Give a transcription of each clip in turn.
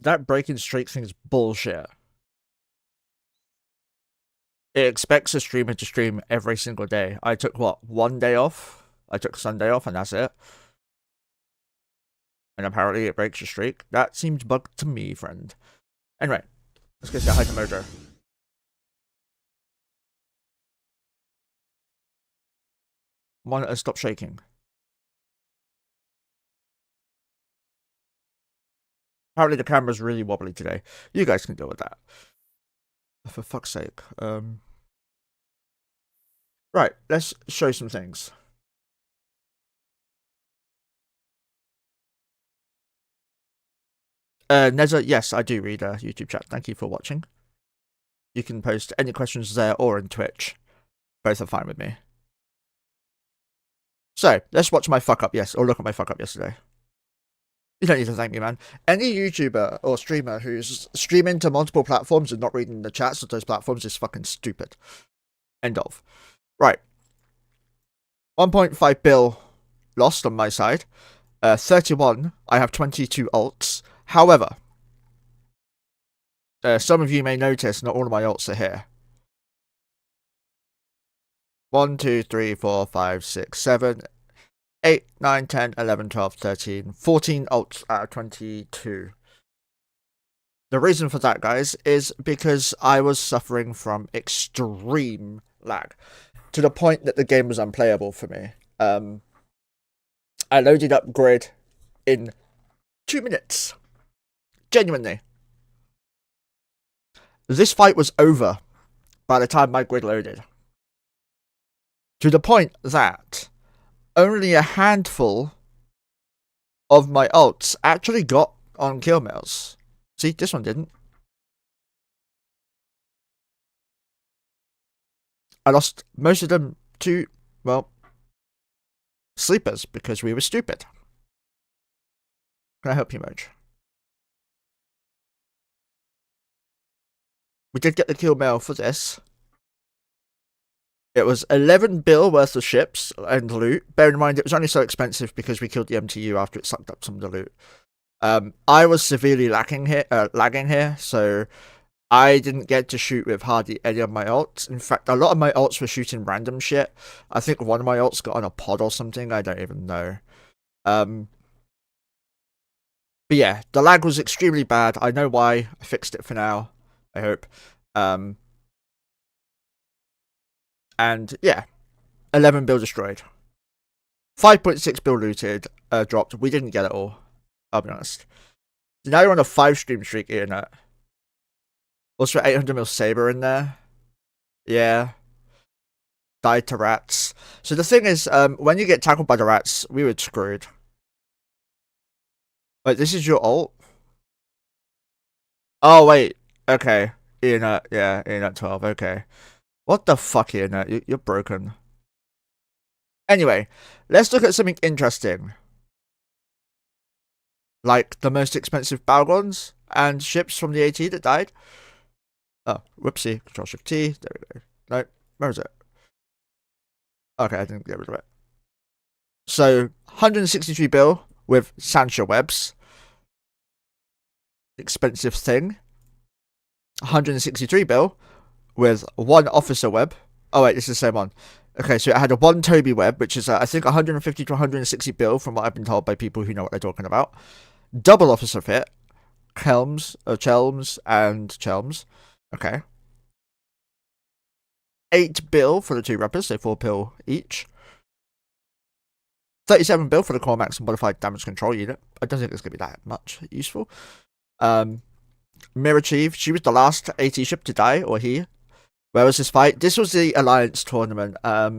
That breaking streak thing's bullshit. It expects a streamer to stream every single day. I took, what, 1 day off? I took Sunday off, and that's it. And apparently it breaks a streak. That seems bugged to me, friend. Anyway, let's go say hi to Mojo. Monitor, stop shaking. Apparently the camera's really wobbly today. You guys can deal with that. For fuck's sake. Right, let's show some things. Neza, yes, I do read a YouTube chat. Thank you for watching. You can post any questions there or in Twitch. Both are fine with me. So, let's watch my fuck up, yes, or look at my fuck up yesterday. You don't need to thank me, man. Any YouTuber or streamer who's streaming to multiple platforms and not reading the chats of those platforms is fucking stupid. End of. Right. 1.5 bill lost on my side. 31, I have 22 alts. However, some of you may notice not all of my alts are here. 1, 2, 3, 4, 5, 6, 7, 8, 9, 10, 11, 12, 13, 14 alts out of 22. The reason for that, guys, is because I was suffering from extreme lag to the point that the game was unplayable for me. I loaded up Grid in 2 minutes. Genuinely. This fight was over by the time my Grid loaded. To the point that only a handful of my ults actually got on kill mails. See, this one didn't. I lost most of them to, well, sleepers because we were stupid. Can I help you, Moj? We did get the kill mail for this. It was 11 bill worth of ships and loot. Bear in mind, it was only so expensive because we killed the MTU after it sucked up some of the loot. I was severely lagging here, so I didn't get to shoot with hardly any of my ults. In fact, a lot of my ults were shooting random shit. I think one of my ults got on a pod or something. I don't even know. But yeah, the lag was extremely bad. I know why. I fixed it for now, I hope. And yeah, 11 bill destroyed. 5.6 bill looted, dropped. We didn't get it all, I'll be honest. So now you're on a 5 stream streak, Internet. Also 800 mil saber in there. Yeah. Died to rats. So the thing is, when you get tackled by the rats, we were screwed. Wait, this is your ult? Oh, wait. Okay. Internet, yeah, Internet 12, okay. What the fuck, Internet? You're broken. Anyway, let's look at something interesting. Like the most expensive Balgons and ships from the AT that died. Oh, whoopsie. Control-Shift-T. There we go. No, where is it? Okay, I didn't get rid of it. So, 163 bill with Sancho webs. Expensive thing. 163 bill with 1 officer web. Oh wait, this is the same one. Okay, so it had a 1 Toby web, which is I think 150 to 160 bill from what I've been told by people who know what they're talking about. Double officer fit, Chelms, and Chelms. Okay. 8 bill for the 2 rappers, so 4 bill each. 37 bill for the Cormax and modified damage control unit. I don't think it's going to be that much useful. Mirror Chief, she was the last AT ship to die, or he. Where was this fight? This was the Alliance tournament. Yeah,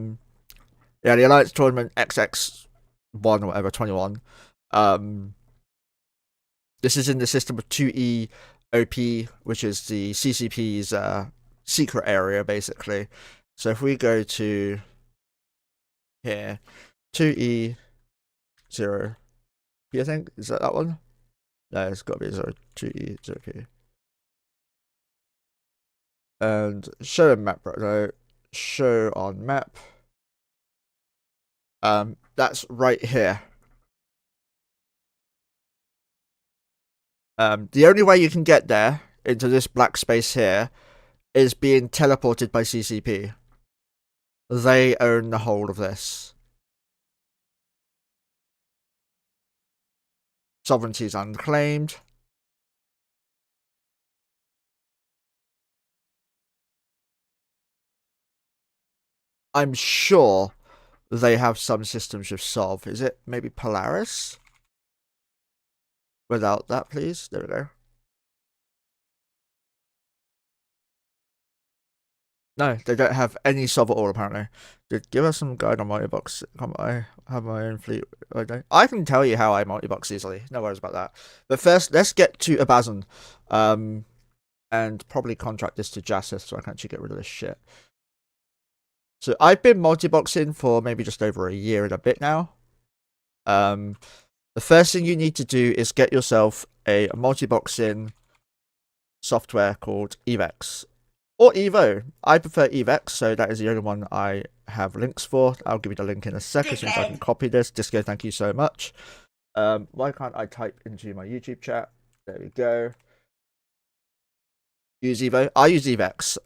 the Alliance tournament XX1 or whatever, 21. This is in the system of 2E OP, which is the CCP's secret area, basically. So if we go to here, 2E0, I think, is that one? No, it's got to be 2E0P. And show a map, no, show on map. That's right here. The only way you can get there into this black space here is being teleported by CCP. They own the whole of this. Sovereignty is unclaimed. I'm sure they have some systems with Solve. Is it maybe Polaris? Without that, please. There we go. No, they don't have any Solve at all, apparently. Dude, give us some guide on multi-box. I have my own fleet. I can tell you how I multi-box easily. No worries about that. But first, let's get to Ahbazon. And probably contract this to Jasis so I can actually get rid of this shit. So I've been multi-boxing for maybe just over a year and a bit now. The first thing you need to do is get yourself a multi-boxing software called Evex. Or Evo. I prefer Evex, so that is the only one I have links for. I'll give you the link in a second so I can copy this. Disco, thank you so much. Why can't I type into my YouTube chat? There we go. Use Evo. I use Evex.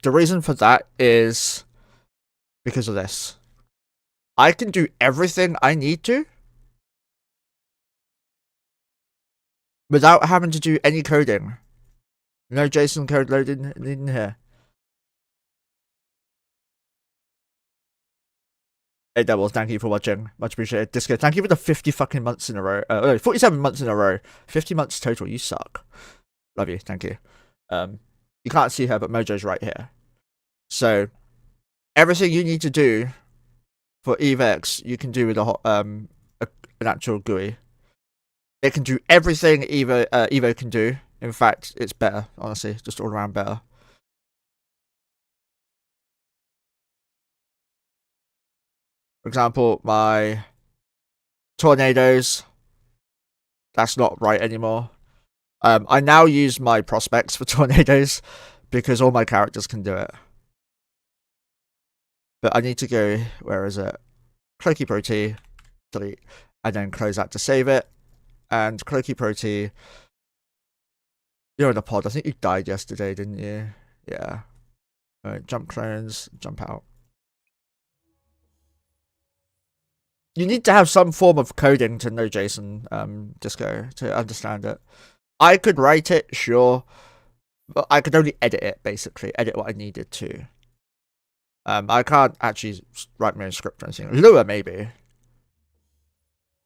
The reason for that is because of this. I can do everything I need to without having to do any coding. No JSON code loaded in here. Hey Devils, thank you for watching. Much appreciated. Disco, thank you for the 50 fucking months in a row. 47 months in a row. 50 months total. You suck. Love you. Thank you. You can't see her, but Mojo's right here. So, everything you need to do for Evex, you can do with an actual GUI. It can do everything Evo can do. In fact, it's better, honestly. Just all around better. For example, my tornadoes. That's not right anymore. I now use my prospects for tornadoes because all my characters can do it. But I need to go, where is it? Cloaky Pro T, delete, and then close that to save it. And Cloaky Pro T, you're in the pod. I think you died yesterday, didn't you? Yeah. Alright, jump clones, jump out. You need to have some form of coding to know JSON, Disco, to understand it. I could write it, sure, but I could only edit it, basically. Edit what I needed to. I can't actually write my own script or anything. Lua, maybe.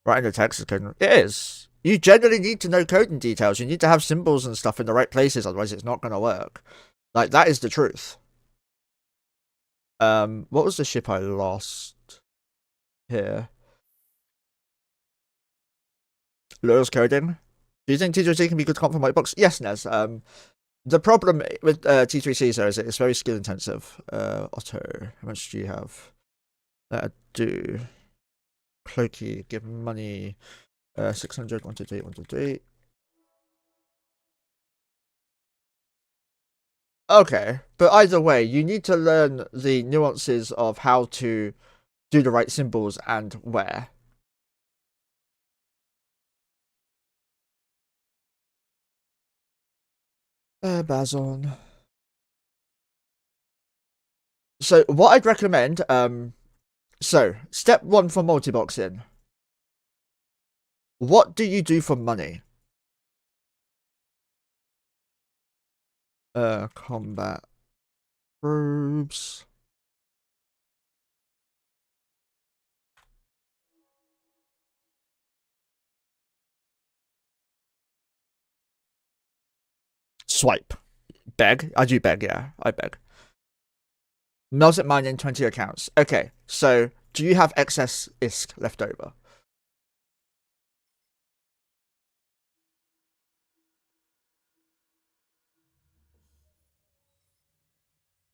Writing the text is coding. It is. You generally need to know coding details. You need to have symbols and stuff in the right places, otherwise it's not going to work. Like, that is the truth. What was the ship I lost? Here. Lua's coding. Do you think T3C can be good comp for Whitebox? Yes, Nez. The problem with T3C though is it's very skill intensive. Otto, how much do you have? Do Cloaky, give money. 600, 123, 123. Okay, but either way, you need to learn the nuances of how to do the right symbols and where. Ahbazon. So what I'd recommend, so step 1 for multi-boxing. What do you do for money? Combat groups. Swipe. Beg. I do beg, yeah. I beg. Melted mine in 20 accounts. Okay, so do you have excess ISK left over?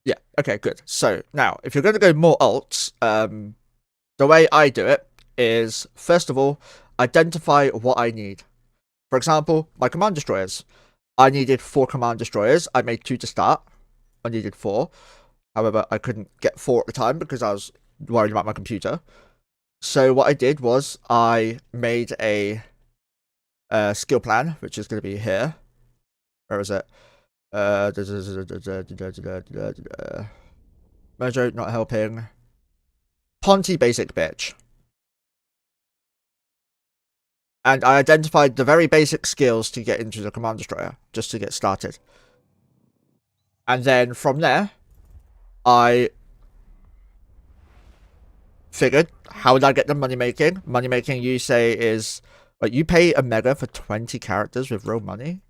Yeah, okay, good. So now, if you're going to go more alts, the way I do it is, first of all, identify what I need. For example, my command destroyers. I needed 4 command destroyers. I made 2 to start. I needed 4. However, I couldn't get 4 at the time because I was worried about my computer. So what I did was I made a skill plan, which is going to be here. Where is it? Mojo not helping. Ponty basic bitch. And I identified the very basic skills to get into the Command Destroyer, just to get started. And then from there, I figured, how would I get the money making? Money making, you say, is like you pay a mega for 20 characters with real money.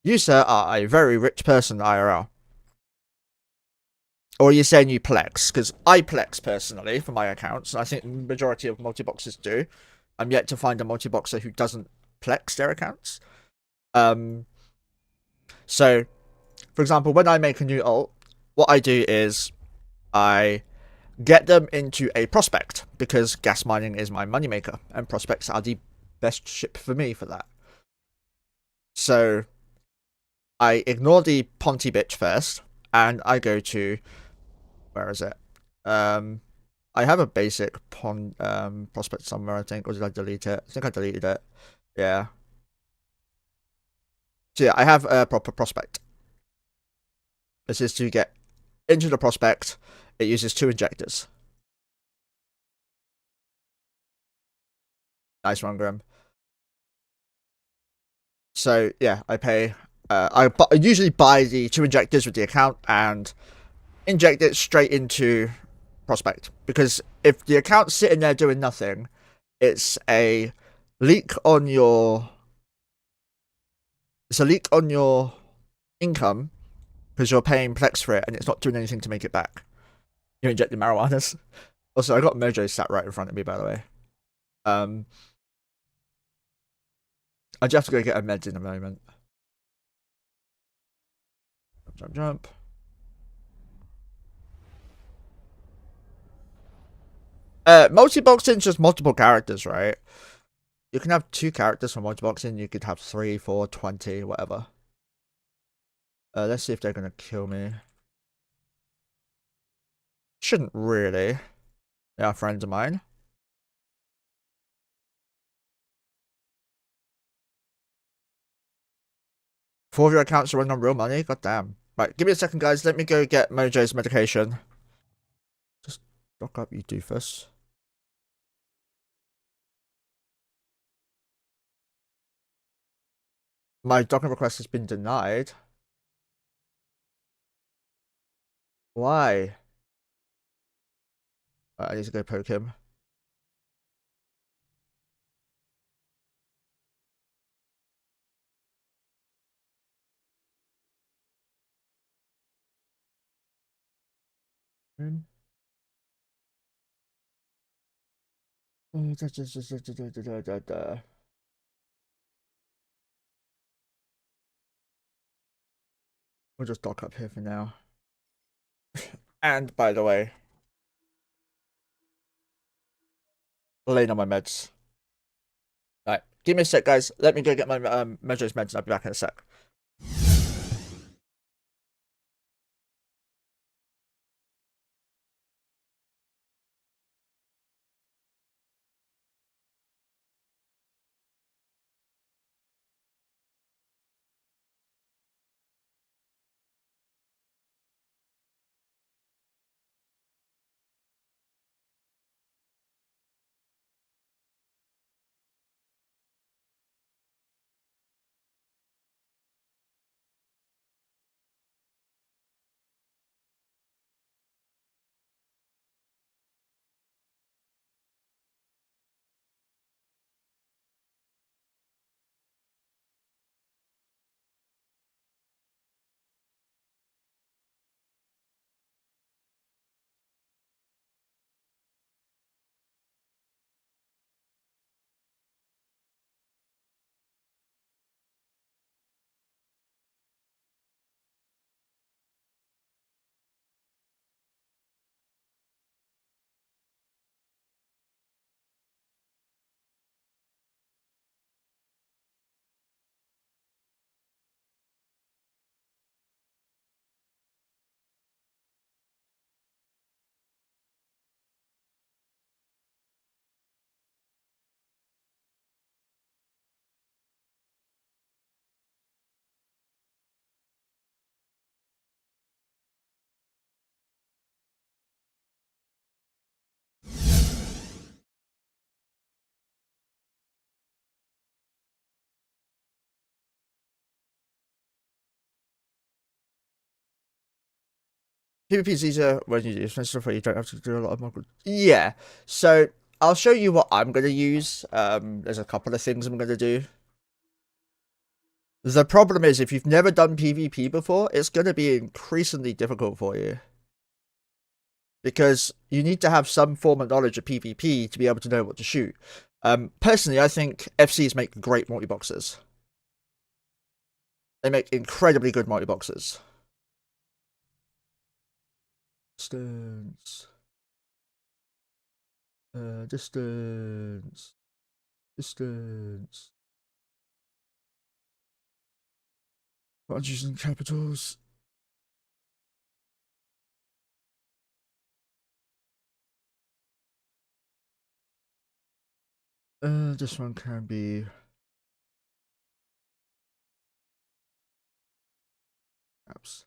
You, sir, are a very rich person, IRL. Or are you saying you plex? Because I plex personally for my accounts, and I think the majority of multi-boxers do. I'm yet to find a multi-boxer who doesn't plex their accounts. So, for example, when I make a new ult, what I do is I get them into a prospect, because gas mining is my moneymaker, and prospects are the best ship for me for that. So, I ignore the Ponty bitch first, and I go to, where is it? I have a basic prospect somewhere, I think, or did I delete it? I think I deleted it. Yeah. So yeah, I have a proper prospect. This is to get into the prospect. It uses 2 injectors. Nice one, Grim. So yeah, I pay. I usually buy the 2 injectors with the account and inject it straight into prospect, because if the account's sitting there doing nothing, it's a leak on your. It's a leak on your income because you're paying Plex for it and it's not doing anything to make it back. You're injecting marijuanas. Also, I got Mojo sat right in front of me, by the way. I just have to go get a meds in a moment. Jump, jump. Multi-boxing is just multiple characters, right? You can have 2 characters for multi-boxing. You could have 3, 4, 20, whatever. Let's see if they're gonna kill me. Shouldn't really. They are friends of mine. 4 of your accounts are running on real money? God damn. Right, give me a second, guys. Let me go get Mojo's medication. Just lock up, you doofus. My docking request has been denied. Why? I need to go poke him. We'll just dock up here for now. And by the way, laying on my meds. Right, give me a sec, guys. Let me go get my Mojo's meds and I'll be back in a sec. PvP is easier when you use Fencer for you don't have to do a lot of mongrel. Yeah, so I'll show you what I'm going to use. There's a couple of things I'm going to do. The problem is, if you've never done PvP before, it's going to be increasingly difficult for you. Because you need to have some form of knowledge of PvP to be able to know what to shoot. Personally, I think FCs make great multi-boxes. They make incredibly good multi-boxes. Distance. Distance. Distance. Not using capitals. This one can be apps.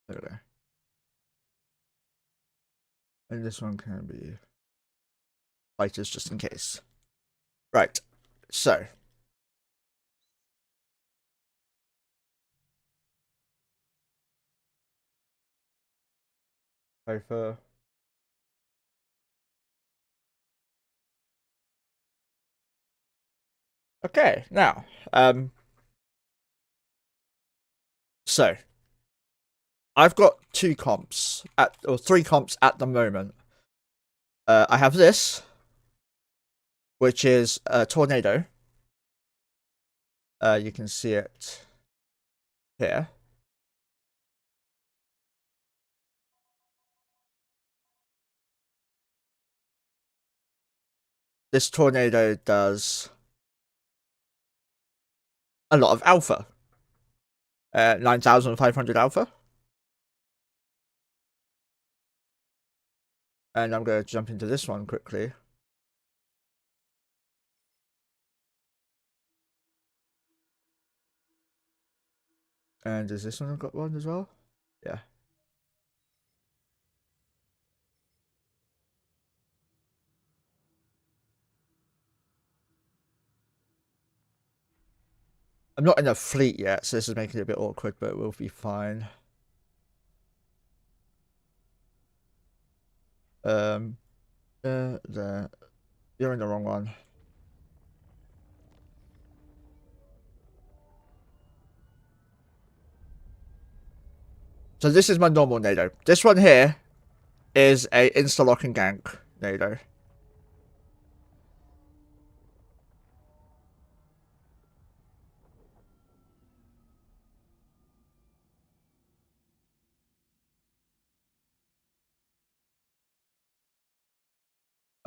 There we go. And this one can be fighters just in case. Right. So. Over. Okay, now, so I've got 2 comps or 3 comps at the moment. I have this, which is a tornado. You can see it here. This tornado does a lot of alpha. 9,500 alpha. And I'm going to jump into this one quickly. And does this one have got one as well? Yeah. I'm not in a fleet yet, so this is making it a bit awkward, but we'll be fine. There. You're in the wrong one. So this is my normal NATO. This one here is a insta-lock and gank NATO.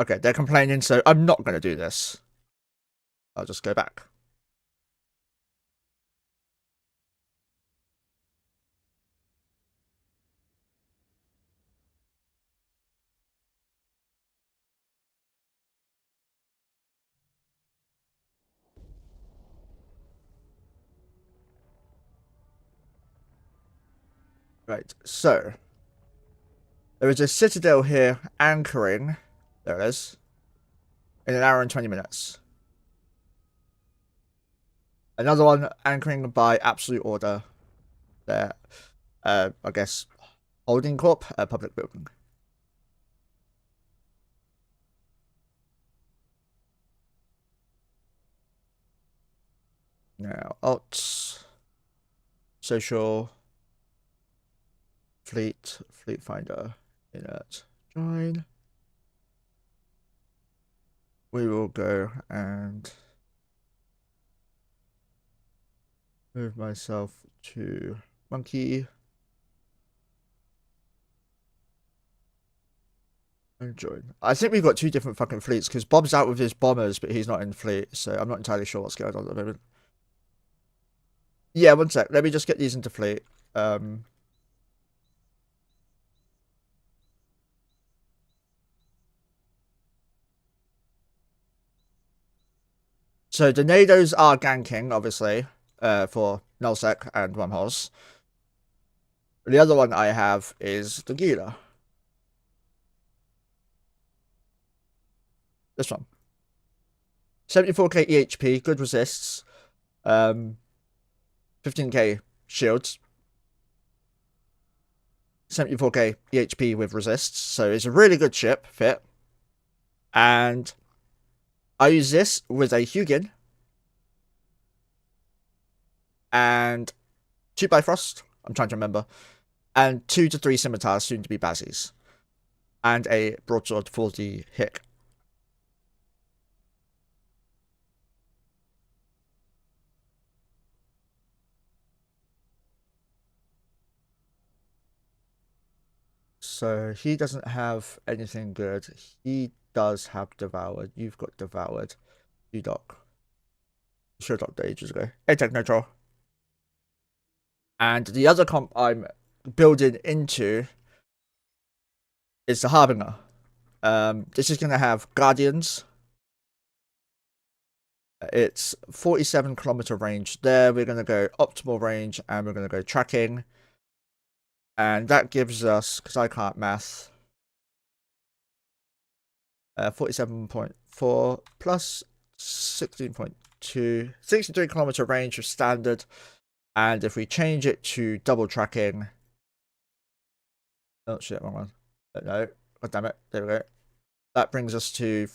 Okay, they're complaining, so I'm not going to do this. I'll just go back. Right, so there is a citadel here anchoring. There it is. In an hour and 20 minutes. Another one anchoring by absolute order. There. I guess holding corp, public building. Now, alts, social, fleet finder, inert, join. We will go and move myself to monkey and join. I think we've got 2 different fucking fleets because Bob's out with his bombers, but he's not in fleet, so I'm not entirely sure what's going on at the moment. Yeah, one sec. Let me just get these into fleet. So the NATOs are ganking, obviously, for nullsec and wormholes. The other one I have is the Gila. This one. 74k EHP, good resists. 15k shields. 74k EHP with resists, so it's a really good ship fit. And I use this with a Hugin and 2 Bifrost, I'm trying to remember, and 2 to 3 Scimitars, soon to be Bazzies, and a Broadsword for the Hick. So he doesn't have anything good. He does have Devoured. You've got Devoured. You doc. Showed up ages ago. A-Tech Neutral. And the other comp I'm building into is the Harbinger. This is going to have Guardians. It's 47 kilometer range there. We're going to go optimal range and we're going to go tracking. And that gives us, because I can't math, 47.4 plus 16.2, 63 kilometer range of standard. And if we change it to double tracking, oh shit, wrong one. No, god damn it, there we go. That brings us to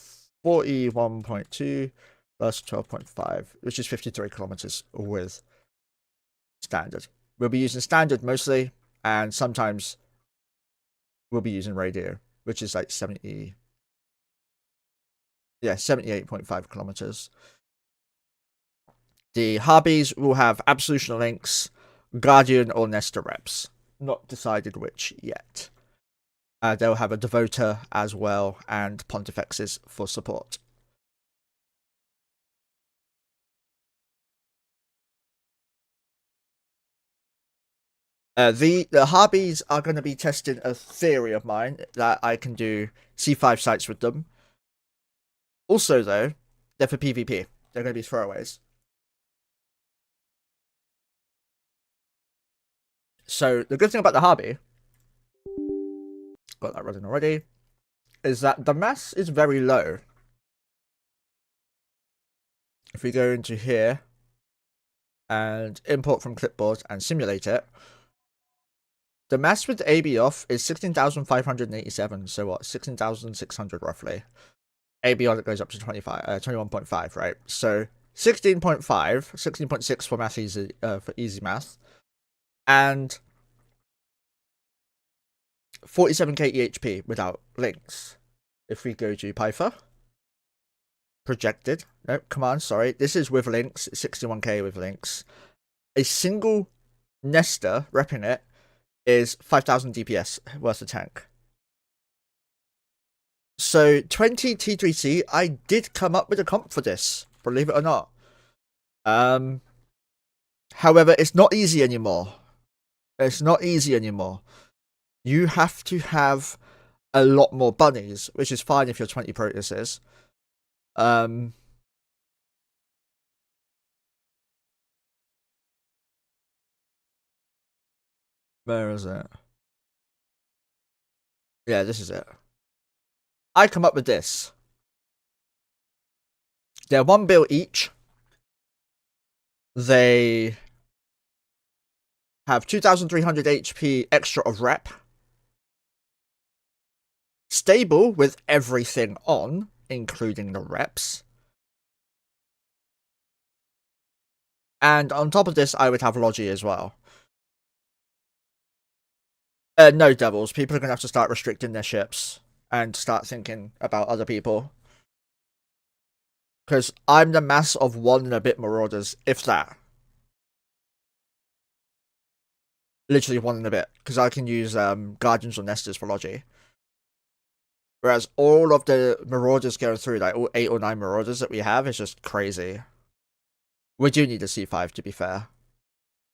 41.2 plus 12.5, which is 53 kilometers with standard. We'll be using standard mostly, and sometimes we'll be using radio, which is like 78.5 kilometers. The Harbies will have Absolution Links, Guardian, or Nesta reps. Not decided which yet. They'll have a Devoter as well, and Pontifexes for support. The Harbies are going to be testing a theory of mine that I can do C5 sites with them. Also, though, they're for PvP. They're going to be throwaways. So, the good thing about the Harby, got that running already, is that the mass is very low. If we go into here and import from clipboard and simulate it, the mass with AB off is 16,587, so what, 16,600 roughly. AB on it goes up to 21.5, right? So 16.5, 16.6 for math easy, for easy math, and 47k EHP without links. If we go to Python, projected, no, command, sorry, this is with links, 61k with links. A single Nesta repping it is 5,000 DPS worth of tank. So 20 T3C, I did come up with a comp for this, believe it or not. However, it's not easy anymore. It's not easy anymore. You have to have a lot more bunnies, which is fine if you're 20 Proteuses. Where is it? Yeah, this is it. I come up with this. They're 1 bill each. They have 2,300 HP extra of rep. Stable with everything on, including the reps. And on top of this, I would have Logi as well. No devils. People are going to have to start restricting their ships and start thinking about other people. Because I'm the mass of 1 and a bit Marauders, if that. Literally 1 and a bit. Because I can use Guardians or Nestas for Logi. Whereas all of the Marauders going through, like all 8 or 9 Marauders that we have, is just crazy. We do need a C5, to be fair.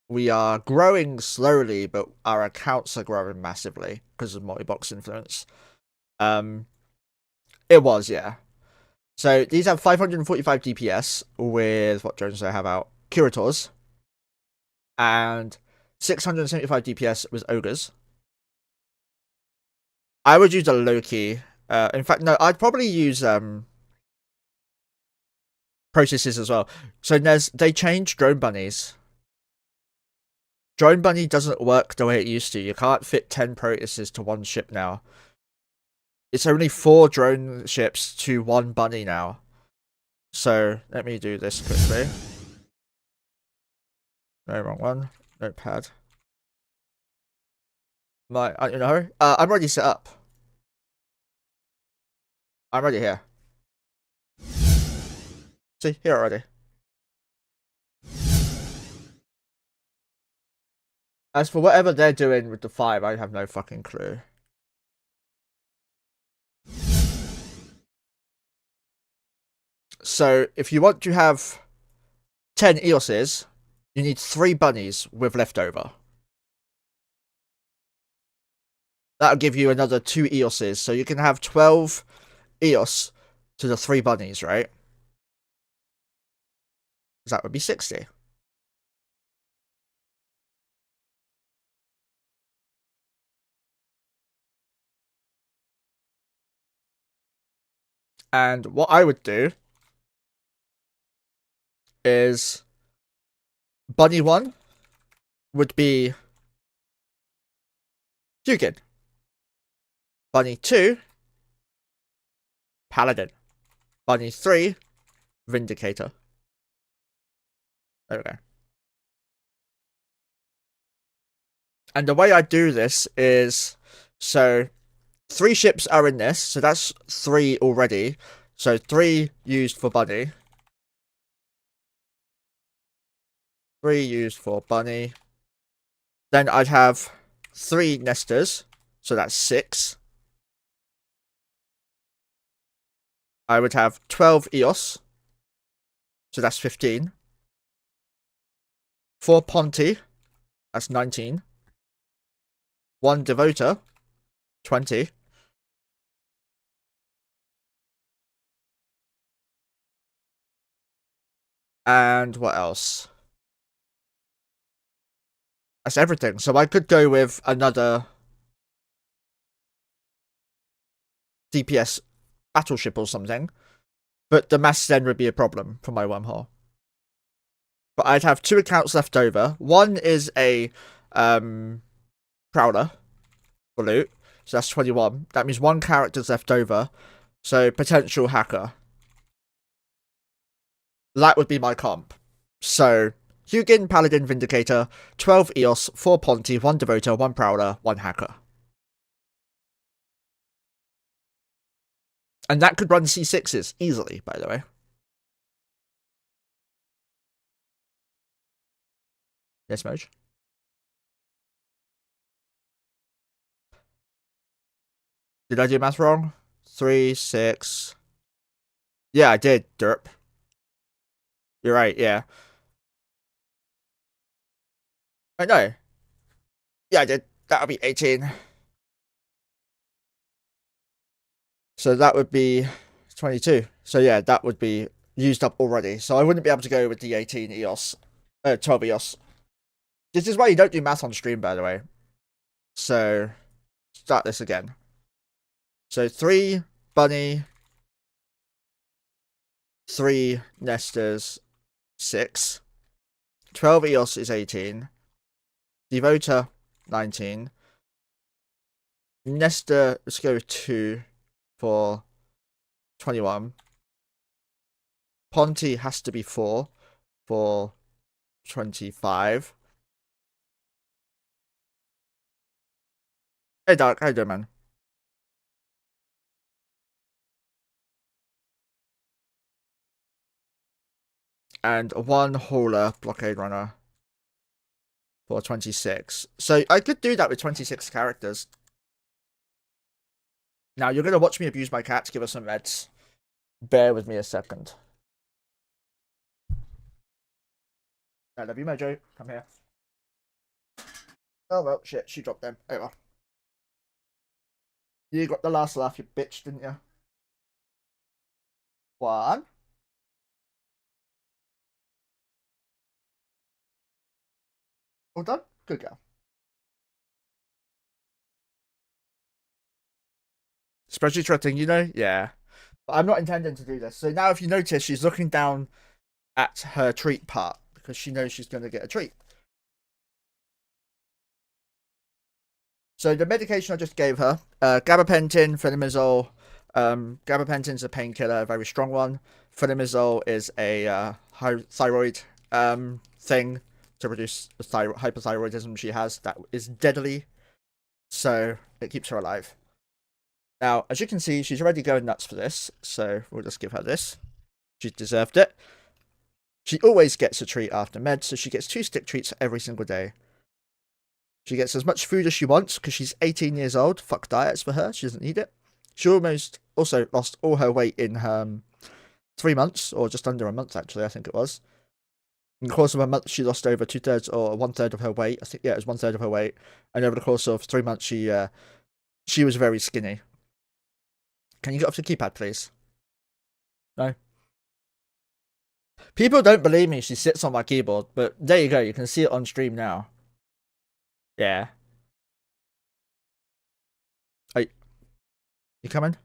We are growing slowly, but our accounts are growing massively because of multi-box influence. It was, yeah. So these have 545 DPS with what drones do I have out? Curators. And 675 DPS with Ogres. I would use a Loki. In fact, no, I'd probably use Processes as well. So they changed drone bunnies. Drone Bunny doesn't work the way it used to. You can't fit 10 Protuses to one ship now. It's only 4 drone ships to 1 bunny now. So, let me do this quickly. No, wrong one. Notepad. I'm already set up. I'm already here. See, here already. As for whatever they're doing with the 5, I have no fucking clue. So, if you want to have 10 Eoses, you need 3 bunnies with leftover. That'll give you another 2 Eoses, so you can have 12 Eos to the 3 bunnies, right? That would be 60. And what I would do is Bunny 1 would be Hugin. Bunny 2, Paladin. Bunny 3, Vindicator. There we go. And the way I do this is, so 3 ships are in this, so that's 3 already. So 3 used for Bunny. 3 used for Bunny. Then I'd have 3 nesters, so that's 6. I would have 12 Eos, so that's 15. 4 Ponti, that's 19. 1 Devoter, 20. And what else? That's everything. So I could go with another DPS battleship or something. But the mass then would be a problem for my wormhole. But I'd have 2 accounts left over. One is a Prowler for loot. So that's 21. That means 1 character's left over. So potential hacker. That would be my comp. So Hugin, Paladin, Vindicator, 12 Eos, 4 Ponti, 1 Devoter, 1 Prowler, 1 Hacker. And that could run C6s easily, by the way. Yes, Moj. Did I do math wrong? 3, 6. Yeah, I did, derp. You're right, yeah. I know. Yeah, I did. That would be 18. So that would be 22. So yeah, that would be used up already. So I wouldn't be able to go with the 18 EOS. 12 EOS. This is why you don't do math on stream, by the way. So, start this again. So 3 Bunny, 3 Nesters, 6. 12 EOS is 18. Devoter, 19. Nester, let's go with 2 for 21. Ponti has to be 4 for 25. Hey Dark, how you doing, man? And 1 Hauler Blockade Runner for 26. So I could do that with 26 characters. Now, you're going to watch me abuse my cat to give us some meds. Bear with me a second. I love you, Mojo. Come here. Oh, well, shit. She dropped them. Over. You got the last laugh, you bitch, didn't you? 1. All done? Good girl. Spreadsheet threatening, you know? Yeah. But I'm not intending to do this. So now if you notice, she's looking down at her treat part because she knows she's going to get a treat. So the medication I just gave her, gabapentin, phenimizole. Gabapentin's a painkiller, a very strong one. Phenimizole is a thyroid thing to reduce the hypothyroidism she has that is deadly. So it keeps her alive. Now, as you can see, she's already going nuts for this, so we'll just give her this. She's deserved it. She always gets a treat after meds, so she gets 2 stick treats every single day. She gets as much food as she wants because she's 18 years old. Fuck diets for her. She doesn't need it. She almost also lost all her weight in 3 months, or just under a month, actually, I think it was. In the course of a month, she lost over 2/3 or 1/3 of her weight. I think, yeah, it was 1/3 of her weight. And over the course of 3 months, she was very skinny. Can you get off the keypad, please? No. People don't believe me. She sits on my keyboard, but there you go. You can see it on stream now. Yeah. Hey, you coming?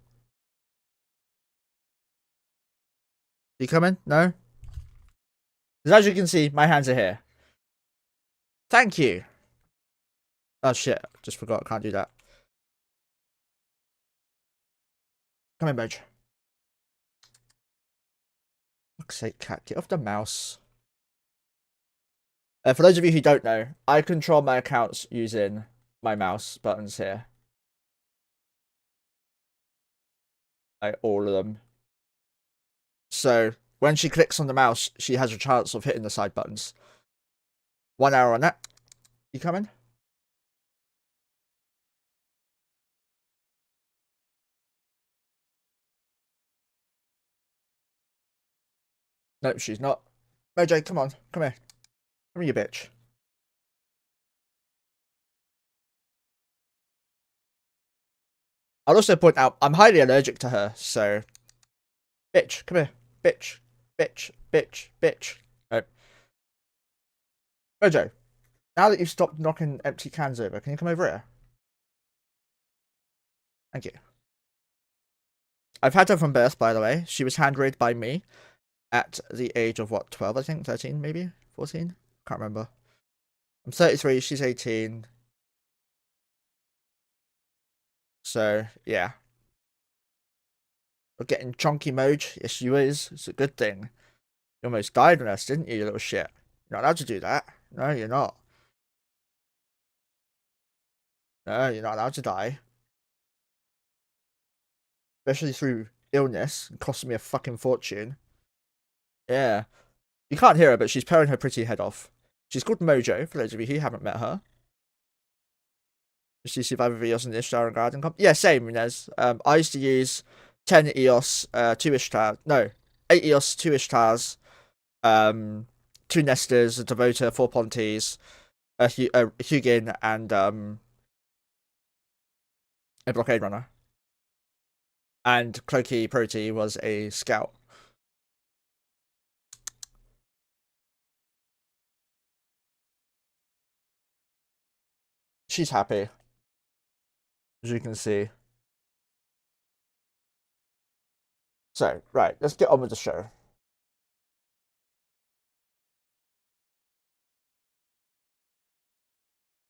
You coming? No? Because as you can see, my hands are here. Thank you. Oh shit, just forgot. Can't do that. Come in, Bodge. Fuck's sake, cat. Get off the mouse. For those of you who don't know, I control my accounts using my mouse buttons here. Like, all of them. So, when she clicks on the mouse, she has a chance of hitting the side buttons. 1 hour on that. You coming? Nope, she's not. Mojo, come on. Come here. Come here, you bitch. I'll also point out, I'm highly allergic to her, so... Bitch, come here. Bitch. Bitch. Bitch. Bitch. Nope. Mojo, now that you've stopped knocking empty cans over, can you come over here? Thank you. I've had her from birth, by the way. She was hand-raised by me at the age of, what, 12, I think? 13, maybe? 14? Can't remember. I'm 33, she's 18. So, yeah. We're getting chunky Moj. Yes, you is. It's a good thing. You almost died on us, didn't you, you little shit? You're not allowed to do that. No, you're not. No, you're not allowed to die. Especially through illness. It cost me a fucking fortune. Yeah. You can't hear her, but she's purring her pretty head off. She's called Mojo, for those of you who haven't met her. She survivor videos on the Ishtar and Garden Comp. Yeah, same, Inez. I used to use 10 EOS, 2 Ishtar. No, 8 EOS, 2 Ishtars, 2 Nesters, a Devota, 4 Pontes, a Hugin, and a Blockade Runner. And Cloaky Proti was a Scout. She's happy, as you can see. So, right, let's get on with the show.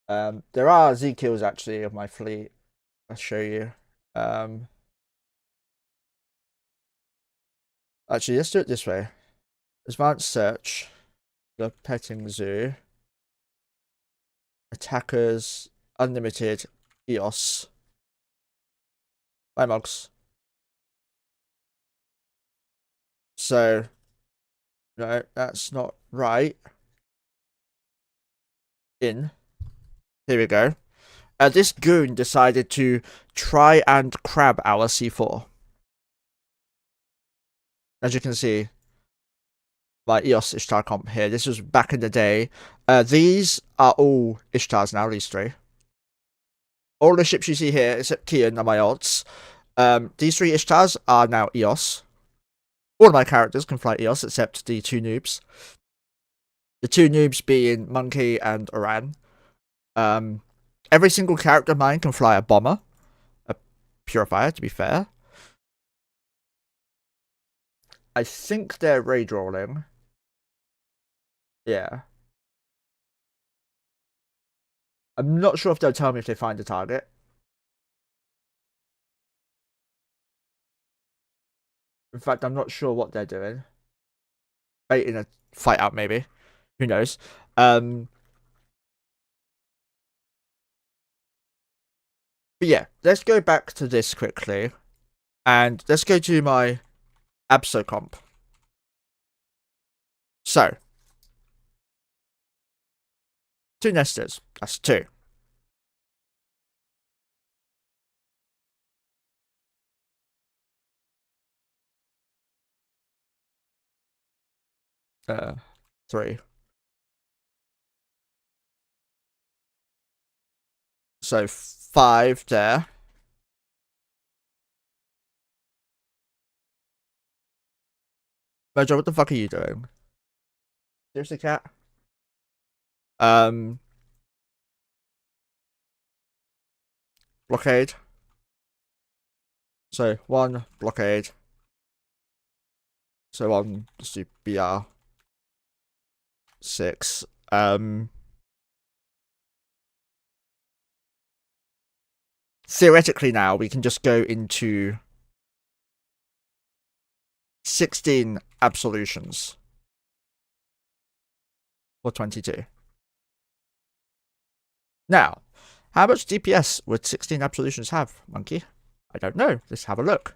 There are Z kills actually of my fleet. I'll show you. Actually, let's do it this way. Advanced search, the petting zoo, attackers, unlimited, EOS. Bye, Mogs. So, no, that's not right. Here we go. This goon decided to try and crab our C4. As you can see, my EOS Ishtar comp here. This was back in the day. These are all Ishtars now, these 3. All the ships you see here, except Kian and my odds. These 3 Ishtars are now EOS. All of my characters can fly EOS, except the 2 noobs. The 2 noobs being Monkey and Oran. Every single character of mine can fly a bomber. A purifier, to be fair. I think they're raid rolling. Yeah. I'm not sure if they'll tell me if they find the target. In fact, I'm not sure what they're doing. Baiting a fight out, maybe. Who knows? But yeah, let's go back to this quickly. And let's go to my Ahbazon comp. So, 2 nesters. That's 2. 3. So 5 there. Mojo, what the fuck are you doing? Seriously, cat? Blockade. So 1 blockade. So 1 let's do BR 6. Theoretically now we can just go into 16 absolutions. Or 22. Now, how much DPS would 16 absolutions have, Monkey? I don't know. Let's have a look.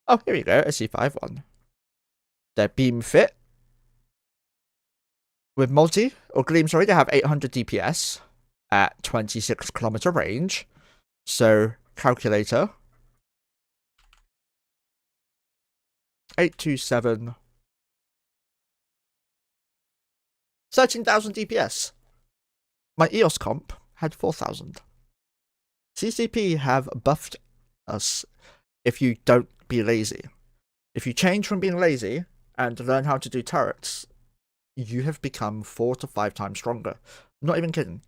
Oh, here we go. A C5 one. They're beam fit. With multi, or gleam, sorry, they have 800 DPS at 26 kilometer range. So, calculator. 827. 13,000 DPS. My EOS comp had 4,000. CCP have buffed us if you don't be lazy. If you change from being lazy and learn how to do turrets, you have become 4 to 5 times stronger. I'm not even kidding.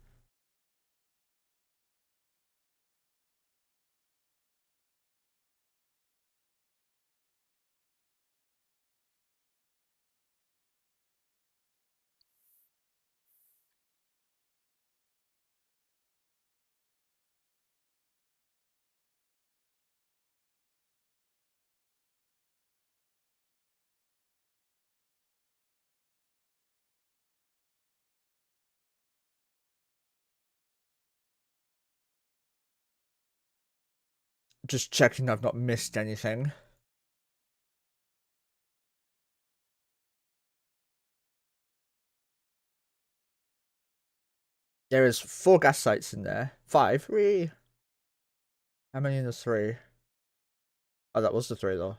Just checking I've not missed anything. There is 4 gas sites in there. 5. 3. How many in the 3? Oh, that was the 3 though.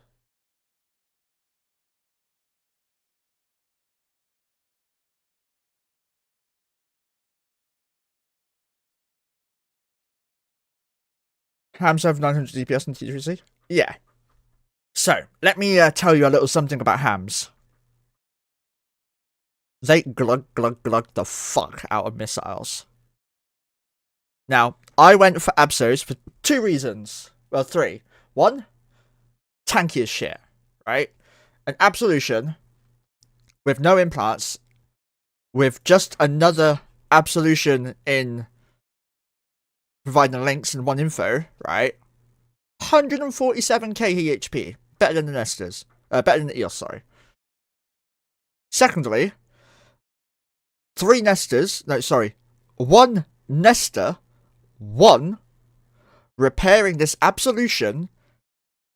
Hams have 900 DPS in T3C? Yeah. So, let me tell you a little something about hams. They glug the fuck out of missiles. Now, I went for Ahbazons for 2 reasons. Well, 3. 1, tanky as shit, right? An absolution with no implants, with just another absolution in providing links and 1 info, right? 147k HP. Better than the Nesters. Better than the EOS, sorry. Secondly, 3 Nesters. No, sorry. 1 Nester. 1 repairing this absolution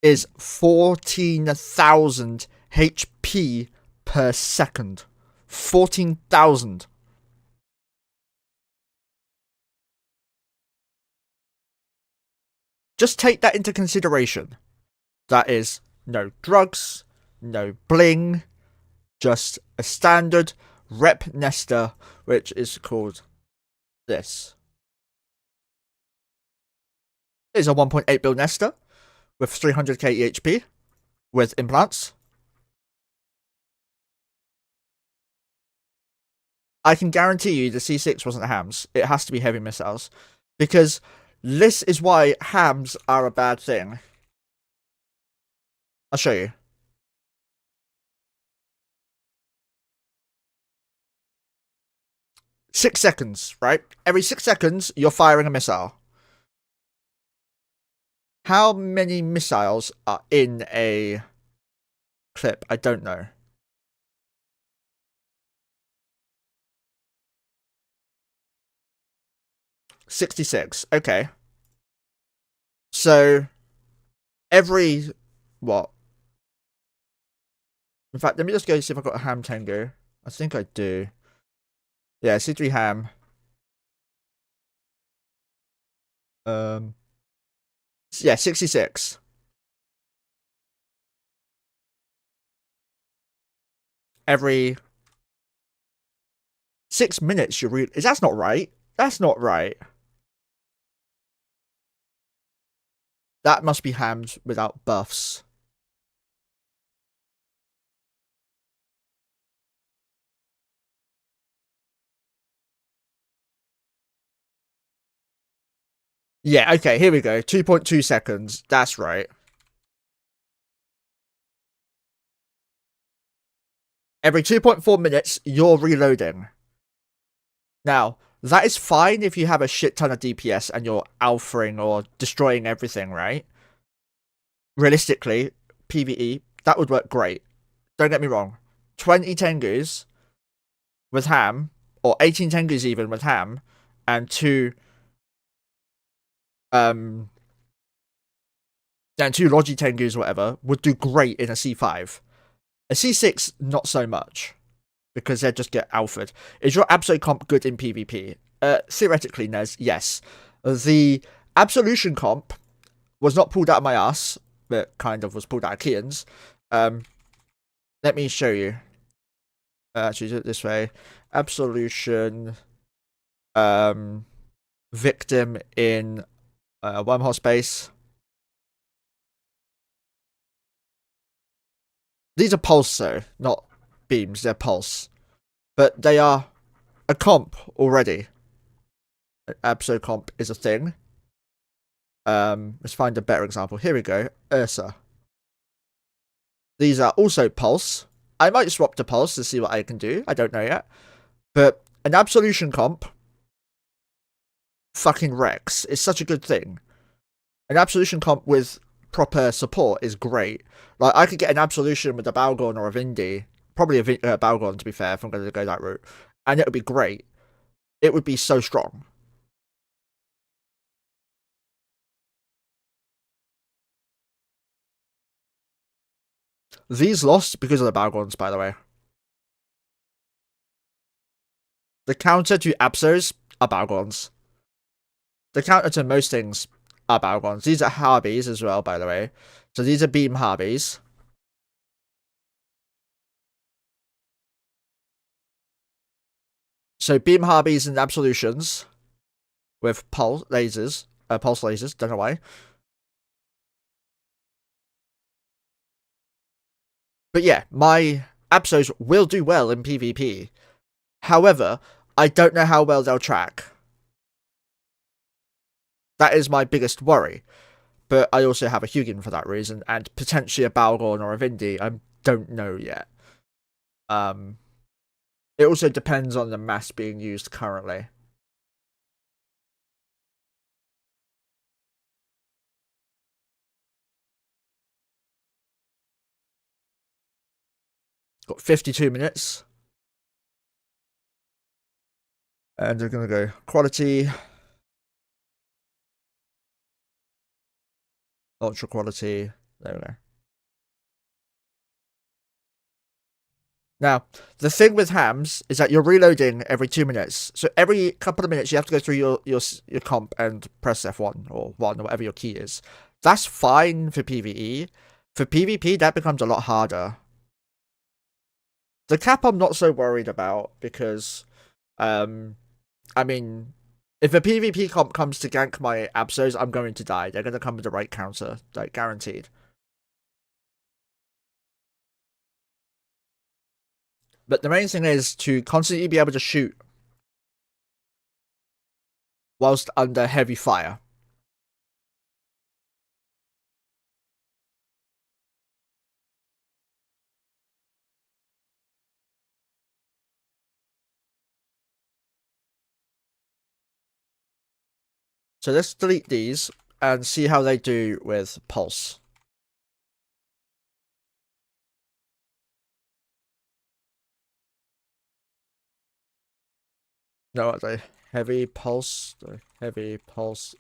is 14,000 HP per second. 14,000. Just take that into consideration. That is no drugs, no bling, just a standard rep nester, which is called this. It's a 1.8 build nester with 300k EHP with implants. I can guarantee you the C6 wasn't hams. It has to be heavy missiles. Because this is why hams are a bad thing. I'll show you. 6 seconds, right? Every 6 seconds, you're firing a missile. How many missiles are in a clip? I don't know. 66. Okay. So, every... What? In fact, let me just go see if I've got a ham tango. I think I do. Yeah, C3 ham. Yeah, 66. Every 6 minutes you read. That's not right. That's not right. That must be hams without buffs. Yeah, okay, here we go. 2.2 seconds. That's right. Every 2.4 minutes, you're reloading. Now, that is fine if you have a shit ton of DPS and you're alphaing or destroying everything, right? Realistically, PvE, that would work great. Don't get me wrong. 20 Tengus with ham, or 18 Tengus even with ham, and two Logi Tengus or whatever, would do great in a C5. A C6, not so much, because they just get alphaed. Is your Absol comp good in PvP? Theoretically, Nez, yes. The Absolution comp was not pulled out of my ass, but kind of was pulled out of Kian's. Let me show you. Actually, do it this way. Absolution, victim in wormhole space. These are pulse, though, not beams. They're pulse, but they are a comp already. Absol comp is a thing. Let's find a better example. Here we go. Ursa. These are also pulse. I might swap to pulse to see what I can do. I don't know yet. But an absolution comp fucking wrecks. It's such a good thing. An absolution comp with proper support is great. Like, I could get an absolution with a Balgorn or a Vindi. Probably a Balgorn, to be fair, if I'm going to go that route. And it would be great. It would be so strong. These lost because of the Balgorns, by the way. The counter to Absos are Balgorns. The counter to most things are Balgorns. These are Harbies as well, by the way. So these are Beam Harbies. So Beam Harbies and Absolutions with pulse lasers. Don't know why. But yeah, my Absos will do well in PvP. However, I don't know how well they'll track. That is my biggest worry. But I also have a Hugin for that reason, and potentially a Balgorn or a Vindi. I don't know yet. It also depends on the mass being used currently. Got 52 minutes. And we're going to go quality. Ultra quality. There we go. Now, the thing with hams is that you're reloading every 2 minutes. So every couple of minutes, you have to go through your comp and press F1 or 1 or whatever your key is. That's fine for PvE. For PvP, that becomes a lot harder. The cap I'm not so worried about because, I mean, if a PvP comp comes to gank my Absos, I'm going to die. They're going to come with the right counter, like guaranteed. But the main thing is to constantly be able to shoot whilst under heavy fire. So let's delete these and see how they do with pulse. No, what they heavy pulse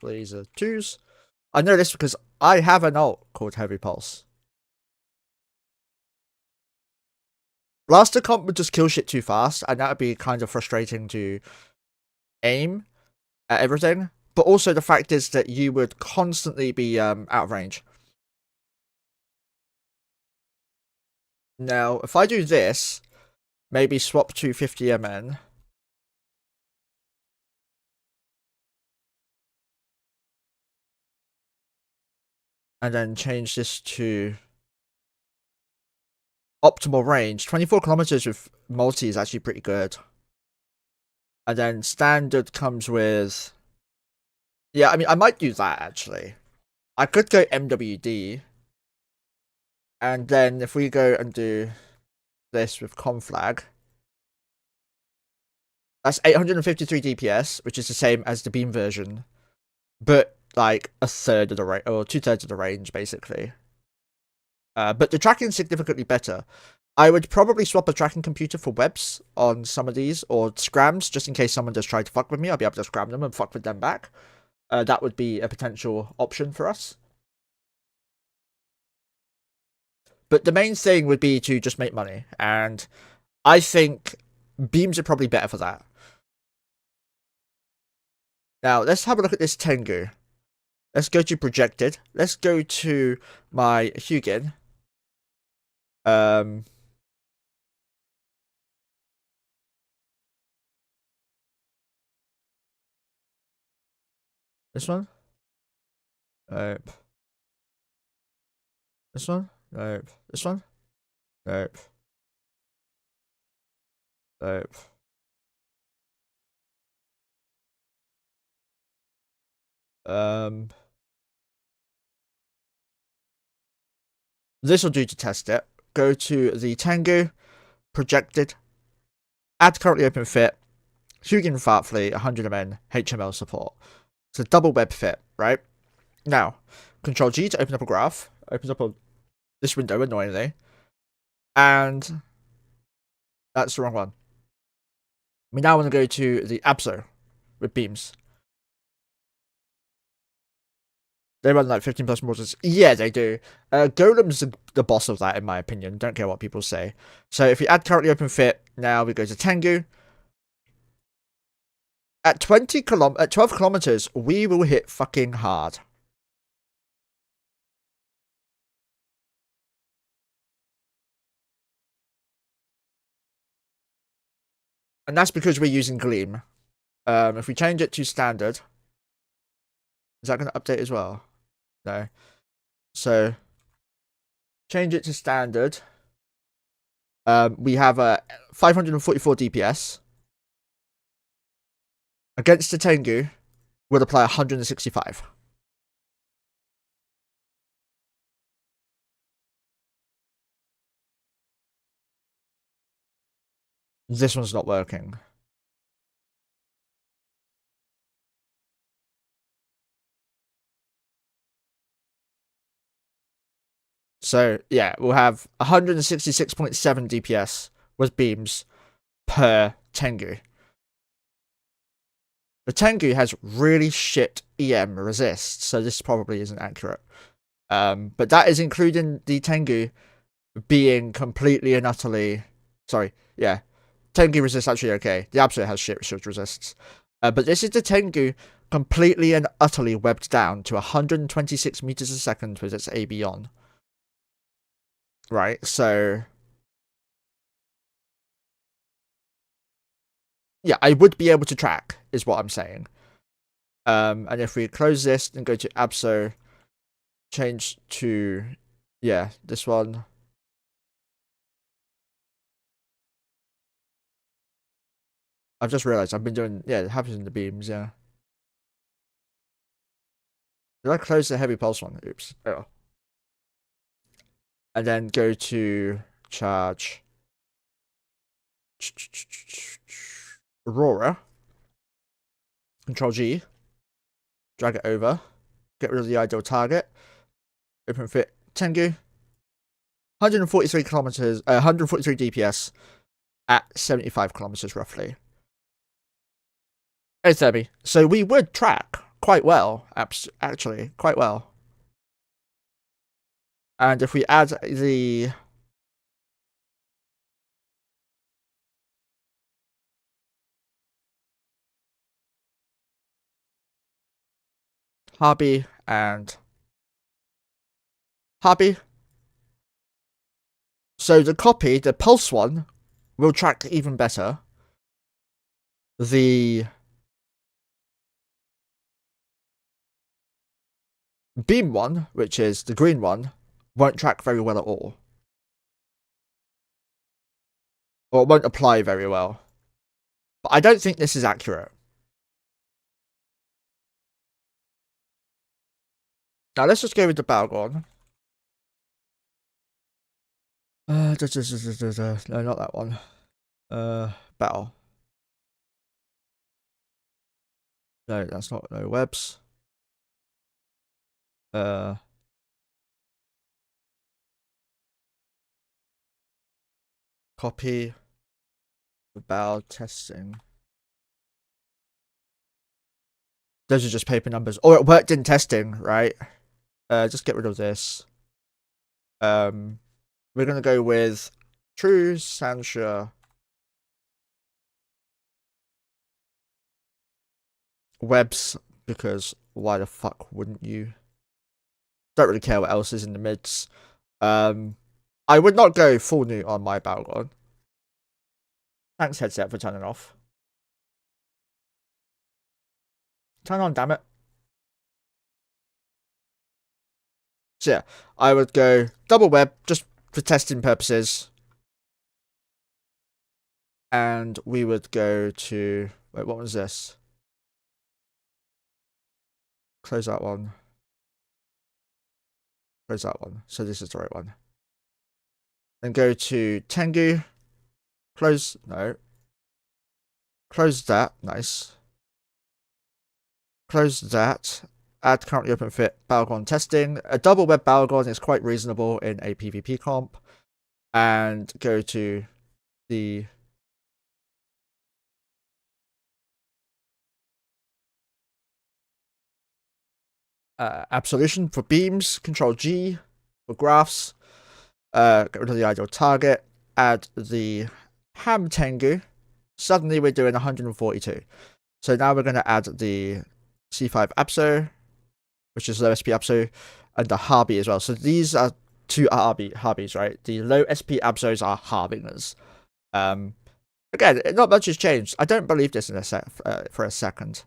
laser 2s. I know this because I have an ult called heavy pulse. Blaster comp would just kill shit too fast, and that would be kind of frustrating to aim at everything. But also the fact is that you would constantly be out of range. Now, if I do this, maybe swap to 50 MN. And then change this to optimal range. 24 kilometers with multi is actually pretty good. And then standard comes with... Yeah, I mean, I might do that, actually. I could go MWD. And then if we go and do this with conflag, that's 853 DPS, which is the same as the beam version. But, like, a third of the range, or 2/3 of the range, basically. But the tracking is significantly better. I would probably swap a tracking computer for webs on some of these, or scrams, just in case someone does try to fuck with me. I'll be able to scram them and fuck with them back. That would be a potential option for us. But the main thing would be to just make money, and I think beams are probably better for that. Now, let's have a look at this Tengu. Let's go to projected. Let's go to my Hugin. This one? Nope. This one? Nope. This one? Nope. Nope. This will do to test it. Go to the Tengu, projected, add currently open fit, Hugin Fart Fleet, 100 MN, HML support. It's a double web fit, right? Now, Control G to open up a graph. Opens up this window, annoyingly. And that's the wrong one. We now want to go to the Ahbazon with beams. They run like 15 plus mortars. Yeah, they do. Golem's the boss of that, in my opinion. Don't care what people say. So if we add currently open fit, now we go to Tengu. At 12 kilometers, we will hit fucking hard. And that's because we're using Gleam. If we change it to standard, is that going to update as well? No. So, change it to standard. We have a 544 DPS. Against the Tengu, we'll apply 165. This one's not working. So, yeah, we'll have 166.7 DPS with beams per Tengu. The Tengu has really shit EM resist, so this probably isn't accurate. But that is including the Tengu being completely and utterly... Sorry, yeah. Tengu resist actually okay. The Ahbazon has shit resists. But this is the Tengu completely and utterly webbed down to 126 meters a second with its AB on. Right, so... Yeah, I would be able to track, is what I'm saying. And if we close this and go to Ahbazon, change to... Yeah, this one... I've just realized I've been doing... Yeah, it happens in the beams, yeah. Did I close the heavy pulse one? Oops. Oh. And then go to charge Aurora. Control G. drag it over, get rid of the ideal target, open fit Tengu, 143 kilometers, 143 DPS at 75 kilometers roughly. Hey, Thurby. So we would track quite well, actually, quite well. And if we add the Hobby and Hobby, so the copy, the Pulse one, will track even better. The Beam one, which is the green one, won't track very well at all. Or it won't apply very well. But I don't think this is accurate. Now let's just go with the Balgon. No, not that one. Battle. No, that's not, no webs. Copy. About testing. Those are just paper numbers. Or it worked in testing, right? Just get rid of this. We're gonna go with True Sanshire webs, because why the fuck wouldn't you? Don't really care what else is in the mids. I would not go full new on my Balgon. Thanks, headset, for turning off. Turn on, damn it. So yeah, I would go double web just for testing purposes. And we would go to... Wait, what was this? Close that one. Close that one. So this is the right one. Then go to Tengu. Close... No. Close that. Nice. Close that. Add currently open fit Balgon testing. A double web Balgon is quite reasonable in a PvP comp. And go to the... Absolution for beams. Control G for graphs. Get rid of the ideal target. Add the Ham Tengu. Suddenly we're doing 142. So now we're going to add the C5 Abso, which is low SP Abso, and the Harby as well. So these are two Harbies, right? The low SP Absos are Harbingers. Again, not much has changed. I don't believe this in for a second.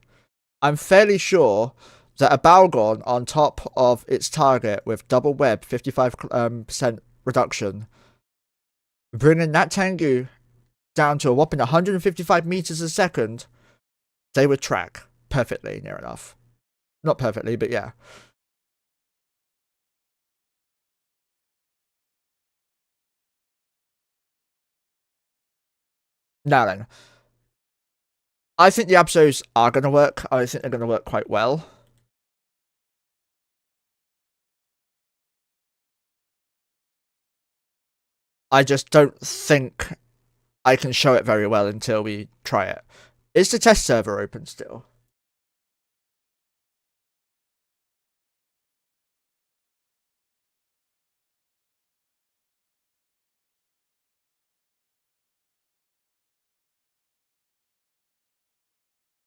I'm fairly sure that a Balgon on top of its target with double web, 55% reduction, bringing that Tengu down to a whopping 155 meters a second, they would track perfectly, near enough. Not perfectly, but yeah. Now then, I think the Absos are going to work. I think they're going to work quite well. I just don't think I can show it very well until we try it. Is the test server open still?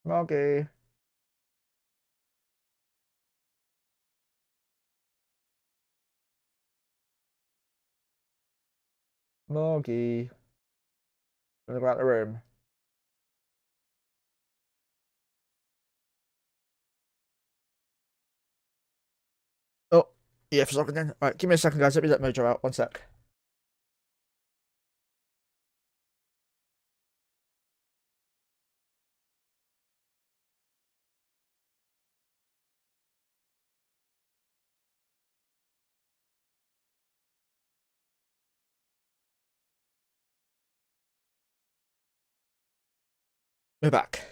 Okay. Moggy. Gonna go out the room. Oh, yeah, for a second then. Alright, give me a second, guys. Let me let Mojo out. 1 sec. We're back.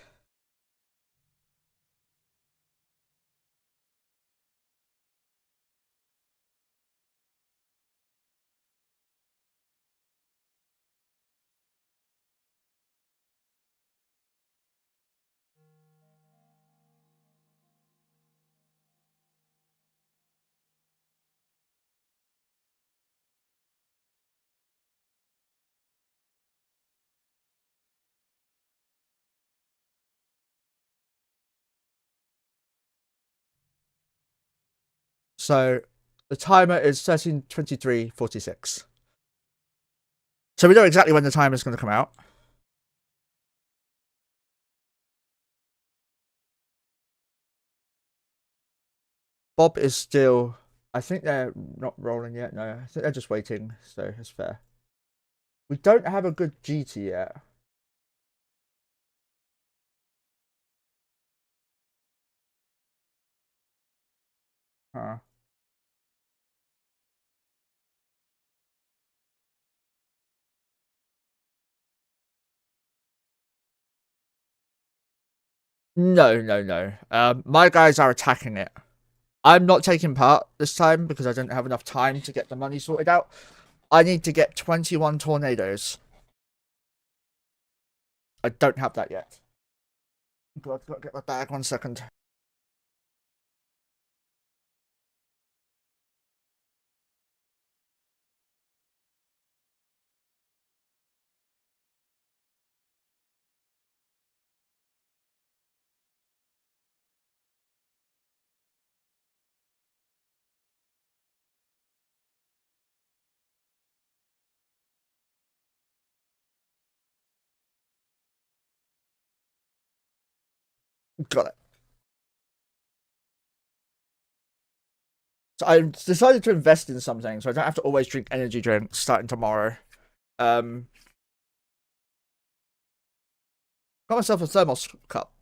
So the timer is 13:23:46. So we know exactly when the timer is going to come out. Bob is still... I think they're not rolling yet. No, I think they're just waiting. So it's fair. We don't have a good GT yet. Huh. No, no, no. My guys are attacking it. I'm not taking part this time because I don't have enough time to get the money sorted out. I need to get 21 tornadoes. I don't have that yet. God, I've got to get my bag 1 second. Got it. So I decided to invest in something so I don't have to always drink energy drinks starting tomorrow. Got myself a thermos cup.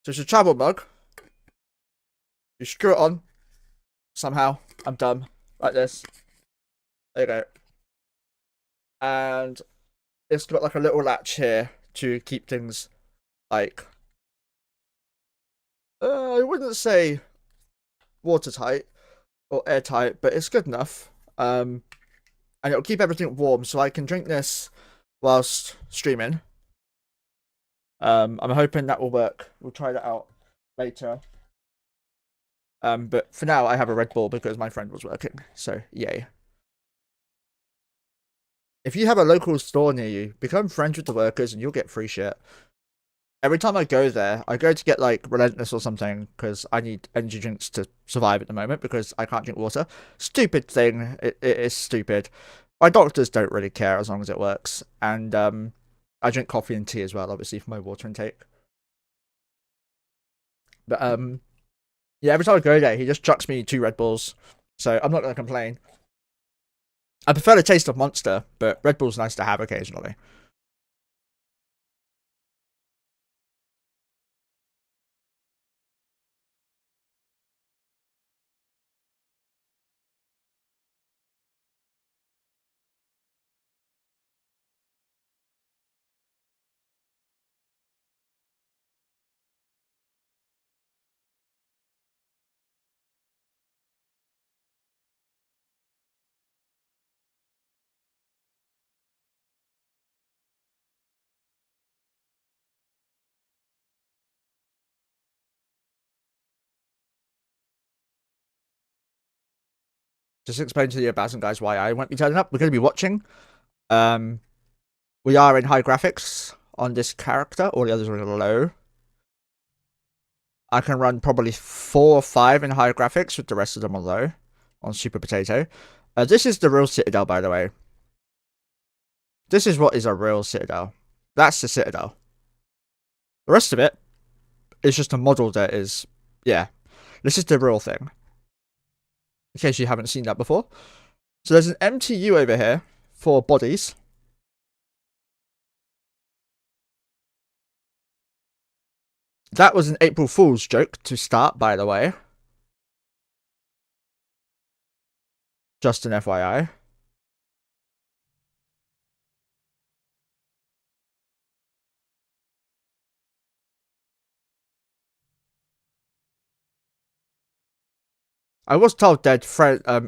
So it's a travel mug. You screw it on. Somehow. I'm dumb. Like this. There you go. And it's got like a little latch here to keep things like... I wouldn't say watertight or airtight, but it's good enough. And it'll keep everything warm so I can drink this whilst streaming. I'm hoping that will work. We'll try that out later. But for now, I have a Red Bull because my friend was working. So, yay. If you have a local store near you, become friends with the workers and you'll get free shit. Every time I go there, I go to get like Relentless or something because I need energy drinks to survive at the moment because I can't drink water. Stupid thing. It is stupid. My doctors don't really care as long as it works. And I drink coffee and tea as well, obviously, for my water intake. But yeah, every time I go there, he just chucks me 2 Red Bulls. So I'm not going to complain. I prefer the taste of Monster, but Red Bull's nice to have occasionally. Just explain to the Ahbazon guys why I won't be turning up. We're going to be watching. We are in high graphics on this character. All the others are in low. I can run probably 4 or 5 in high graphics with the rest of them on low. On Super Potato. This is the real Citadel, by the way. This is what is a real Citadel. That's the Citadel. The rest of it is just a model that is... Yeah. This is the real thing. In case you haven't seen that before. So there's an MTU over here for bodies. That was an April Fool's joke to start, by the way. Just an FYI. I was told that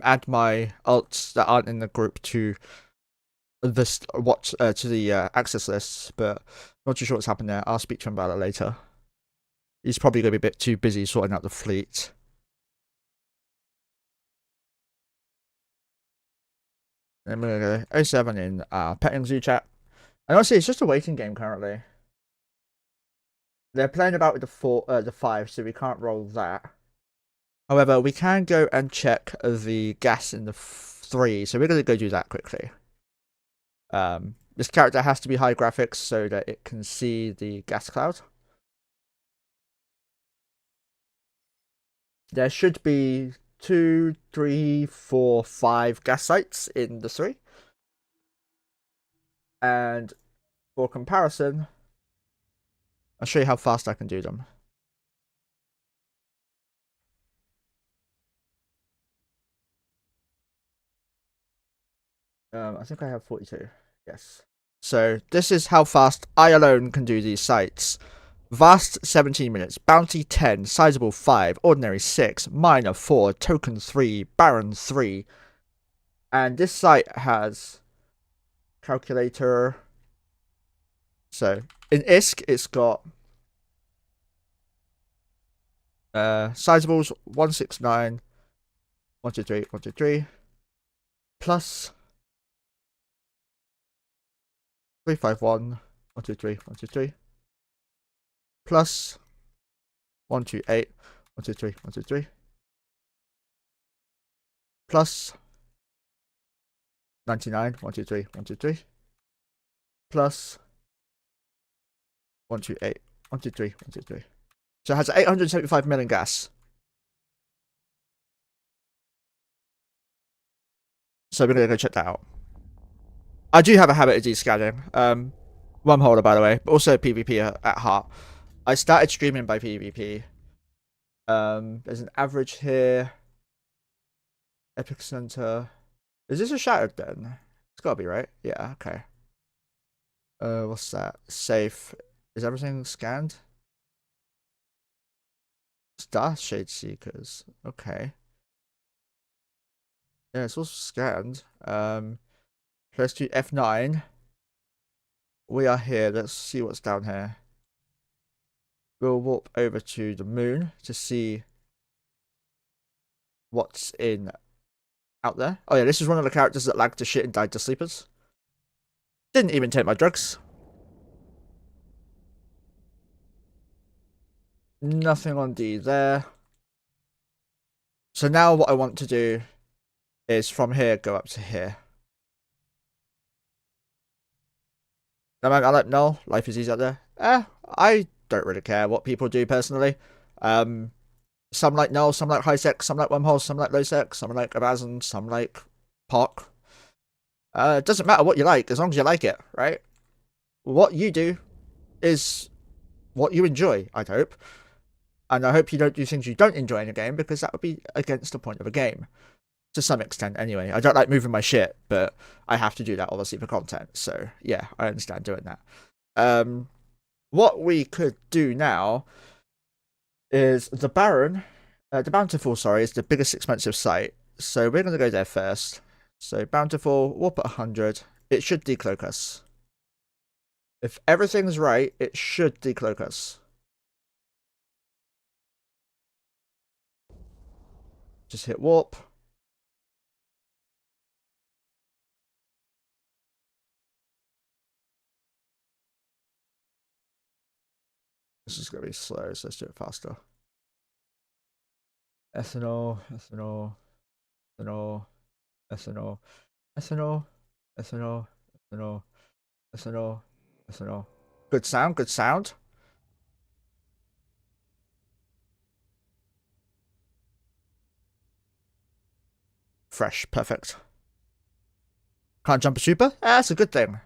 add my alts that aren't in the group to this to the access lists, but not too sure what's happened there. I'll speak to him about it later. He's probably going to be a bit too busy sorting out the fleet. I'm going to go 07 in petting zoo chat. And honestly, it's just a waiting game currently. They're playing about with the 5, so we can't roll that. However, we can go and check the gas in the 3, so we're going to go do that quickly. This character has to be high graphics so that it can see the gas cloud. There should be 2, 3, 4, 5 gas sites in the 3. And for comparison, I'll show you how fast I can do them. I think I have 42. Yes. So this is how fast I alone can do these sites. Vast 17 minutes, Bounty 10, Sizable 5, Ordinary 6, Minor 4, Token 3, Baron 3. And this site has calculator. So in ISK, it's got Sizables 169, 123, 123, plus 351, 123, 123, plus 128, 123, 123, plus 99, 123, 123, plus 128, 123, 123. So it has 875 million gas. So we're gonna go check that out. I do have a habit of descanning. Wormhole, by the way, but also PvP at heart. I started streaming by PvP. There's an average here. Epic Center. Is this a shattered then? It's gotta be, right? Yeah, okay. What's that? Safe. Is everything scanned? Star Shade Seekers. Okay. Yeah, it's all scanned. Let's do F9. We are here. Let's see what's down here. We'll warp over to the moon to see what's in out there. Oh yeah, this is one of the characters that lagged to shit and died to sleepers. Didn't even take my drugs. Nothing on D there. So now what I want to do is from here go up to here. No, man, I don't know. Life is easy out there. I don't really care what people do personally. Some like null, some like high sec, some like wormhole, some like low sec, some like Ahbazon, some like POC. It doesn't matter what you like as long as you like it, right? What you do is what you enjoy, I'd hope. And I hope you don't do things you don't enjoy in a game because that would be against the point of a game. To some extent, anyway. I don't like moving my shit, but I have to do that obviously for content. So yeah, I understand doing that. What we could do now is the Baron, the Bountiful, sorry, is the biggest expensive site. So we're going to go there first. So Bountiful, warp at 100. It should decloak us. If everything's right, it should decloak us. Just hit warp. This is going to be slow, so let's do it faster. Ethanol, ethanol, ethanol, ethanol, ethanol, ethanol, ethanol, ethanol, ethanol. Good sound, good sound. Fresh, perfect. Can't jump a super? That's a good thing.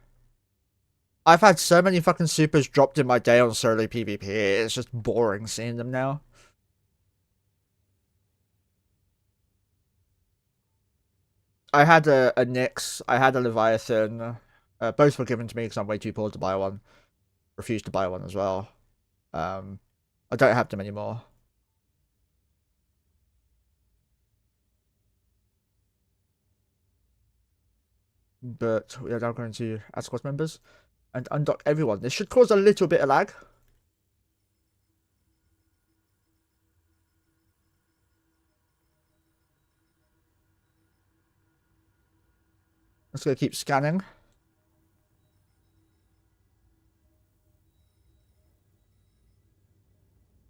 I've had so many fucking supers dropped in my day on solo PvP, it's just boring seeing them now. I had a Nyx, I had a Leviathan. Both were given to me because I'm way too poor to buy one. Refused to buy one as well. I don't have them anymore. But we are now going to add squad members and undock everyone. This should cause a little bit of lag. Let's go keep scanning.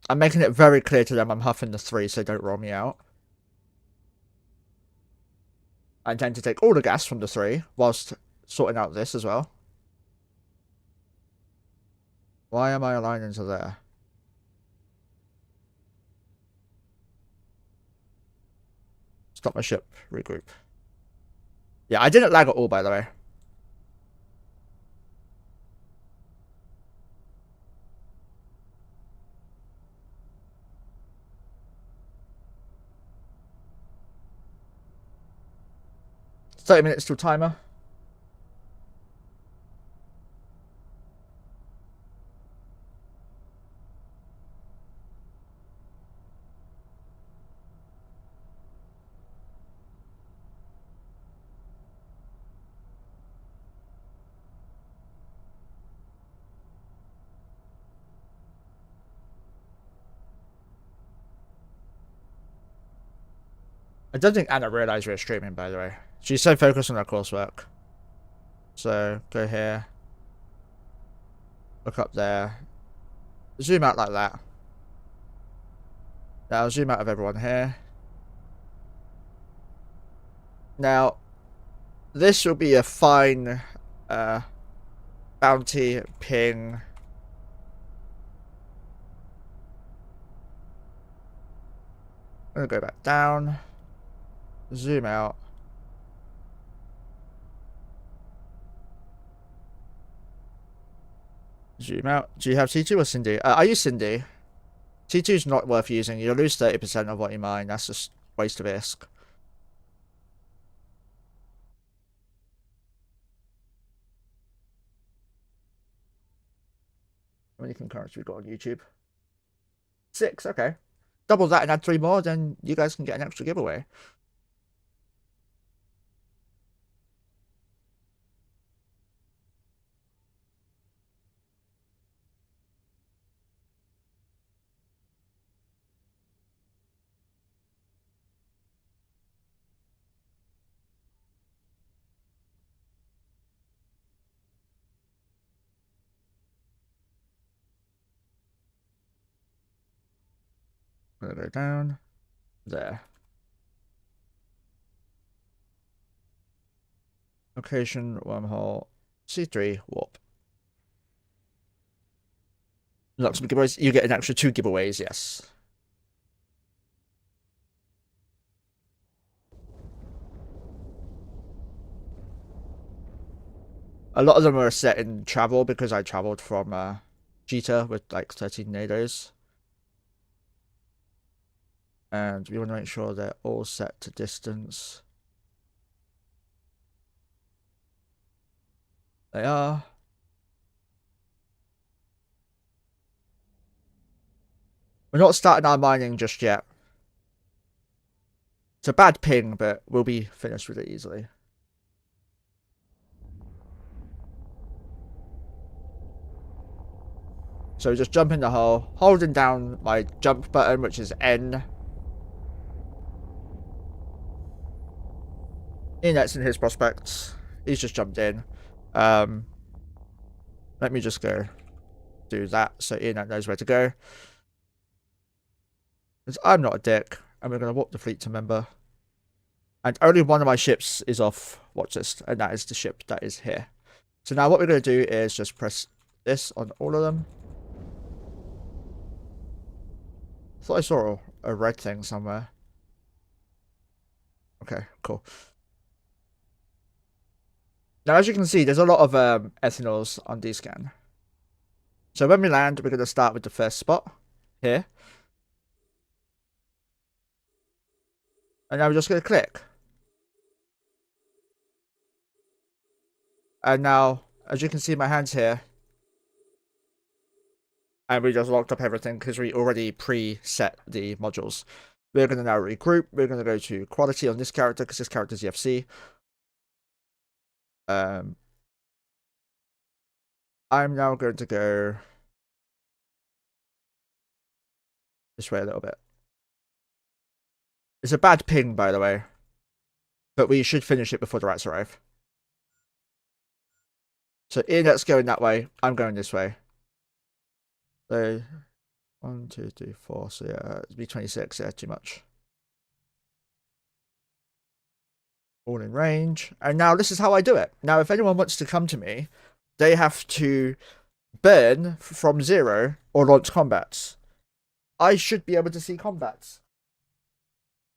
I'm making it very clear to them I'm huffing the 3 so they don't roll me out. I intend to take all the gas from the 3 whilst sorting out this as well. Why am I aligned into there? Stop my ship. Regroup. Yeah, I didn't lag at all, by the way. It's 30 minutes till timer. I don't think Anna realised we were streaming, by the way. She's so focused on her coursework. So, go here. Look up there. Zoom out like that. Now, zoom out of everyone here. Now, this will be a fine bounty ping. I'm going to go back down. Zoom out. Zoom out. Do you have C2 or Cindy? I use Cindy. C2 is not worth using. You'll lose 30% of what you mine. That's just waste of ISK. How many concurrents we got on YouTube? 6, okay. Double that and add 3 more, then you guys can get an extra giveaway. I'm gonna go down. There. Location, wormhole, C3, warp. Lots of giveaways. You get an extra 2 giveaways, yes. A lot of them are set in travel because I traveled from Jita with like 13 NATOs. And we want to make sure they're all set to distance. They are. We're not starting our mining just yet. It's a bad ping, but we'll be finished with it easily. So just jump in the hole, holding down my jump button, which is N. Inet's in his prospects. He's just jumped in. Let me just go do that so Inet knows where to go. Because I'm not a dick, and we're going to warp the fleet to member. And only one of my ships is off watch list, and that is the ship that is here. So now what we're going to do is just press this on all of them. I thought I saw a red thing somewhere. Okay, cool. Now, as you can see, there's a lot of ethanols on D-scan. So when we land, we're going to start with the first spot here. And now we're just going to click. And now, as you can see my hands here, and we just locked up everything because we already pre-set the modules. We're going to now regroup. We're going to go to quality on this character because this character is the FC. I'm now going to go this way a little bit. It's a bad ping, by the way, but we should finish it before the rats arrive. So Inet's going that way. I'm going this way. So 1, 2, 3, 4. So yeah, it'd be 26. Yeah, too much. All in range. And now this is how I do it. Now, if anyone wants to come to me, they have to burn from 0 or launch combats. I should be able to see combats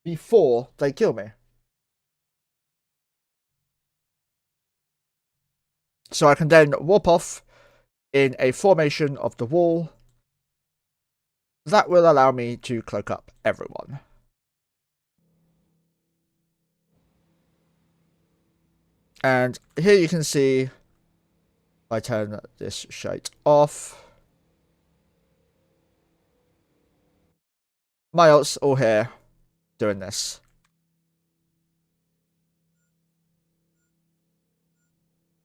before they kill me. So I can then warp off in a formation of the wall. That will allow me to cloak up everyone. And here you can see, if I turn this shite off, my ults all here doing this.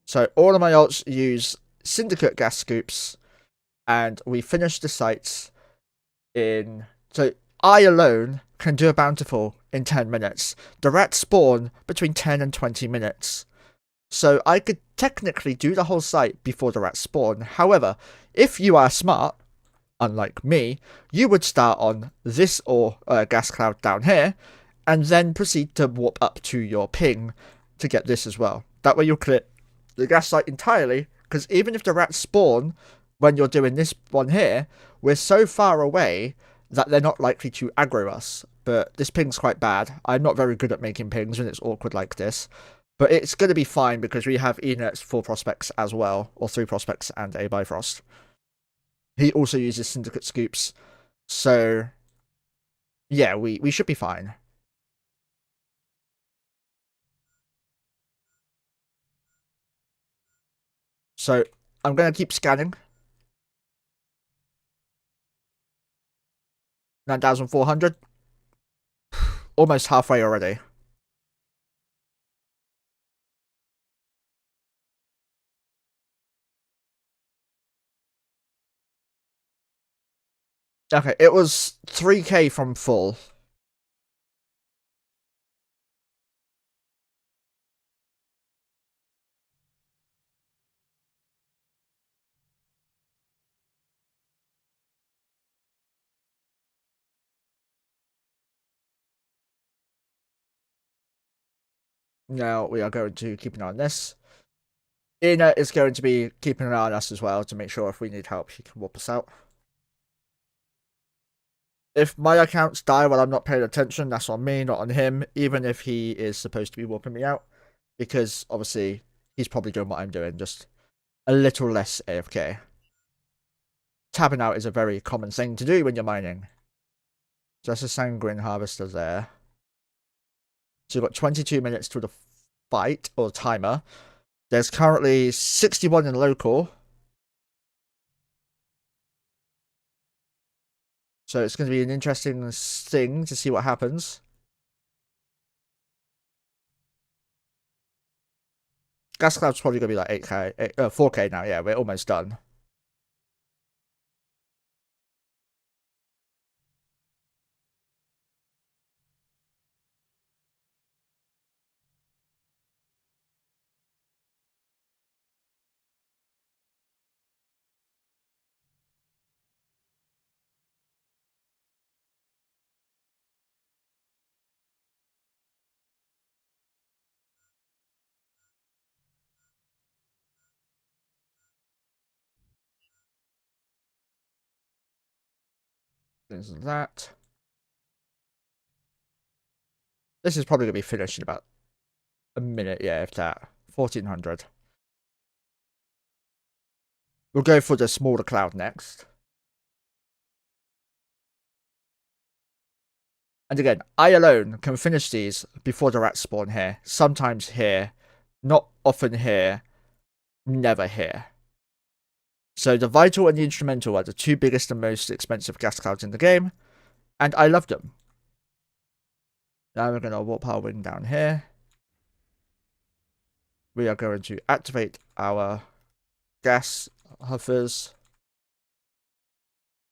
So all of my ults use Syndicate gas scoops, and we finish the sites in... So I alone can do a bountiful in 10 minutes. The rats spawn between 10 and 20 minutes. So I could technically do the whole site before the rats spawn. However, if you are smart, unlike me, you would start on this or gas cloud down here, and then proceed to warp up to your ping to get this as well. That way you'll clear the gas site entirely, because even if the rats spawn when you're doing this one here, we're so far away that they're not likely to aggro us. But this ping's quite bad. I'm not very good at making pings when it's awkward like this. But it's going to be fine because we have Enet's 4 prospects as well, or 3 prospects and a Bifrost. He also uses Syndicate scoops. So, yeah, we should be fine. So, I'm going to keep scanning. 9,400. Almost halfway already. Okay, it was 3k from full. Now we are going to keep an eye on this. Ina is going to be keeping an eye on us as well to make sure if we need help, he can warp us out. If my accounts die while I'm not paying attention, that's on me, not on him, even if he is supposed to be warping me out. Because, obviously, he's probably doing what I'm doing, just a little less AFK. Tabbing out is a very common thing to do when you're mining. Just a Sanguine Harvester there. So you've got 22 minutes to the fight, or timer. There's currently 61 in local. So it's going to be an interesting thing to see what happens. Gas Cloud's probably going to be like 8k, 4k now. Yeah, we're almost done. There's that. This is probably going to be finished in about a minute, yeah, if that. 1400. We'll go for the smaller cloud next. And again, I alone can finish these before the rats spawn here. Sometimes here, not often here, never here. So the Vital and the Instrumental are the 2 biggest and most expensive gas clouds in the game. And I love them. Now we're going to warp our wing down here. We are going to activate our gas huffers.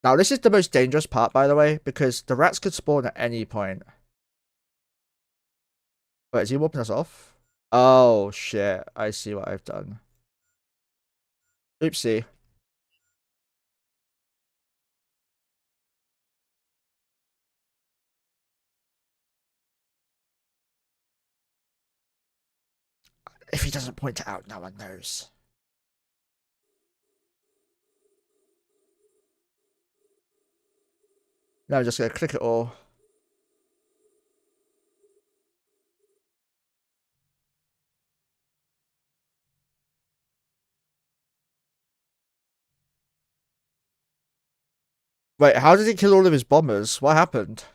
Now, this is the most dangerous part, by the way, because the rats could spawn at any point. Wait, is he warping us off? Oh, shit. I see what I've done. Oopsie. If he doesn't point it out, no one knows. No, just gonna click it all. Wait, how did he kill all of his bombers? What happened?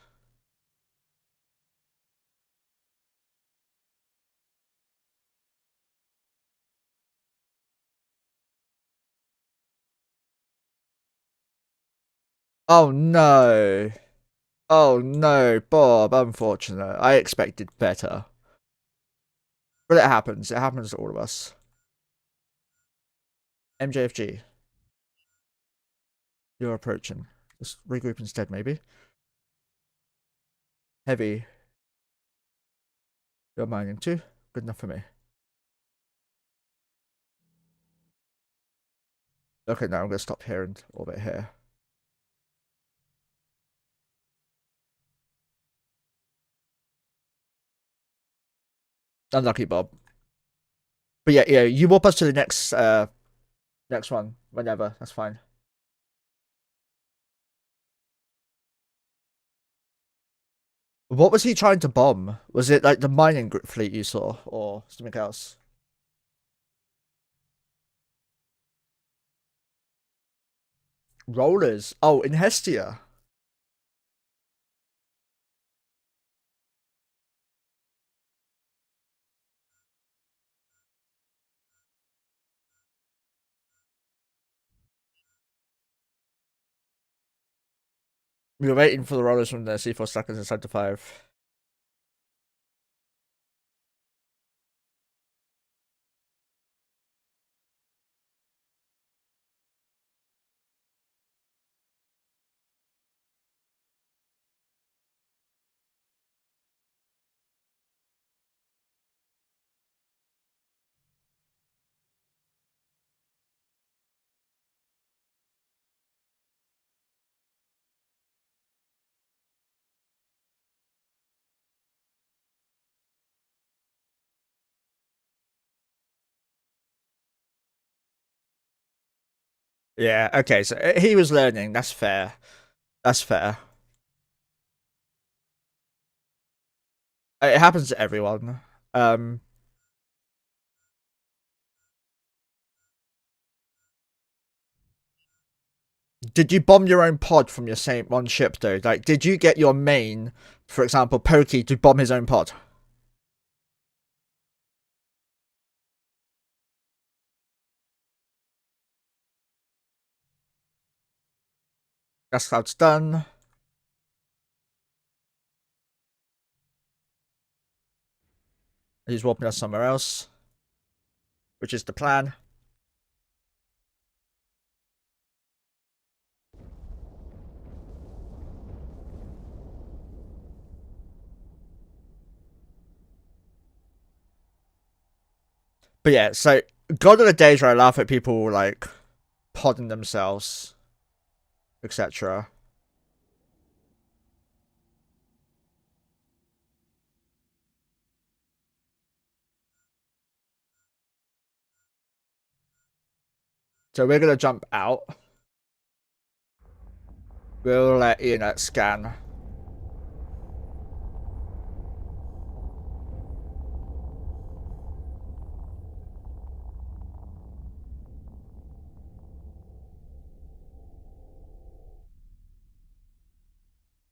Oh no. Oh no, Bob, unfortunate. I expected better. But it happens. It happens to all of us. MJFG, you're approaching. Let's regroup instead, maybe. Heavy, you're mining too. Good enough for me. Okay, now I'm going to stop here and orbit here. Unlucky, Bob. But yeah, you warp us to the next one whenever. That's fine. What was he trying to bomb? Was it like the mining fleet you saw, or something else? Rollers. Oh, in Hestia. We were waiting for the rollers from the C4 stackers inside the 5. Yeah, okay, so he was learning. That's fair. That's fair. It happens to everyone. Did you bomb your own pod from your same one ship though? Like, did you get your main, for example, Pokey, to bomb his own pod? That's how it's done. He's warping us somewhere else, which is the plan. But yeah, so gone are the days where I laugh at people like podding themselves, etc. So we're gonna jump out. We'll let Ian scan.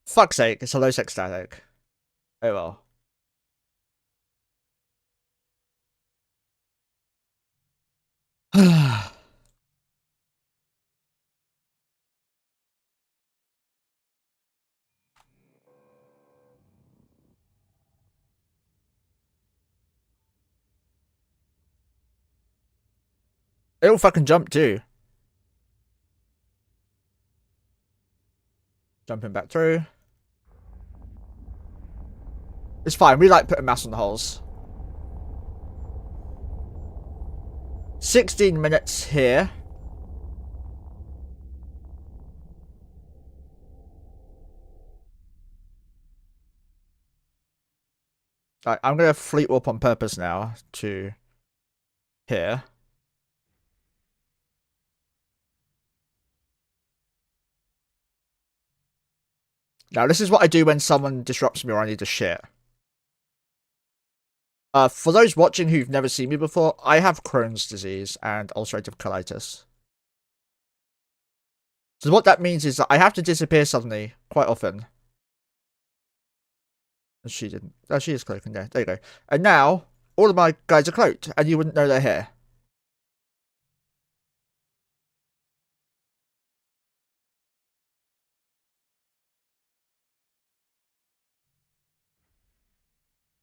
Fuck's sake, it's a low sec static. Oh well. It'll fucking jump too. Jumping back through. It's fine, we like putting mass on the holes. 16 minutes here. Right, I'm gonna fleet warp on purpose now to here. Now, this is what I do when someone disrupts me or I need to shit. For those watching who've never seen me before, I have Crohn's disease and ulcerative colitis. So what that means is that I have to disappear suddenly quite often. And she didn't. Oh, she is cloaking there. There you go. And now, all of my guys are cloaked, and you wouldn't know they're here.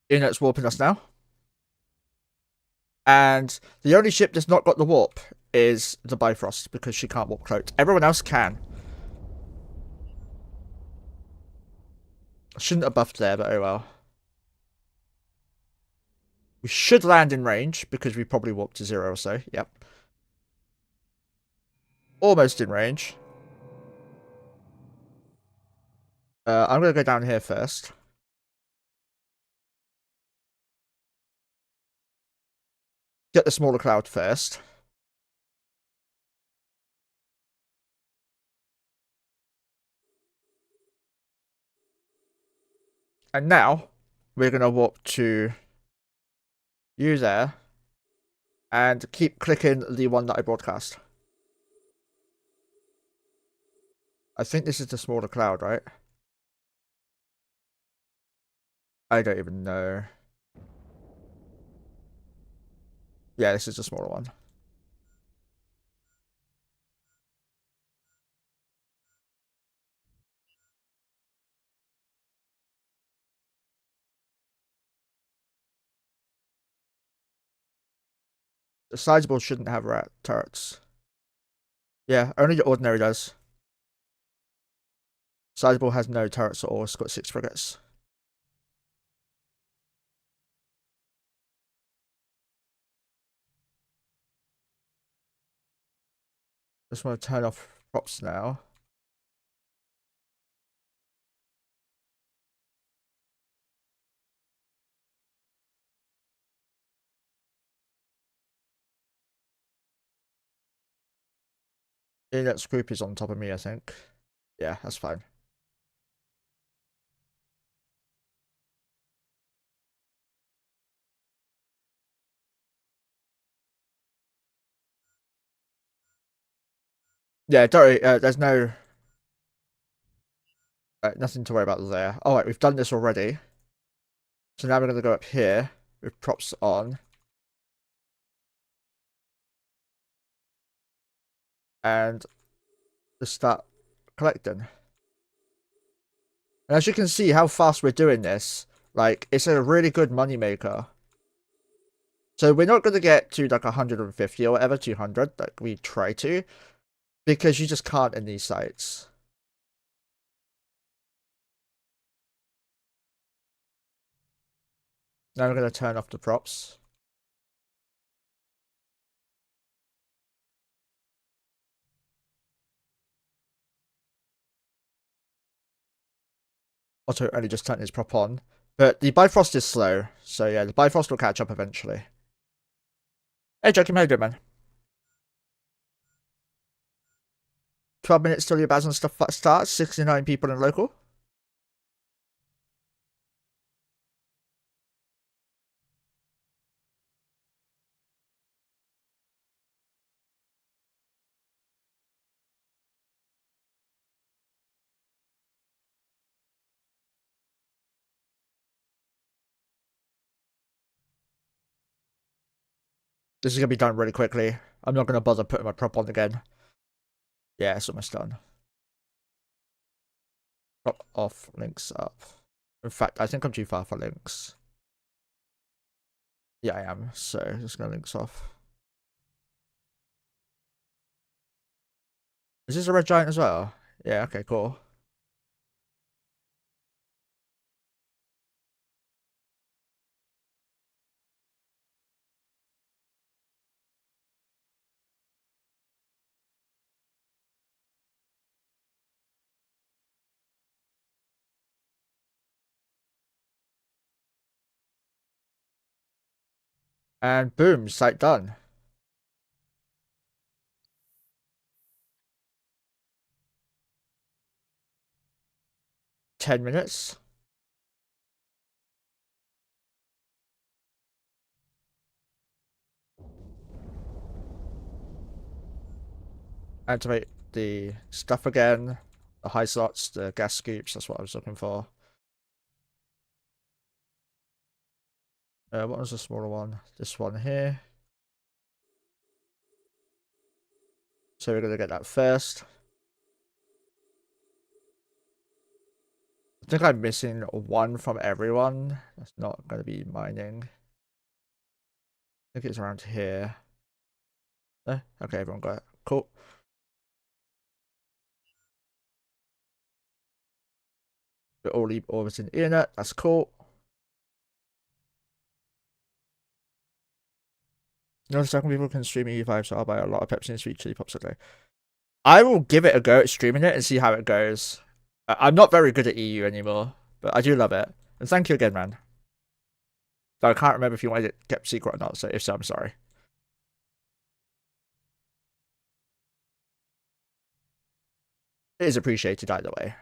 You know it's warping us now. And the only ship that's not got the warp is the Bifrost, because she can't warp cloaked. Everyone else can. I shouldn't have buffed there, but oh well. We should land in range, because we probably warped to 0 or so. Yep. Almost in range. I'm going to go down here first. Get the smaller cloud first. And now, we're going to warp to you there. And keep clicking the one that I broadcast. I think this is the smaller cloud, right? I don't even know. Yeah, this is the smaller one. The sizable shouldn't have rat turrets. Yeah, only the ordinary does. Sizable has no turrets at all. It's got 6 frigates. Just want to turn off props now. Yeah, that group is on top of me, I think. Yeah, that's fine. Yeah, don't worry. There's no... nothing to worry about there. Alright, we've done this already. So now we're going to go up here with props on. And just start collecting. And as you can see how fast we're doing this, like, it's a really good money maker. So we're not going to get to like 150 or whatever, 200, like we try to, because you just can't in these sites. Now we're going to turn off the props. Otto only just turned his prop on. But the Bifrost is slow, so yeah, the Bifrost will catch up eventually. Hey Joachim, how you doing, man? 12 minutes till your Ahbazon stuff starts, 69 people in local. This is going to be done really quickly. I'm not going to bother putting my prop on again. Yeah, it's almost done. Prop off, links up. In fact, I think I'm too far for links. Yeah, I am. So, just going to links off. Is this a red giant as well? Yeah, okay, cool. And boom, site done. 10 minutes. Activate the stuff again. The high slots, the gas scoops, that's what I was looking for. What was the smaller one? This one here. So we're gonna get that first. I think I'm missing one from everyone. That's not gonna be mining. I think it's around here. Okay, everyone got it. Cool. We're all orbiting the internet. That's cool. You know, second people can stream EU5, so I'll buy a lot of Pepsi and sweet chili pops a day. I will give it a go at streaming it and see how it goes. I'm not very good at EU anymore, but I do love it. And thank you again, man. Though I can't remember if you wanted it kept secret or not, so if so, I'm sorry. It is appreciated either way.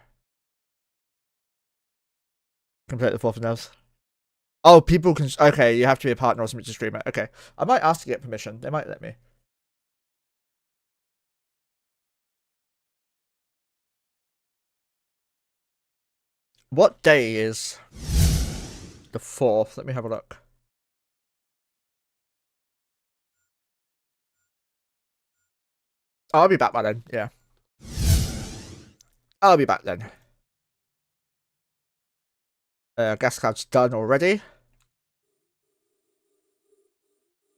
Complete the fourth and Oh, people can. Okay, you have to be a partner or something to stream it. Okay, I might ask to get permission. They might let me. What day is the 4th? Let me have a look. I'll be back by then. Yeah, I'll be back then. Gas cloud's done already.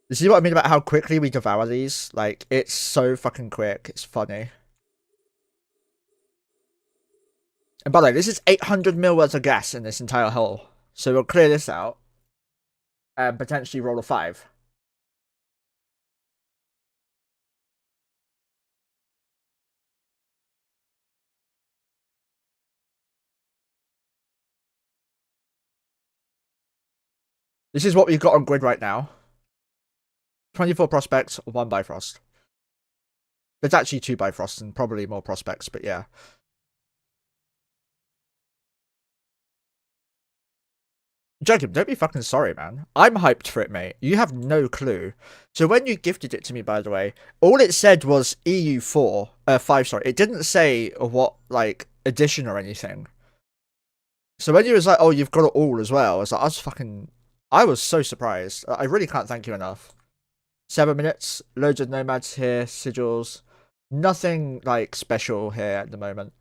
You see what I mean about how quickly we devour these? Like, it's so fucking quick. It's funny. And by the way, this is 800 mil worth of gas in this entire hole. So we'll clear this out. And potentially roll a 5. This is what we've got on grid right now. 24 prospects, 1 Bifrost. There's actually 2 Bifrosts and probably more prospects, but yeah. Jacob, don't be fucking sorry, man. I'm hyped for it, mate. You have no clue. So when you gifted it to me, by the way, all it said was EU4, 5, sorry. It didn't say what, like, edition or anything. So when you was like, oh, you've got it all as well, I was so surprised. I really can't thank you enough. 7 minutes, loads of nomads here, sigils. Nothing, like, special here at the moment.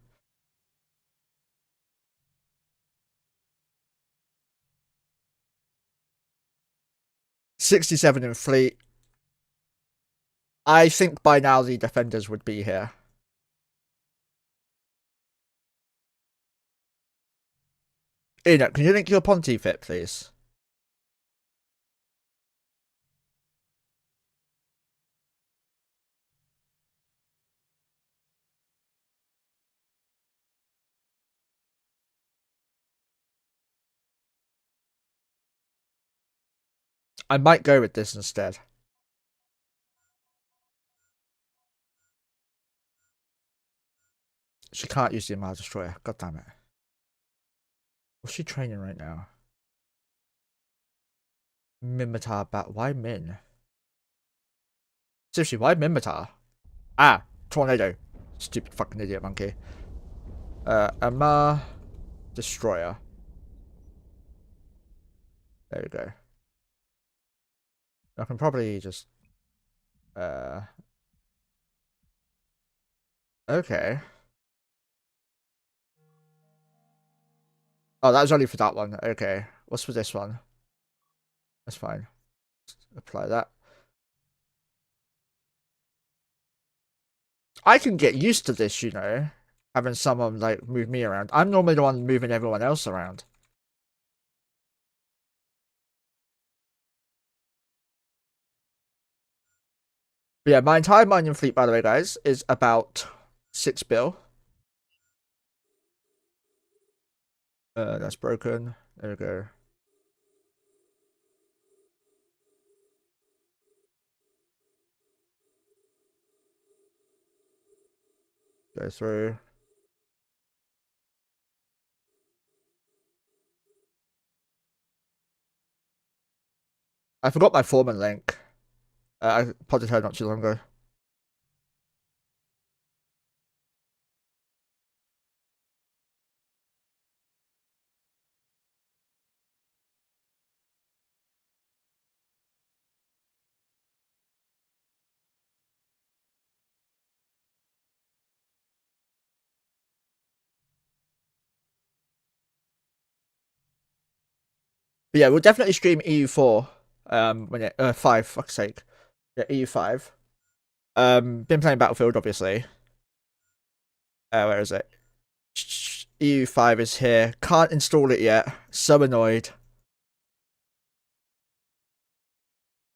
$67 in fleet. I think by now the defenders would be here. Enoch, can you link your Ponty fit, please? I might go with this instead. She can't use the Mile Destroyer. God damn it. What's she training right now? Mimitar Bat. Why Min? Seriously, why Mimitar? Ah, Tornado. Stupid fucking idiot monkey. Amma Destroyer. There we go. I can probably just okay. Oh, that was only for that one. Okay. What's for this one? That's fine. Apply that. I can get used to this, you know. Having someone, like, move me around. I'm normally the one moving everyone else around. But yeah, my entire mining fleet, by the way, guys, is about 6 bill. That's broken. There we go. Go through. I forgot my Foreman link. I potted her not too long ago. But yeah, we'll definitely stream EU4. When it 5, fuck's sake. Yeah, EU5. Been playing Battlefield, obviously. Where is it? EU5 is here. Can't install it yet. So annoyed.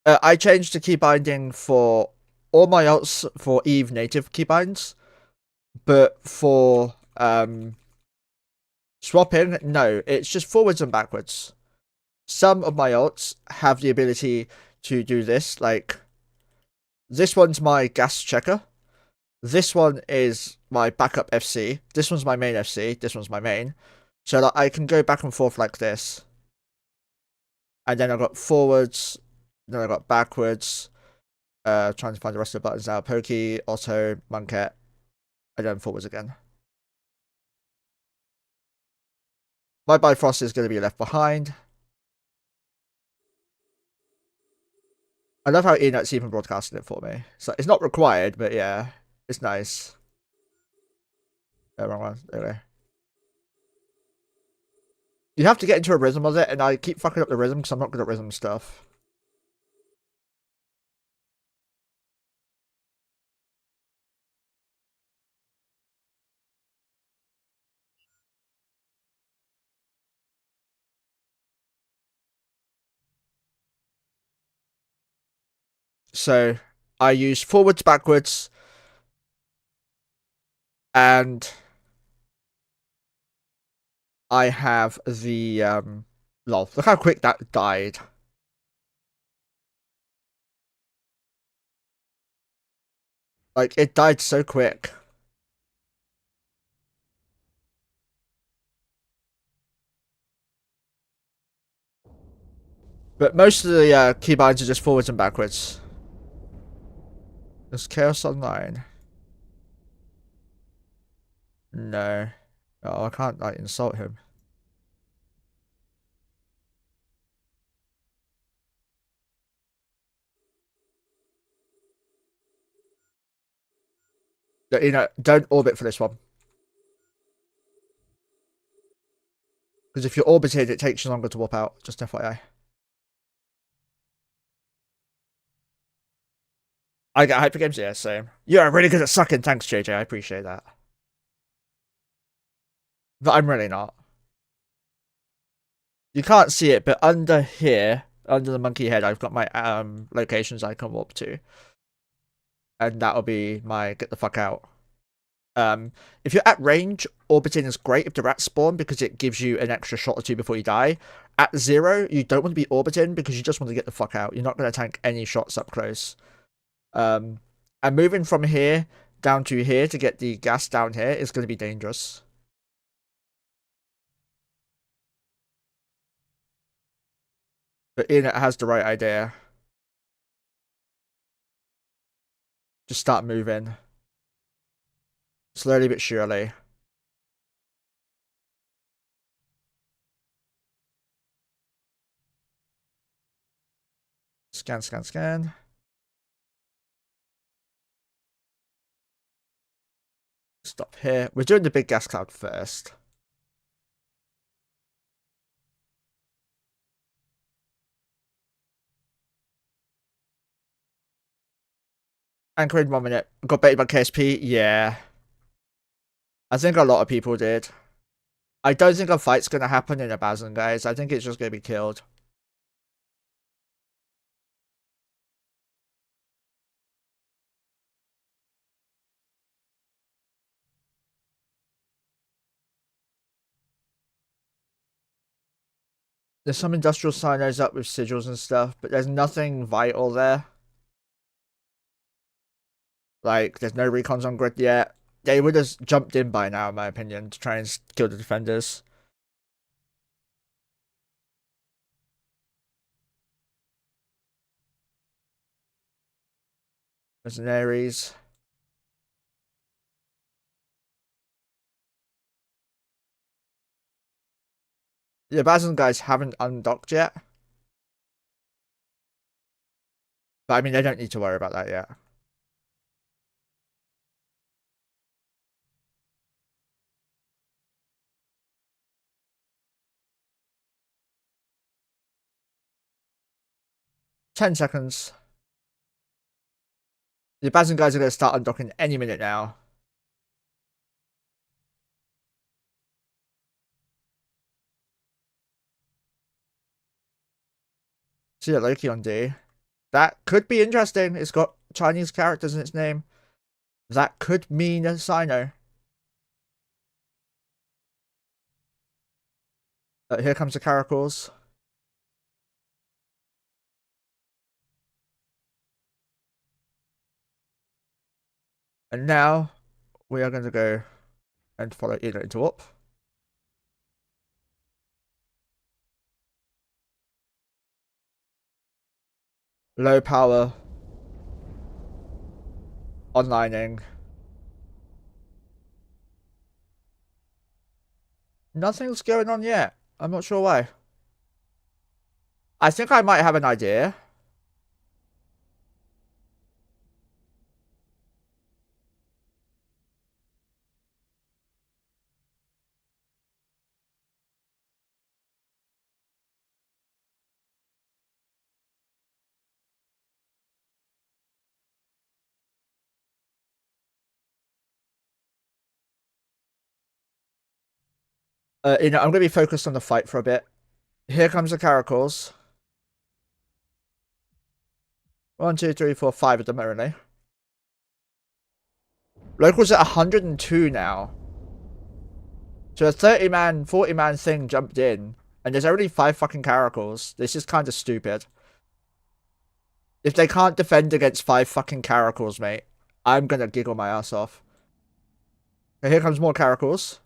I changed the key binding for all my alts for Eve native keybinds, but for swapping, no, it's just forwards and backwards. Some of my alts have the ability to do this, like this one's my gas checker. This one is my backup FC. This one's my main FC. This one's my main. So that I can go back and forth like this. And then I've got forwards. Then I've got backwards. Trying to find the rest of the buttons now. Pokey, Auto, Monkeh. And then forwards again. My Bifrost is going to be left behind. I love how Enet's even broadcasting it for me. So it's not required, but yeah, it's nice. Wrong one. Anyway. You have to get into a rhythm of it, and I keep fucking up the rhythm because I'm not good at rhythm stuff. So I use forwards, backwards, and I have the lol. Look how quick that died. Like it died so quick. But most of the keybinds are just forwards and backwards. There's Chaos Online. No. Oh, I can't like insult him. You know, don't orbit for this one. Because if you're orbited, it takes you longer to warp out. Just FYI. I get hyper games, yeah, same. You're really good at sucking. Thanks, JJ. I appreciate that. But I'm really not. You can't see it, but under here, under the monkey head, I've got my locations I can warp to. And that'll be my get the fuck out. If you're at range, orbiting is great if the rats spawn because it gives you an extra shot or two before you die. At 0, you don't want to be orbiting because you just want to get the fuck out. You're not going to tank any shots up close. And moving from here down to here to get the gas down here is going to be dangerous. But Ian has the right idea. Just start moving. Slowly but surely. Scan, scan, scan. Stop here. We're doing the big gas cloud first. Anchored 1 minute. Got baited by KSP? Yeah. I think a lot of people did. I don't think a fight's going to happen in Ahbazon, guys. I think it's just going to be killed. There's some industrial silos up with sigils and stuff, but there's nothing vital there. Like, there's no recons on grid yet. They would have jumped in by now, in my opinion, to try and kill the defenders. Mercenaries. The Ahbazon guys haven't undocked yet. But I mean, they don't need to worry about that yet. $10. The Ahbazon guys are going to start undocking any minute now. See a Loki on D. That could be interesting. It's got Chinese characters in its name. That could mean a Sino. Here comes the Caracals. And now we are going to go and follow Elo into up. Low power. Onlining. Nothing's going on yet. I'm not sure why. I think I might have an idea. I'm going to be focused on the fight for a bit. Here comes the Caracals. 1, 2, 3, 4, 5 of them only. Locals at 102 now. So a 30-man, 40-man thing jumped in, and there's only 5 fucking Caracals. This is kind of stupid. If they can't defend against 5 fucking Caracals, mate, I'm gonna giggle my ass off. Okay, here comes more Caracals.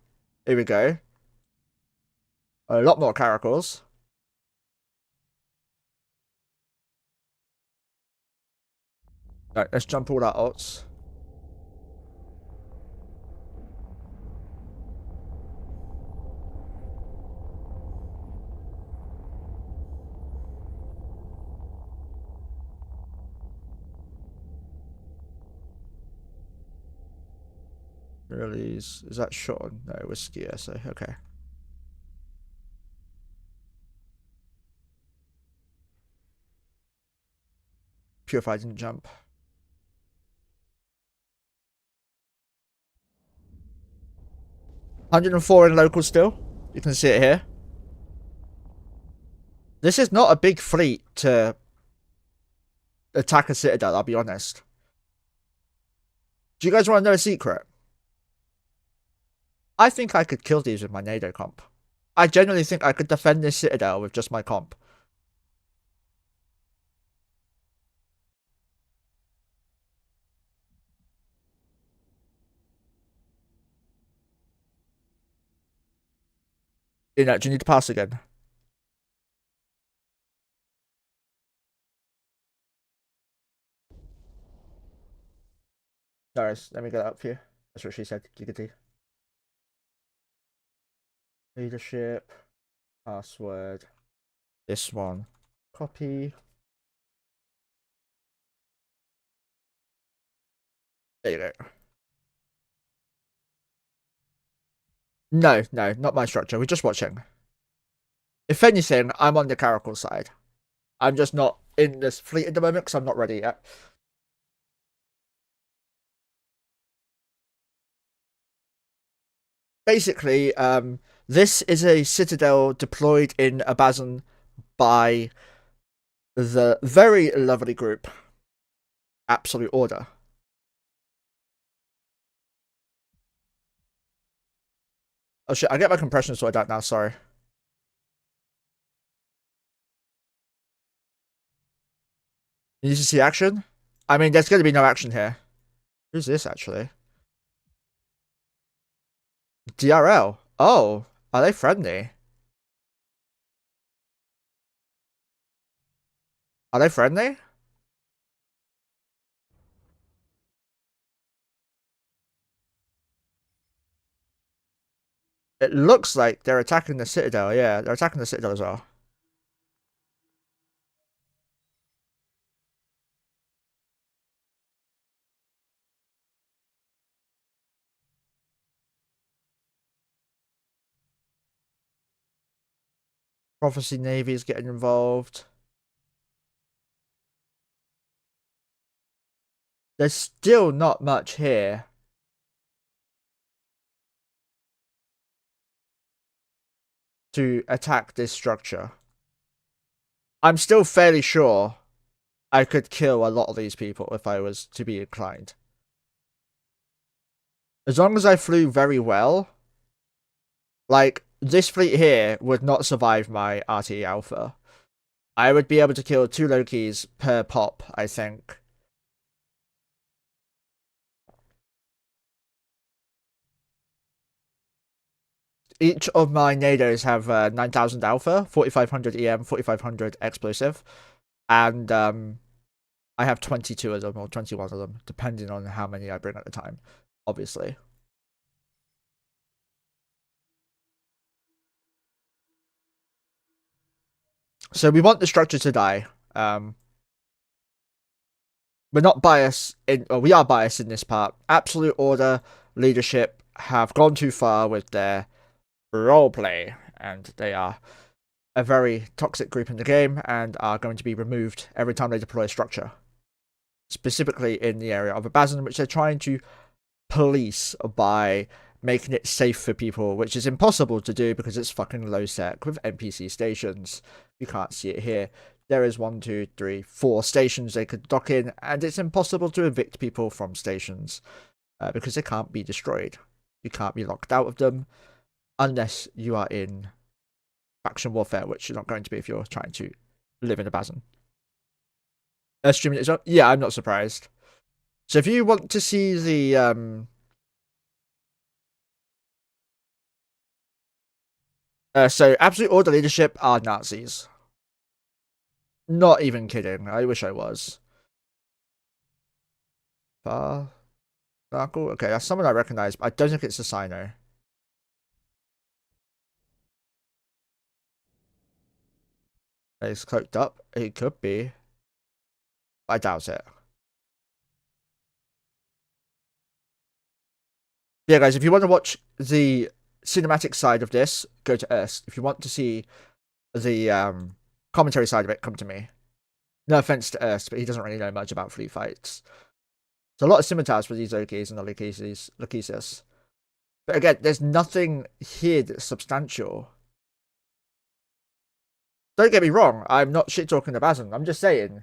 Here we go. A lot more Caracals. Right, let's jump all our ults. Release. Is that Sean? No, Whiskey, yeah, so okay. Purify didn't jump. 104 in local still. You can see it here. This is not a big fleet to attack a citadel, I'll be honest. Do you guys want to know a secret? I think I could kill these with my NATO comp. I genuinely think I could defend this citadel with just my comp. Do you need to pass again? No worries, let me get that up for you. That's what she said, Giggity. Leadership. Password. This one. Copy. There you go. No, not my structure. We're just watching. If anything, I'm on the Caracal side. I'm just not in this fleet at the moment because I'm not ready yet. Basically, this is a citadel deployed in Ahbazon by the very lovely group Absolute Order. Oh shit, I get my compression sorted out now, sorry. You need to see action? I mean, there's going to be no action here. Who's this, actually? DRL. Oh, are they friendly? Are they friendly? It looks like they're attacking the Citadel. Yeah, they're attacking the Citadel as well. Prophecy Navy is getting involved. There's still not much here. To attack this structure. I'm still fairly sure I could kill a lot of these people if I was to be inclined. As long as I flew very well, like, this fleet here would not survive my RT Alpha. I would be able to kill 2 Lokis per pop, I think. Each of my NATOs have 9,000 Alpha, 4,500 EM, 4,500 Explosive, and I have 22 of them, or 21 of them, depending on how many I bring at the time, obviously. So we want the structure to die. We're not biased in, or we are biased in this part. Absolute Order leadership have gone too far with their roleplay, and they are a very toxic group in the game and are going to be removed every time they deploy a structure. Specifically in the area of Ahbazon, which they're trying to police by making it safe for people, which is impossible to do because it's fucking low sec with NPC stations. You can't see it here. There is 1, 2, 3, 4 stations they could dock in, and it's impossible to evict people from stations because they can't be destroyed. You can't be locked out of them unless you are in faction warfare, which you're not going to be if you're trying to live in Ahbazon. Streaming it as well? Yeah, I'm not surprised. So if you want to see the so Absolute Order leadership are Nazis. Not even kidding. I wish I was. Narco? Okay, that's someone I recognize, but I don't think it's a Sino. He's cloaked up. He could be. I doubt it. Yeah, guys, if you want to watch the cinematic side of this, go to Earth. If you want to see the commentary side of it, come to me. No offense to Earth, but he doesn't really know much about fleet fights. There's a lot of scimitars for these Lokis and the Lokisis. But again, there's nothing here that's substantial. Don't get me wrong, I'm not shit-talking Ahbazon. I'm just saying,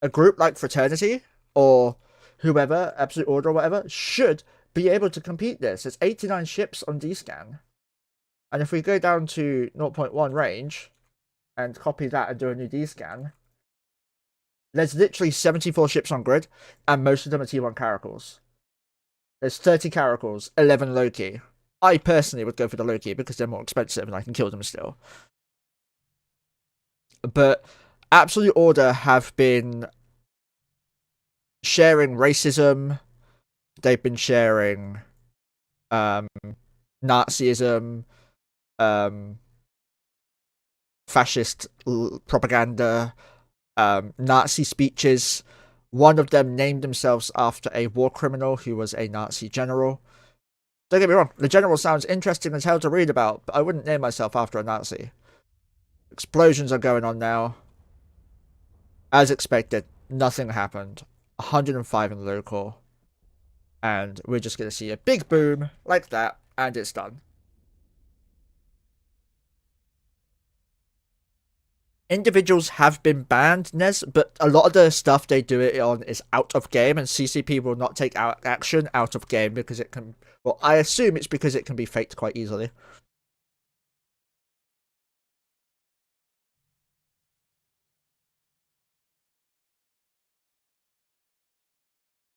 a group like Fraternity, or whoever, Absolute Order or whatever, should be able to compete this. There's 89 ships on D-Scan. And if we go down to 0.1 range, and copy that and do a new D-Scan, there's literally 74 ships on grid, and most of them are T1 Caracals. There's 30 Caracals, 11 Loki. I personally would go for the Loki because they're more expensive and I can kill them still. But Absolute Order have been sharing racism. They've been sharing Nazism, fascist propaganda, Nazi speeches. One of them named themselves after a war criminal who was a Nazi general. Don't get me wrong, the general sounds interesting as hell to read about, but I wouldn't name myself after a Nazi. Explosions are going on now. As expected, nothing happened. 105 in local. And we're just going to see a big boom like that, and it's done. Individuals have been banned, Nez, but a lot of the stuff they do it on is out of game, and CCP will not take action out of game because it can. Well, I assume it's because it can be faked quite easily.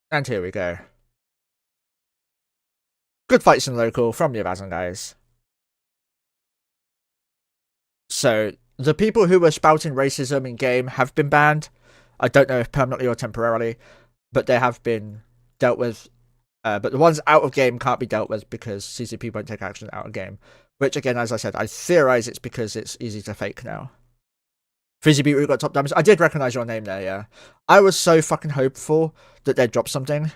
And here we go. Good fights in local from the Ahbazon guys. So, the people who were spouting racism in game have been banned. I don't know if permanently or temporarily, but they have been dealt with. But the ones out of game can't be dealt with because CCP won't take action out of game. Which, again, as I said, I theorize it's because it's easy to fake now. Fizzy Beetroot got top damage. I did recognize your name there, yeah. I was so fucking hopeful that they'd drop something.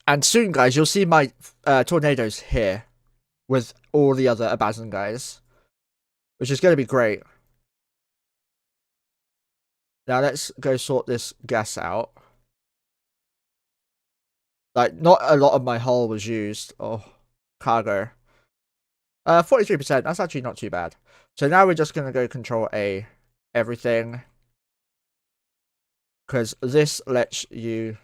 And soon, guys, you'll see my tornadoes here with all the other Ahbazon guys, which is going to be great. Now let's go sort this gas out. Like, not a lot of my hull was used. Oh, cargo. 43%. That's actually not too bad. So now we're just going to go control A everything. Because this lets you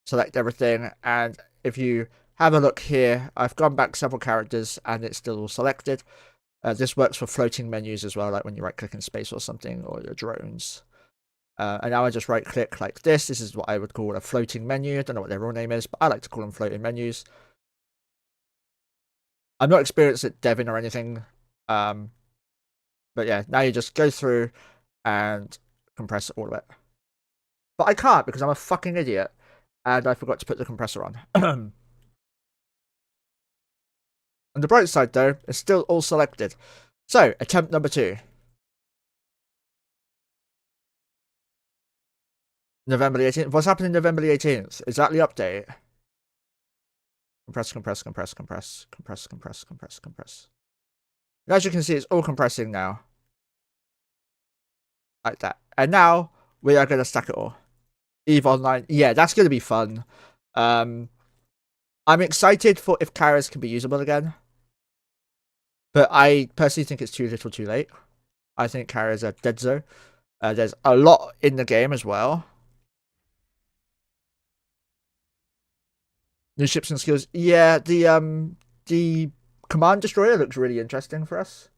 select everything. And if you have a look here, I've gone back several characters and it's still all selected. This works for floating menus as well, like when you right click in space or something, or your drones. And now I just right click like this. This is what I would call a floating menu. I don't know what their real name is, but I like to call them floating menus. I'm not experienced at deving or anything. But yeah, now you just go through and compress all of it. But I can't because I'm a fucking idiot. And I forgot to put the compressor on. On the bright side, though, it's still all selected. So, attempt number 2. November the 18th. What's happening November the 18th? Is that the update? Compress, compress, compress, compress, compress, compress, compress, compress. And as you can see, it's all compressing now. Like that. And now, we are going to stack it all. EVE Online. Yeah, that's going to be fun. I'm excited for if Kairos can be usable again. But I personally think it's too little too late. I think Kairos are dead zone. There's a lot in the game as well. New ships and skills. Yeah, the command destroyer looks really interesting for us.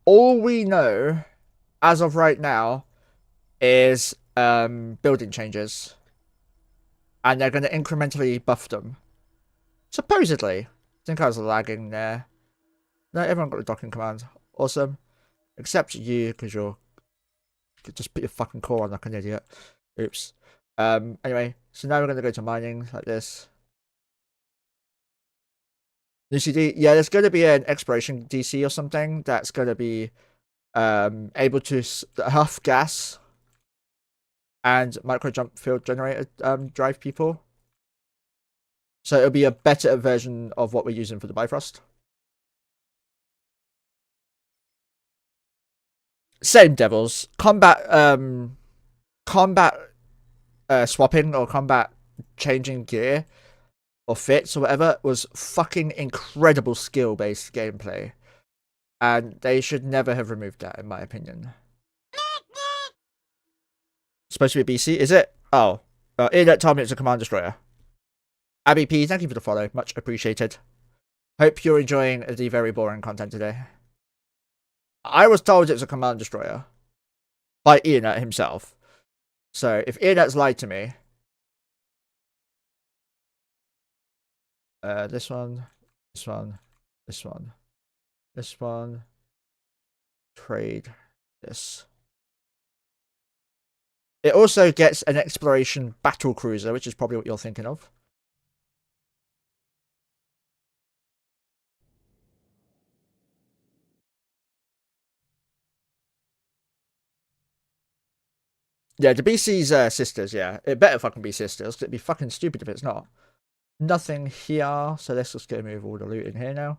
All we know as of right now is building changes, and they're going to incrementally buff them. Supposedly, I think I was lagging there. No, everyone got the docking command. Awesome, except you because you're just put your fucking core on like an idiot. Oops. Anyway, so now we're going to go to mining like this. UCD, yeah, there's going to be an exploration DC or something that's going to be able to huff gas and micro jump field generator drive people. So it'll be a better version of what we're using for the Bifrost. Same devils. Combat swapping or combat changing gear or fits or whatever was fucking incredible skill based gameplay. And they should never have removed that, in my opinion. Supposed to be a BC, is it? Oh. Internet told me it's a command destroyer. Abby P, thank you for the follow. Much appreciated. Hope you're enjoying the very boring content today. I was told it's a command destroyer. By Internet himself. So, if Internet's lied to me... this one, this one, this one, this one. Trade this. It also gets an exploration battle cruiser, which is probably what you're thinking of. Yeah, the BC's sisters, yeah. It better fucking be sisters, because it'd be fucking stupid if it's not. Nothing here, so let's just go move all the loot in here now.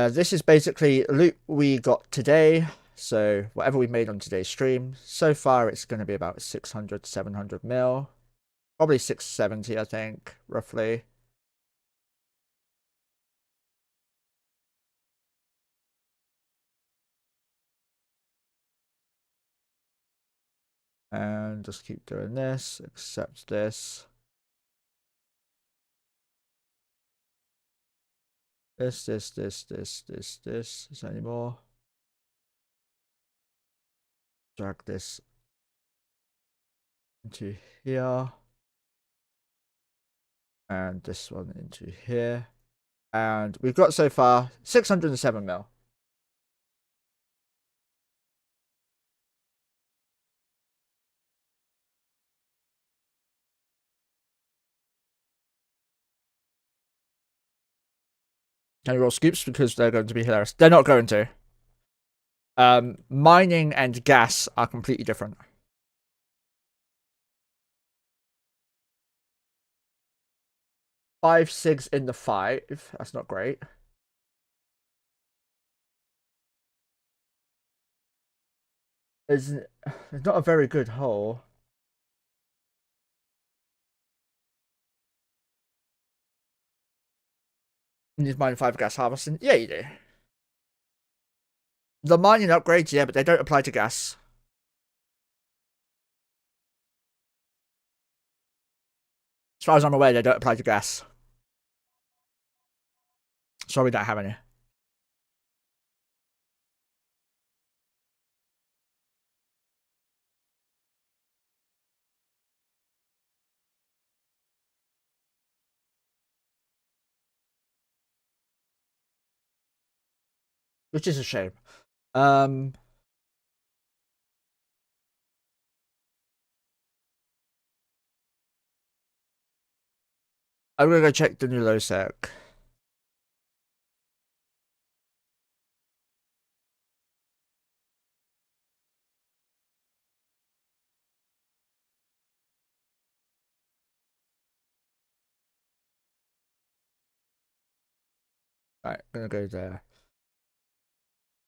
This is basically loot we got today. So whatever we made on today's stream. So far it's going to be about 600, 700 mil. Probably 670, I think, roughly. And just keep doing this, accept this. This. Is there any more? Drag this into here. And this one into here. And we've got so far 607 mil. Can you roll scoops? Because they're going to be hilarious. They're not going to. Mining and gas are completely different. 5 SIGs in the 5. That's not great. It's not a very good hole. You need mine 5 gas harvesting? Yeah, you do. The mining upgrades, yeah, but they don't apply to gas. As far as I'm aware, they don't apply to gas. So we don't have any. Which is a shame. I'm gonna go check the new low sec. Right, gonna go there.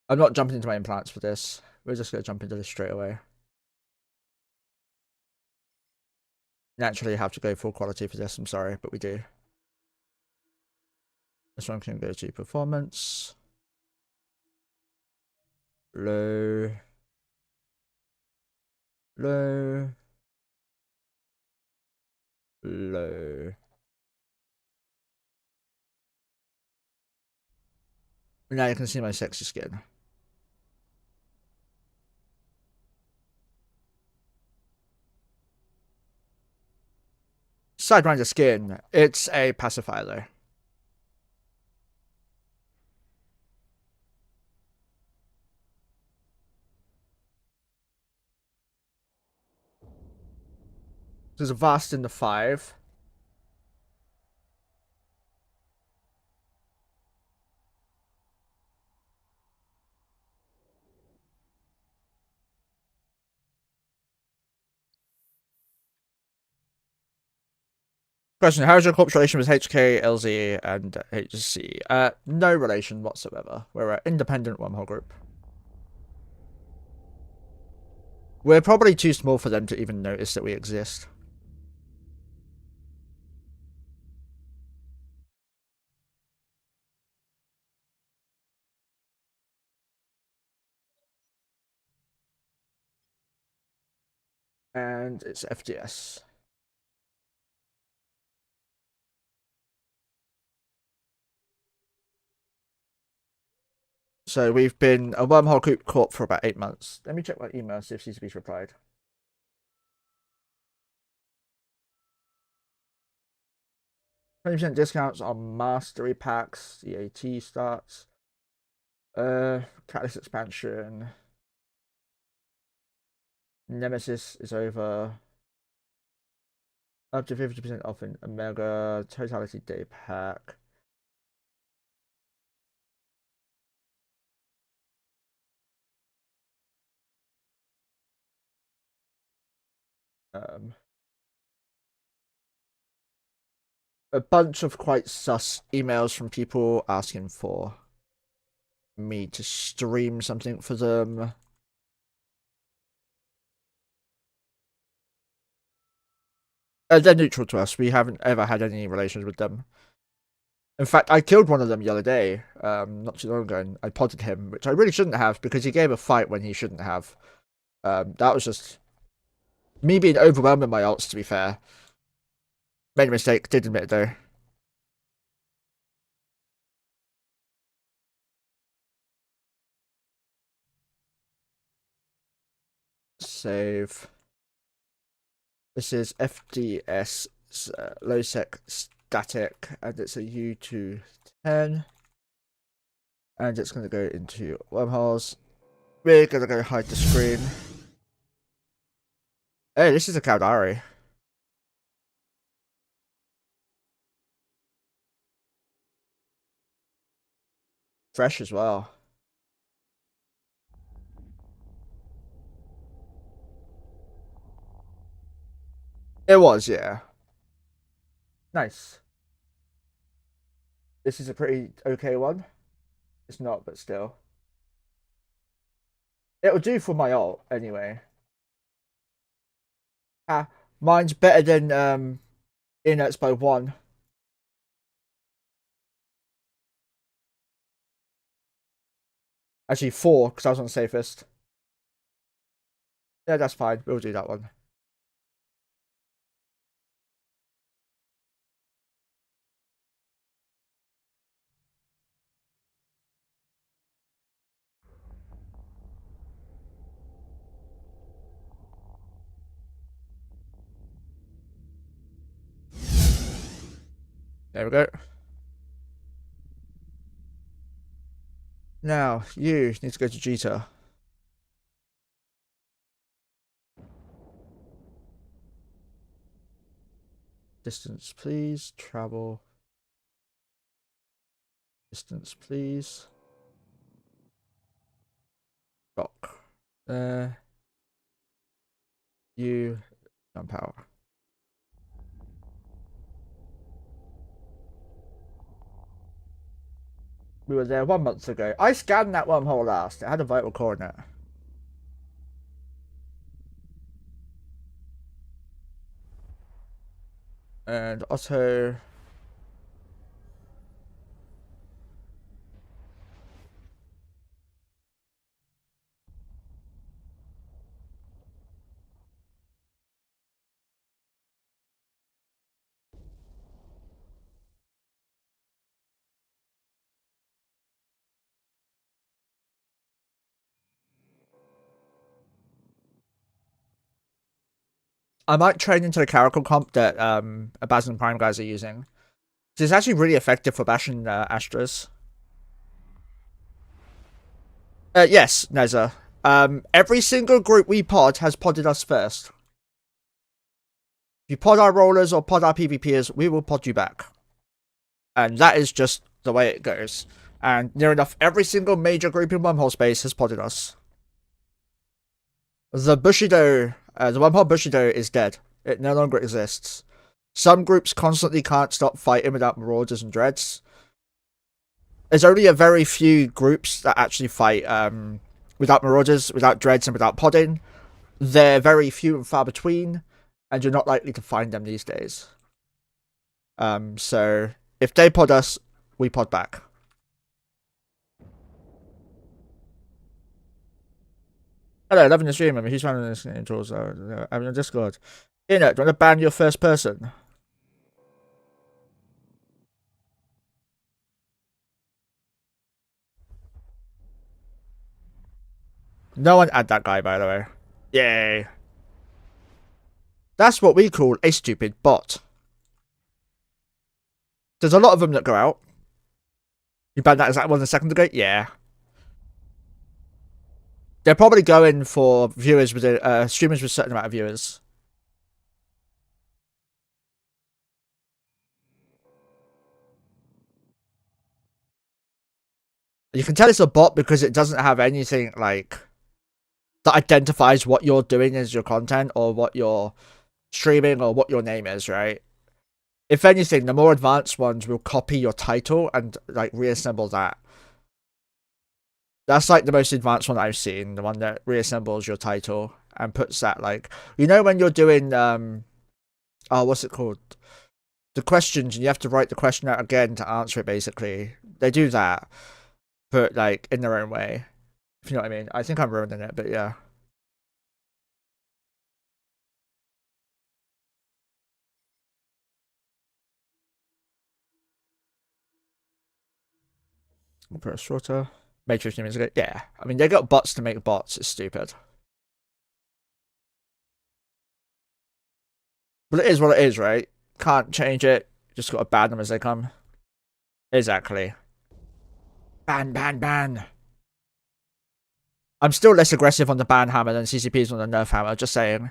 I'm not jumping into my implants for this. We're just gonna jump into this straight away. Naturally, have to go full quality for this. I'm sorry, but we do. This one can go to performance. Low. Low. Low. Now you can see my sexy skin. Sidewinder skin. It's a pacifier though. There's a vast in the 5. Question: how is your corp's relation with HK, LZ, and HC? No relation whatsoever. We're an independent wormhole group. We're probably too small for them to even notice that we exist. And it's FDS. So we've been a wormhole group corp for about 8 months. Let me check my email, see if CCB's replied. 20% discounts on mastery packs. CAT starts. Catalyst expansion. Nemesis is over. Up to 50% off in Omega. Totality Day Pack. A bunch of quite sus emails from people asking for me to stream something for them. They're neutral to us. We haven't ever had any relations with them. In fact, I killed one of them the other day, not too long ago, and I potted him, which I really shouldn't have because he gave a fight when he shouldn't have. That was just me being overwhelmed with my ults, to be fair. Made a mistake, did admit it though. save. This is FDS low sec static, and it's a U210. And it's going to go into wormholes. We're going to go hide the screen. Hey, this is a Caldari. Fresh as well. It was, yeah. Nice. This is a pretty okay one. It's not, but still. It'll do for my ult, anyway. Mine's better than Inerts by 1. Actually 4, because I was on safest. Yeah, that's fine. We'll do that one. There we go. Now, you need to go to Jita. Distance, please. Travel. Distance, please. Rock. There. You. Gunpowder. We were there 1 month ago. I scanned that wormhole last. It had a vital core in it. And Otto. I might train into the character comp that Ahbazon Prime guys are using. It's actually really effective for bashing Astras. Yes, Neza. Every single group we pod has podded us first. If you pod our rollers or pod our PvPers, we will pod you back. And that is just the way it goes. And near enough every single major group in Wormhole space has podded us. The Bushido, the Wormhole Bushido is dead. It no longer exists. Some groups constantly can't stop fighting without Marauders and Dreads. There's only a very few groups that actually fight without Marauders, without Dreads, and without podding. They're very few and far between, and you're not likely to find them these days. So if they pod us, we pod back. Hello, loving the stream. Who's finding this game tools? I'm on Discord. Do you want to ban your first person? No one add that guy, by the way. Yay. That's what we call a stupid bot. There's a lot of them that go out. You banned that exact one a second ago? Yeah. They're probably going for viewers with streamers with a certain amount of viewers. You can tell it's a bot because it doesn't have anything like that identifies what you're doing as your content or what you're streaming or what your name is, right? If anything, the more advanced ones will copy your title and like reassemble that. That's like the most advanced one I've seen, the one that reassembles your title and puts that like, you know, when you're doing what's it called? The questions, and you have to write the question out again to answer it, basically. They do that, but like in their own way. If you know what I mean. I think I'm ruining it, but yeah. We'll put a shorter. Made 15 minutes ago. Yeah. I mean, they got bots to make bots. It's stupid. But it is what it is, right? Can't change it. Just gotta ban them as they come. Exactly. Ban, ban, ban. I'm still less aggressive on the ban hammer than CCP's on the nerf hammer, just saying.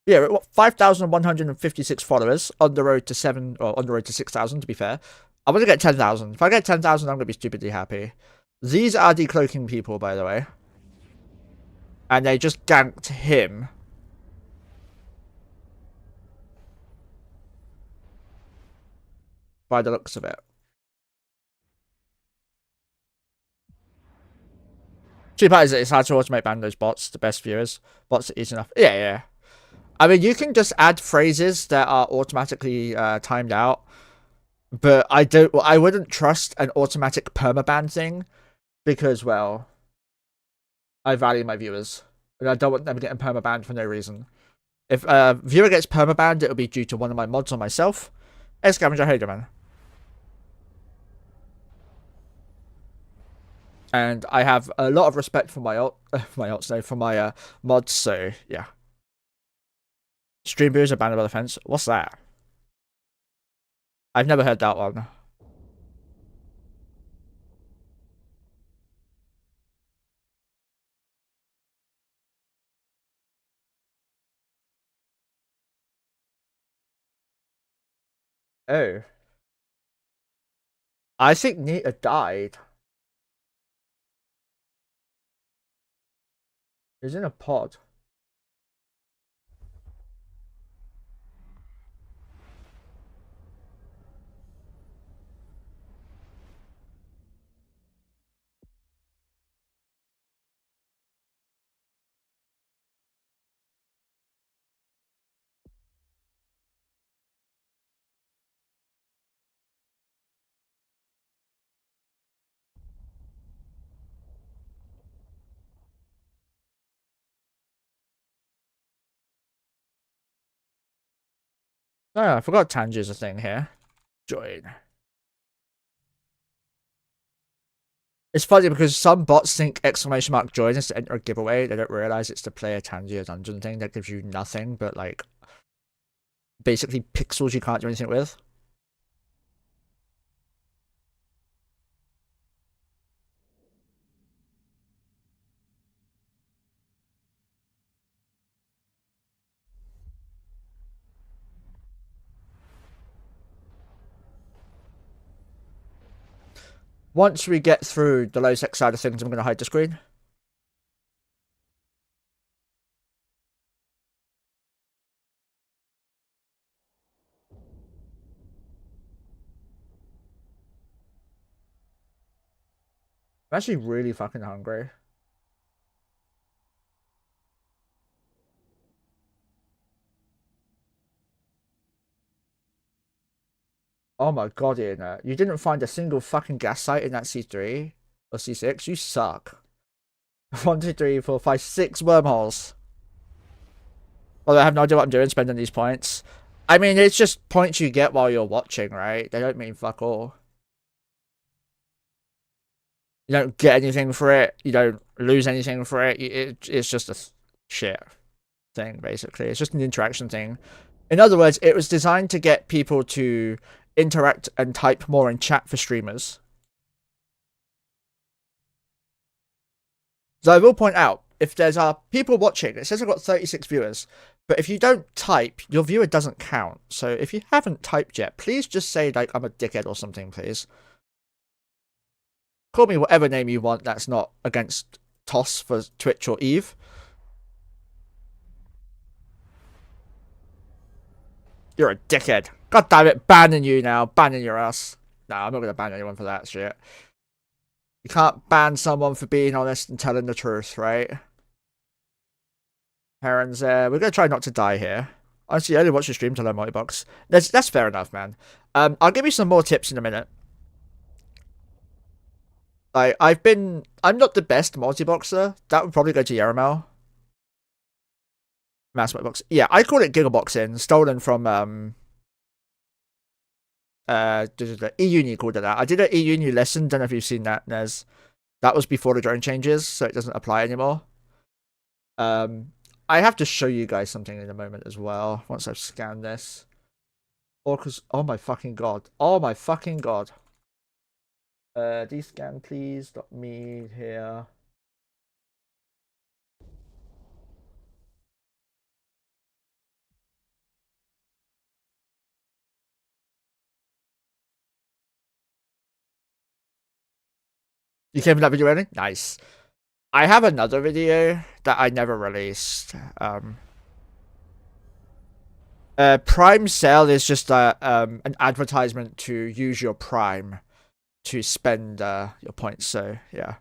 Yeah, 5,156 followers on the road to 7, or on the road to 6,000 to be fair. I want to get 10,000. If I get 10,000, I'm going to be stupidly happy. These are decloaking people, by the way. And they just ganked him. By the looks of it. Cheap part is that it's hard to automate ban those bots, the best viewers. Bots are easy enough. Yeah, yeah. I mean, you can just add phrases that are automatically timed out. But I wouldn't trust an automatic permaban thing. Because, well, I value my viewers. And I don't want them getting permabanned for no reason. If a viewer gets permabanned, it'll be due to one of my mods or myself. Hey, Scavenger, hey, man. And I have a lot of respect for my mods, so yeah. Stream viewers are banned by the fence. What's that? I've never heard that one. Oh. I think Nita died. He's in a pod. Oh, I forgot Tangi's a thing here. Join. It's funny because some bots think exclamation mark join is to enter a giveaway. They don't realize it's to play a Tangier dungeon thing that gives you nothing but, like, basically pixels you can't do anything with. Once we get through the low sec side of things, I'm going to hide the screen. I'm actually really fucking hungry. Oh my god, Ian, you didn't find a single fucking gas site in that C3 or C6? You suck. 1, 2, 3, 4, 5, 6 wormholes. Well, I have no idea what I'm doing spending these points. I mean, it's just points you get while you're watching, right? They don't mean fuck all. You don't get anything for it. You don't lose anything for it. It's just a shit thing, basically. It's just an interaction thing. In other words, it was designed to get people to interact and type more in chat for streamers. So I will point out, if there's people watching, it says I've got 36 viewers, but if you don't type, your viewer doesn't count. So if you haven't typed yet, please just say, like, I'm a dickhead or something, please. Call me whatever name you want that's not against Toss for Twitch or Eve. You're a dickhead. God damn it, banning you now. Banning your ass. No, I'm not going to ban anyone for that shit. You can't ban someone for being honest and telling the truth, right? Herons, we're going to try not to die here. Honestly, I only watch the stream to learn multi-box. That's fair enough, man. I'll give you some more tips in a minute. I'm not the best multi-boxer. That would probably go to Yaramel. Mass multi-box. Yeah, I call it Gigaboxing, stolen from, E-Uni called it that. I did an E-Uni lesson, don't know if you've seen that, Nez. That was before the drone changes, so it doesn't apply anymore. I have to show you guys something in a moment as well, once I've scanned this. Or because, oh my fucking god. Oh my fucking god. Descan please, .me here. You came from that video already? Nice. I have another video that I never released. Prime sale is just an advertisement to use your Prime to spend your points. So yeah.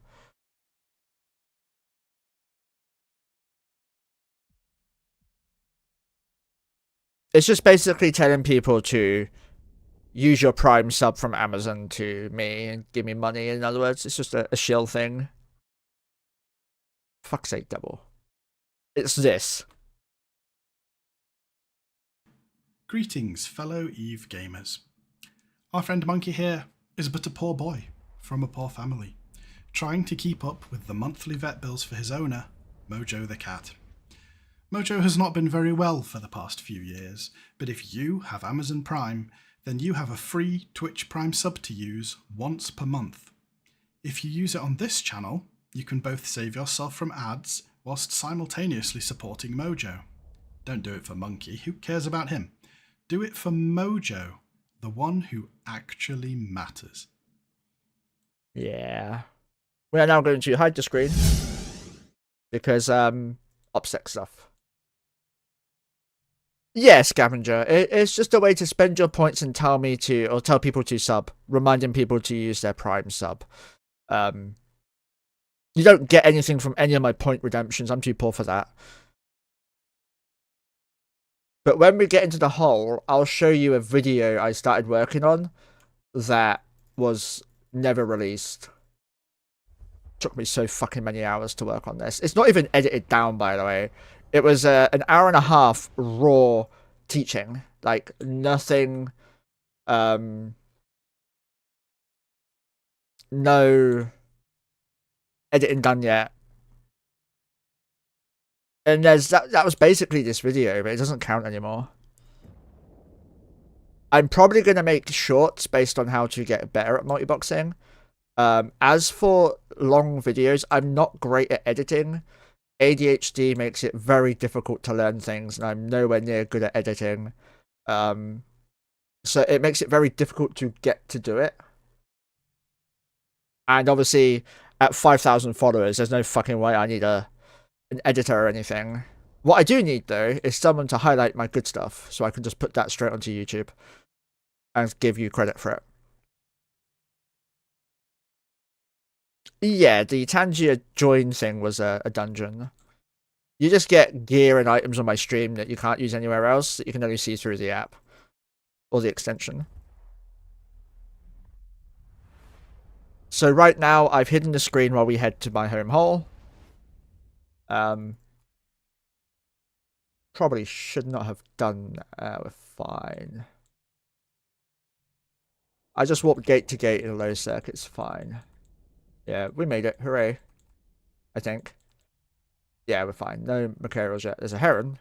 It's just basically telling people to use your Prime sub from Amazon to me and give me money. In other words, it's just a shill thing. Fuck's sake, devil. It's this. Greetings, fellow EVE gamers. Our friend Monkey here is but a poor boy from a poor family, trying to keep up with the monthly vet bills for his owner, Mojo the cat. Mojo has not been very well for the past few years, but if you have Amazon Prime, then you have a free Twitch Prime sub to use once per month. If you use it on this channel, you can both save yourself from ads whilst simultaneously supporting Mojo. Don't do it for Monkey, who cares about him? Do it for Mojo, the one who actually matters. Yeah. We are now going to hide the screen because upset stuff. Yeah, scavenger. It's just a way to spend your points and tell me to, or tell people to sub, reminding people to use their Prime sub. You don't get anything from any of my point redemptions. I'm too poor for that. But when we get into the hole, I'll show you a video I started working on that was never released. Took me so fucking many hours to work on this. It's not even edited down, by the way. It was an hour and a half raw teaching. Like, nothing... no editing done yet. And there's that was basically this video, but it doesn't count anymore. I'm probably going to make shorts based on how to get better at multiboxing. As for long videos, I'm not great at editing. ADHD makes it very difficult to learn things, and I'm nowhere near good at editing. So it makes it very difficult to get to do it. And obviously, at 5,000 followers, there's no fucking way I need an editor or anything. What I do need, though, is someone to highlight my good stuff, so I can just put that straight onto YouTube and give you credit for it. Yeah, the Tangier join thing was a dungeon. You just get gear and items on my stream that you can't use anywhere else, that you can only see through the app. Or the extension. So right now, I've hidden the screen while we head to my home hole. Probably should not have done that. We're fine. I just walked gate to gate in a low circuit. It's fine. Yeah, we made it. Hooray. I think. Yeah, we're fine. No materials yet. There's a heron.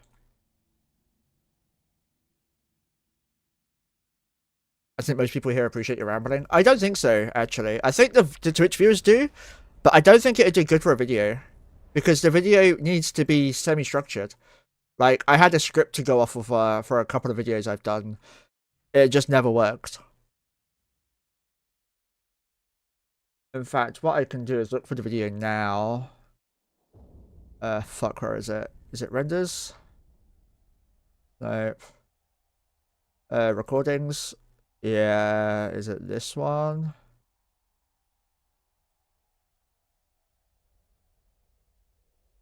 I think most people here appreciate your rambling. I don't think so, actually. I think the Twitch viewers do, but I don't think it would do good for a video. Because the video needs to be semi-structured. Like, I had a script to go off of for a couple of videos I've done. It just never worked. In fact, what I can do is look for the video now. Fuck, where is it? Is it renders? Nope. Recordings. Yeah, is it this one?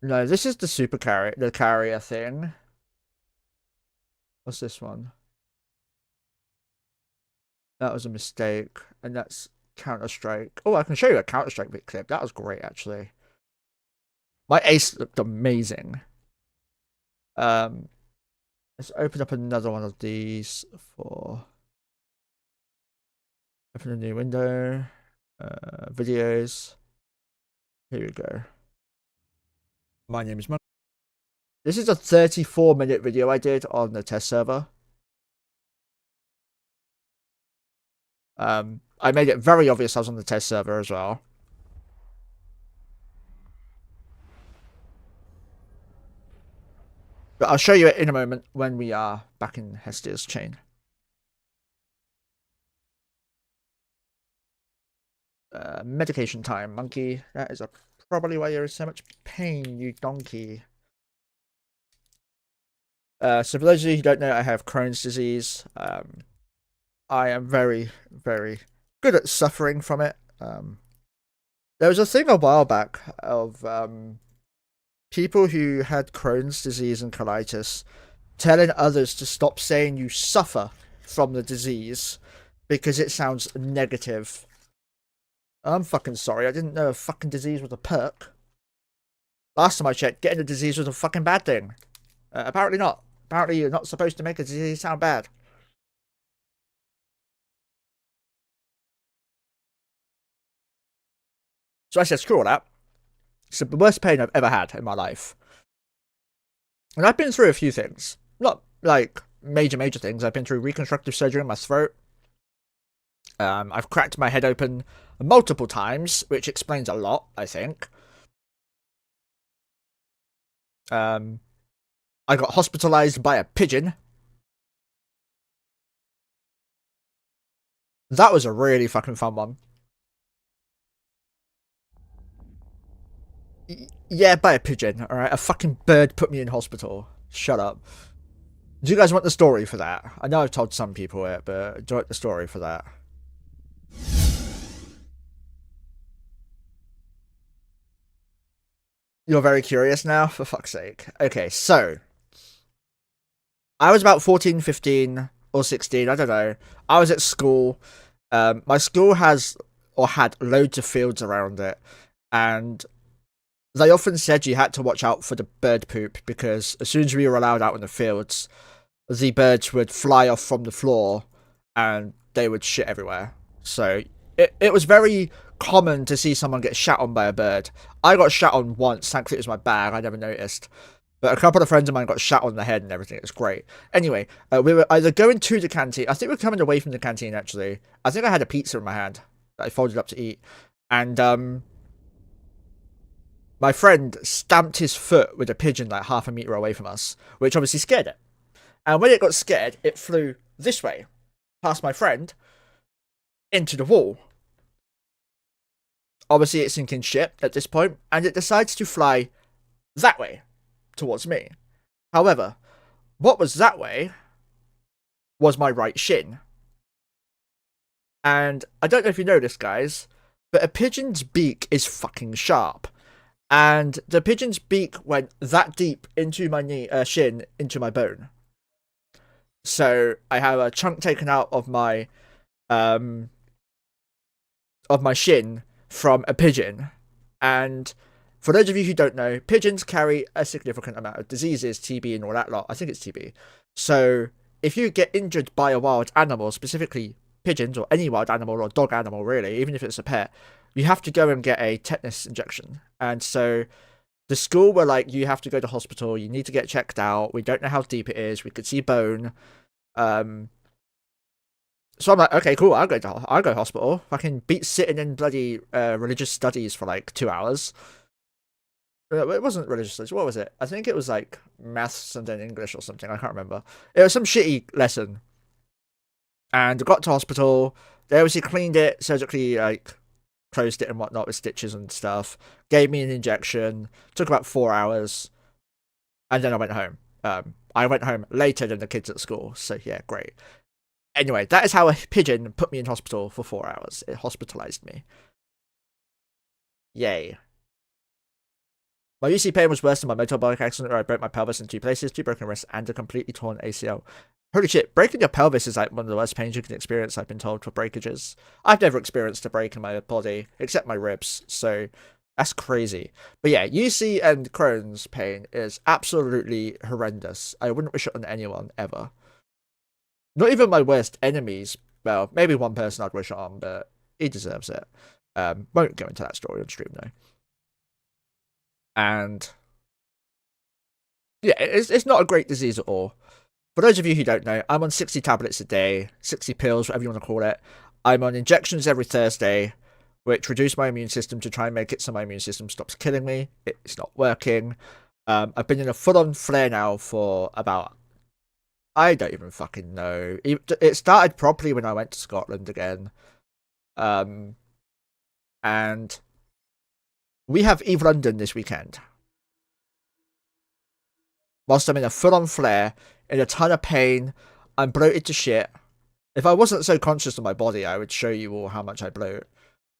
No, this is the the carrier thing. What's this one? That was a mistake, and that's Counter-Strike. Oh, I can show you a Counter-Strike clip. That was great, actually. My ace looked amazing. Let's open up another one of these for... Open a new window. Videos. Here we go. My name is Monkey. This is a 34-minute video I did on the test server. I made it very obvious I was on the test server as well. But I'll show you it in a moment when we are back in Hester's chain. Medication time, monkey. That is probably why you're in so much pain, you donkey. So for those of you who don't know, I have Crohn's disease. I am very, very good at suffering from it. There was a thing a while back of people who had Crohn's disease and colitis telling others to stop saying you suffer from the disease because it sounds negative. I'm fucking sorry, I didn't know a fucking disease was a perk. Last time I checked, getting a disease was a fucking bad thing. Apparently not. Apparently you're not supposed to make a disease sound bad. So I said, screw all that. It's the worst pain I've ever had in my life. And I've been through a few things. Not like major things. I've been through reconstructive surgery in my throat. I've cracked my head open multiple times, which explains a lot, I think. I got hospitalized by a pigeon. That was a really fucking fun one. Yeah, by a pigeon, alright? A fucking bird put me in hospital. Shut up. Do you guys want the story for that? I know I've told some people it, but do you want the story for that? You're very curious now? For fuck's sake. Okay, so. I was about 14, 15, or 16, I don't know. I was at school. My school has, or had, loads of fields around it. And they often said you had to watch out for the bird poop because as soon as we were allowed out in the fields, the birds would fly off from the floor and they would shit everywhere. So it was very common to see someone get shat on by a bird. I got shat on once, thankfully it was my bag, I never noticed. But a couple of friends of mine got shat on the head and everything. It was great. Anyway, we were either going to the canteen. I think we were coming away from the canteen, actually. I think I had a pizza in my hand that I folded up to eat. And my friend stamped his foot with a pigeon like half a meter away from us, which obviously scared it. And when it got scared, it flew this way, past my friend, into the wall. Obviously, it's sinking ship at this point, and it decides to fly that way, towards me. However, what was that way was my right shin. And I don't know if you know this, guys, but a pigeon's beak is fucking sharp. And the pigeon's beak went that deep into my knee, shin, into my bone. So I have a chunk taken out of my shin from a pigeon. And for those of you who don't know, pigeons carry a significant amount of diseases, TB and all that lot. I think it's TB. So if you get injured by a wild animal, specifically pigeons or any wild animal or dog animal really, even if it's a pet, you have to go and get a tetanus injection. And so the school were like, you have to go to hospital, you need to get checked out, we don't know how deep it is, we could see bone. So I'm like, okay, cool, I'll go hospital. Fucking beat sitting in bloody religious studies for like 2 hours. It wasn't religious studies, what was it? I think it was like maths and then English or something, I can't remember. It was some shitty lesson. And I got to hospital, they obviously cleaned it, surgically like closed it and whatnot with stitches and stuff, gave me an injection, took about 4 hours, and then I went home. I went home later than the kids at school, so yeah, great. Anyway, that is how a pigeon put me in hospital for 4 hours. It hospitalized me. Yay. My UC pain was worse than my motorbike accident where I broke my pelvis in 2 places, 2 broken wrists, and a completely torn ACL. Holy shit, breaking your pelvis is like one of the worst pains you can experience, I've been told, for breakages. I've never experienced a break in my body, except my ribs, so that's crazy. But yeah, UC and Crohn's pain is absolutely horrendous. I wouldn't wish it on anyone, ever. Not even my worst enemies. Well, maybe one person I'd wish it on, but he deserves it. Won't go into that story on stream, though. And Yeah, it's not a great disease at all. For those of you who don't know, I'm on 60 tablets a day, 60 pills, whatever you want to call it. I'm on injections every Thursday, which reduce my immune system to try and make it so my immune system stops killing me. It's not working. I've been in a full-on flare now for about, I don't even fucking know. It started properly when I went to Scotland again. And we have Eve London this weekend. Whilst I'm in a full-on flare, in a ton of pain, I'm bloated to shit. If I wasn't so conscious of my body, I would show you all how much I bloat.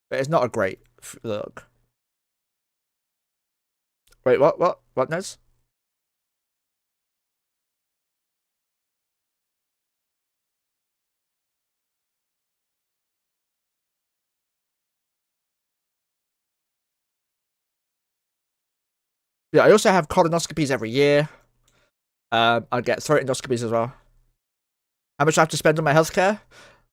But it's not a great look. Wait, what? What, Nez? Yeah, I also have colonoscopies every year. I get throat endoscopies as well. How much I have to spend on my healthcare?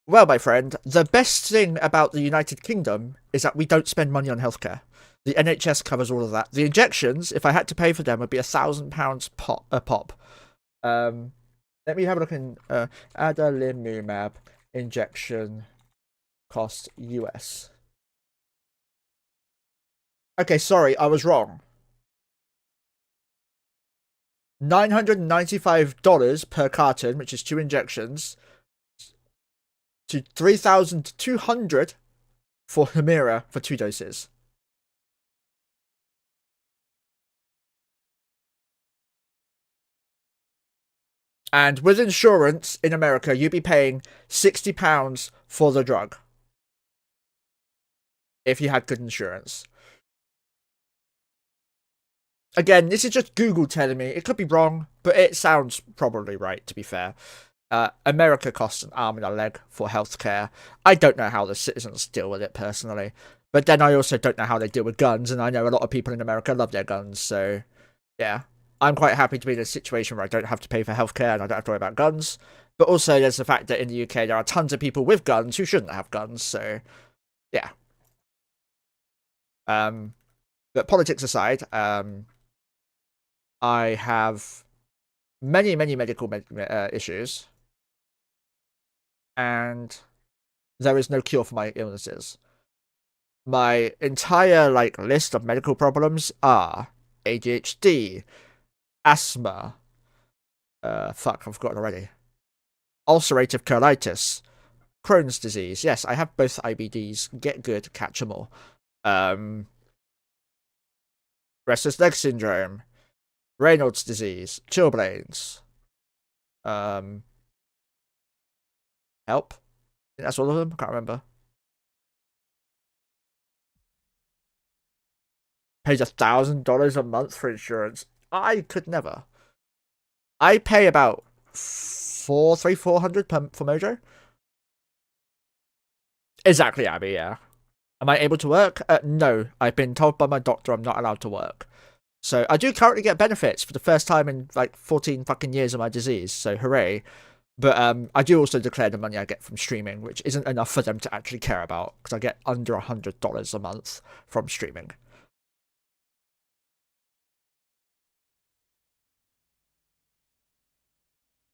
Well, my friend, the best thing about the United Kingdom is that we don't spend money on healthcare. The NHS covers all of that. The injections, if I had to pay for them, would be £1,000 a pop. Let me have a look in adalimumab injection cost US. Okay, sorry, I was wrong. $995 per carton, which is 2 injections, to 3,200 for Humira for 2 doses. And with insurance in America, you'd be paying £60 for the drug if you had good insurance. Again, this is just Google telling me. It could be wrong, but it sounds probably right, to be fair. America costs an arm and a leg for healthcare. I don't know how the citizens deal with it personally. But then I also don't know how they deal with guns, and I know a lot of people in America love their guns, so yeah. I'm quite happy to be in a situation where I don't have to pay for healthcare and I don't have to worry about guns. But also there's the fact that in the UK there are tons of people with guns who shouldn't have guns, so yeah. But politics aside, I have many medical issues, and there is no cure for my illnesses. My entire list of medical problems are ADHD, asthma, fuck, I've forgotten already. Ulcerative colitis, Crohn's disease. Yes, I have both IBDs. Get good, catch 'em all. Restless leg syndrome, Raynaud's disease, chilblains. Help. I think that's all of them. I can't remember. Pays $1,000 a month for insurance. I could never. I pay about $400 for Mojo. Exactly, Abby. Yeah. Am I able to work? No. I've been told by my doctor I'm not allowed to work. So I do currently get benefits for the first time in 14 fucking years of my disease. So hooray. But I do also declare the money I get from streaming, which isn't enough for them to actually care about, because I get under $100 a month from streaming.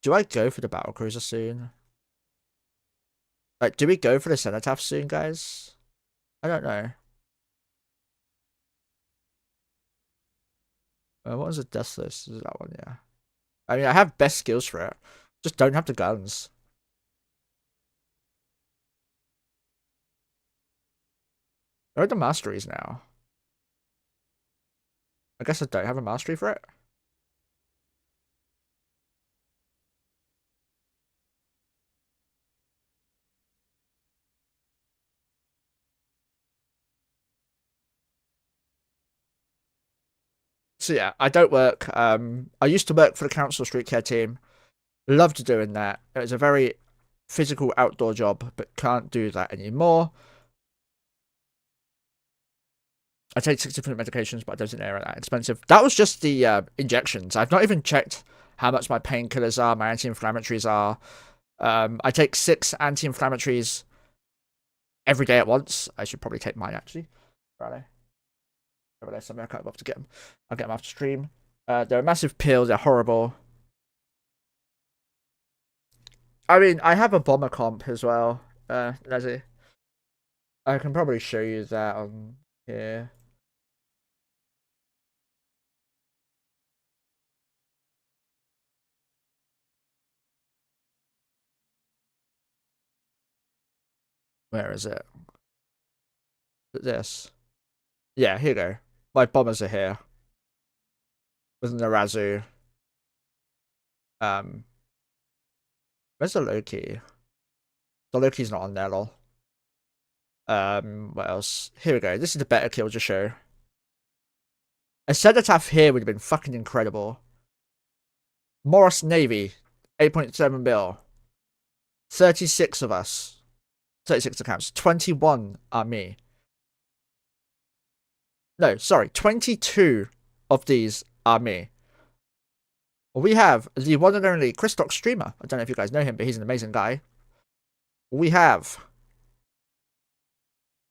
Do I go for the battle cruiser soon? Do we go for the cenotaph soon, guys? I don't know. What was the death list? Is that one? Yeah. I mean, I have best skills for it. Just don't have the guns. Where are the masteries now? I guess I don't have a mastery for it. So yeah, I don't work. I used to work for the council street care team. Loved doing that. It was a very physical outdoor job, but can't do that anymore. I take 6 different medications, but I don't think they're that expensive. That was just the injections. I've not even checked how much my painkillers are, my anti-inflammatories are. I take 6 anti-inflammatories every day at once. I should probably take mine, actually. Friday. Over there somewhere, I can't bother to get them. I'll get them after stream. They're a massive pill. They're horrible. I mean, I have a bomber comp as well, Leslie. I can probably show you that on here. Where is it? This. Yeah, here you go. My bombers are here. With an Arazu. Where's the Loki? The Loki's not on there, lol. What else? Here we go. This is the better kill to show. A Cenotaph here would have been fucking incredible. Morris Navy, 8.7 bill. 36 of us. 36 accounts. 21 are me. No, sorry. 22 of these are me. We have the one and only Christox streamer. I don't know if you guys know him, but he's an amazing guy. We have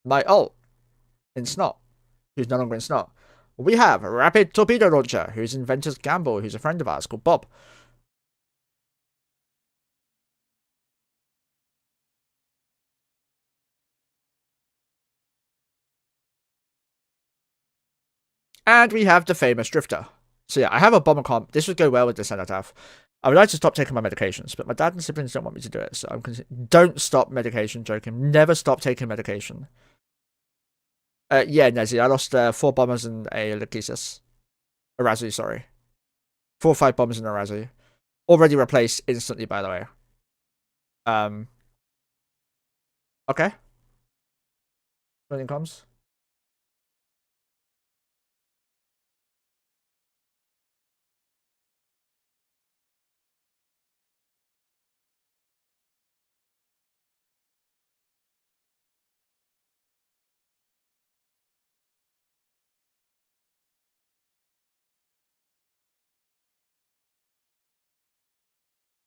my ult in Snot, who's no longer in Snot. We have Rapid Torpedo Launcher, who's in Ventus Gamble, who's a friend of ours called Bob. And we have the famous Drifter. So yeah, I have a bomber comp. This would go well with the Cenotaph. I would like to stop taking my medications, but my dad and siblings don't want me to do it, so don't stop medication, joking. Never stop taking medication. Yeah, Nezzy, I lost 4 bombers and a Lachesis. Arazu, sorry. 4 or 5 bombers and a Arazu. Already replaced instantly, by the way. Okay. Running comms.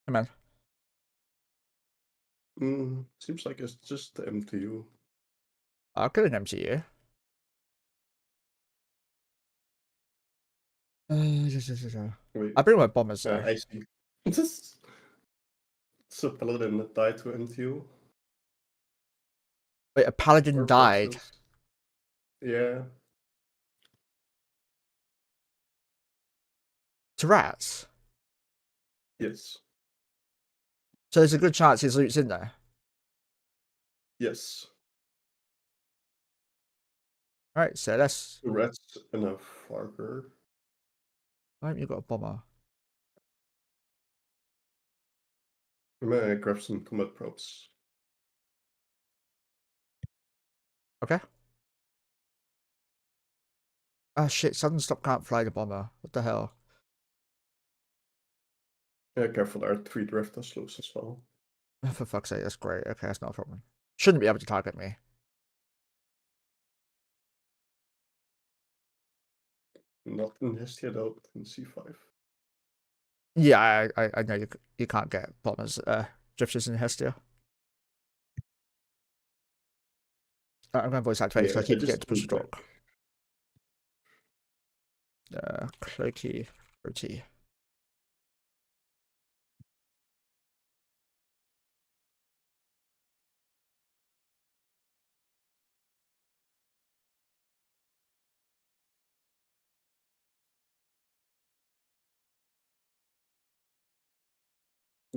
Hey, man. Seems like it's just the MTU. I'll kill an MCU. Wait, I bring my bombers though. I see. It's a paladin that died to MTU. Wait, a paladin Or died. Versus. Yeah. To rats. Yes. So there's a good chance his loot's in there. Yes. Alright, so let's. Rats and a farmer. Why haven't you got a bomber? May I grab some combat props? Okay. Oh shit, Sudden Stop can't fly the bomber. What the hell? Yeah, careful, there are 3 drifters loose as well. Oh, for fuck's sake, that's great. Okay, that's not a problem. Shouldn't be able to target me. Not in Hestia though, but in C5. Yeah, I know you can't get bombers, drifters in Hestia. I'm going to voice activate so I keep getting to push the talk. Cloaky OT.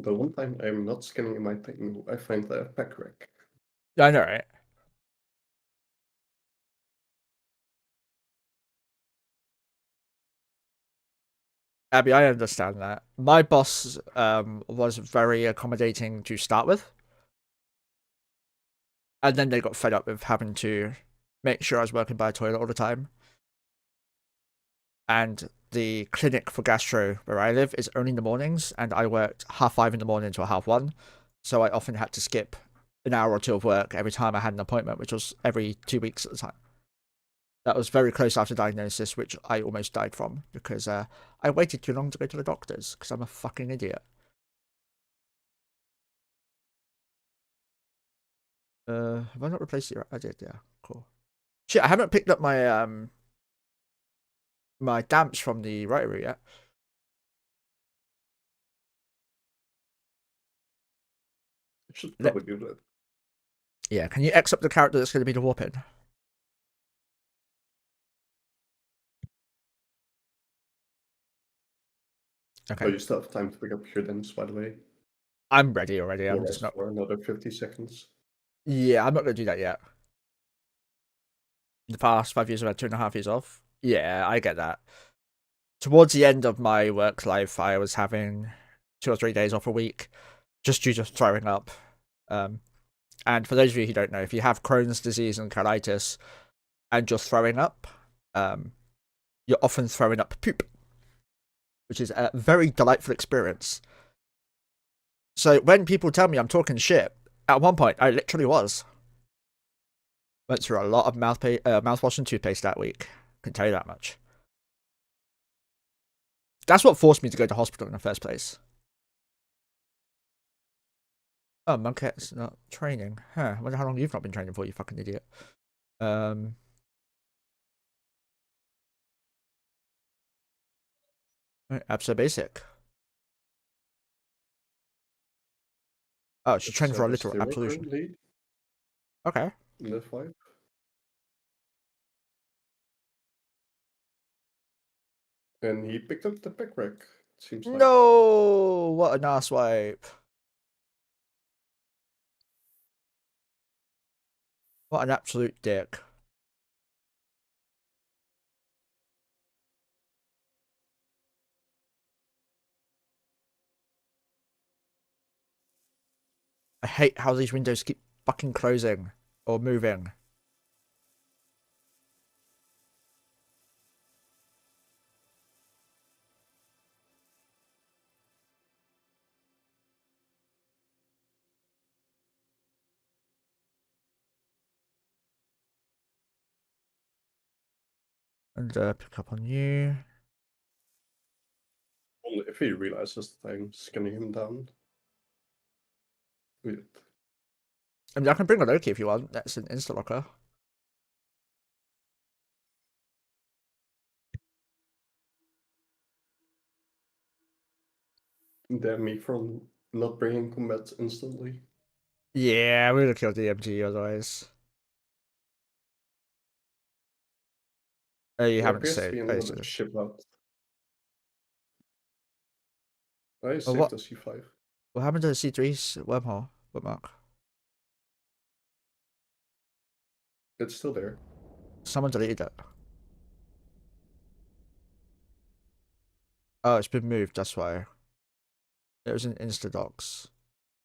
The one time I'm not scanning in my thing, I find a pack rack. Yeah, I know, right? Abby, I understand that. My boss was very accommodating to start with. And then they got fed up with having to make sure I was working by a toilet all the time. And the clinic for gastro where I live is only in the mornings, and I worked 5:30 in the morning to 1:30. So I often had to skip an hour or 2 of work every time I had an appointment, which was every 2 weeks at the time. That was very close after diagnosis, which I almost died from because I waited too long to go to the doctors because I'm a fucking idiot. Have I not replaced it? I did, yeah. Cool. Shit, I haven't picked up my my damps from the rotary yet. I should probably do that. Yeah, can you X up the character that's going to be the warping? Okay. Oh, you still have time to pick up your dents, by the way. I'm ready already. I'm Or just rest not. for another 50 seconds. Yeah, I'm not going to do that yet. The past 5 years, I've had 2.5 years off. Yeah, I get that. Towards the end of my work life, I was having 2 or 3 days off a week just due to throwing up. And for those of you who don't know, if you have Crohn's disease and colitis and just throwing up, you're often throwing up poop, which is a very delightful experience. So when people tell me I'm talking shit, at one point I literally was. Went through a lot of mouthwash and toothpaste that week. Can tell you that much. That's what forced me to go to hospital in the first place. Oh, Monkey's not training. Huh. I wonder how long you've not been training for, you fucking idiot. Abso basic. Oh, she trained for a literal zero absolution. currently Okay. in the 5. And he picked up the pick rack, it seems like. No! What a nice wipe. What an absolute dick. I hate how these windows keep fucking closing or moving. And pick up on you. Only if he realizes that I'm scanning him down. Weird. I mean, I can bring a Loki if you want. That's an insta locker. Damn me from not bringing combat instantly. Yeah, we would have killed the MG otherwise. Oh, you There haven't appears to saved. be Oh, another ship out. I oh, saved the C5. what happened to the C3's wormhole? Bookmark. It's still there. Someone deleted it. Oh, it's been moved, that's why. It was in Instadocs.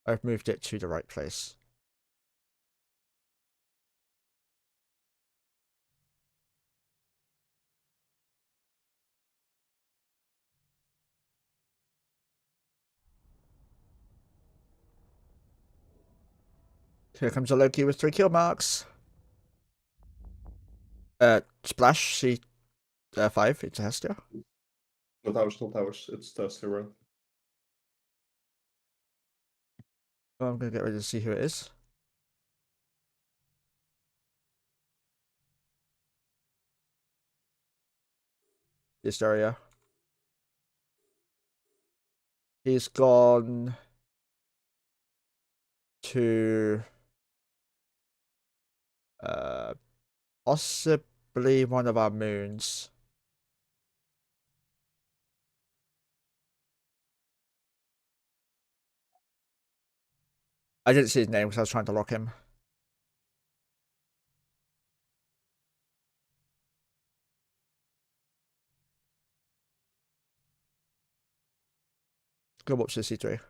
I've moved it to the right place. Here comes a Loki with 3 kill marks. Splash, C5, it's a Hestia. Not ours, not ours. It's the 0. Oh, I'm gonna get ready to see who it is. This area. He's gone to possibly one of our moons. I didn't see his name because I was trying to lock him. Go watch the C3.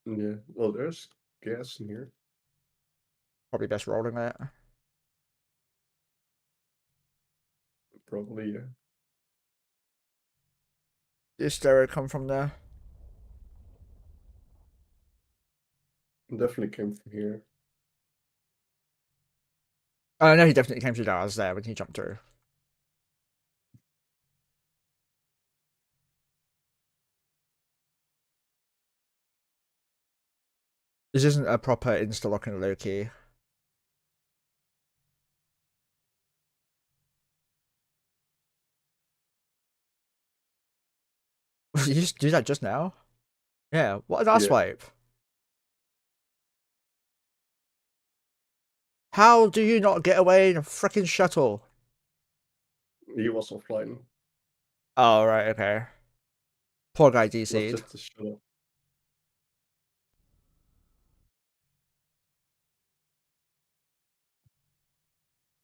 Yeah, well, there's gas in here. Probably best rolling it. Probably, yeah. This stereo come from there. Definitely came from here. Oh no, he definitely came through there. I was there when he jumped through. This isn't a proper insta-locking Loki. You just do that just now? Yeah, what an ass Yeah. wipe. How do you not get away in a freaking shuttle? He was offline. Oh, right, okay. Poor guy Not DC'd. just the shuttle.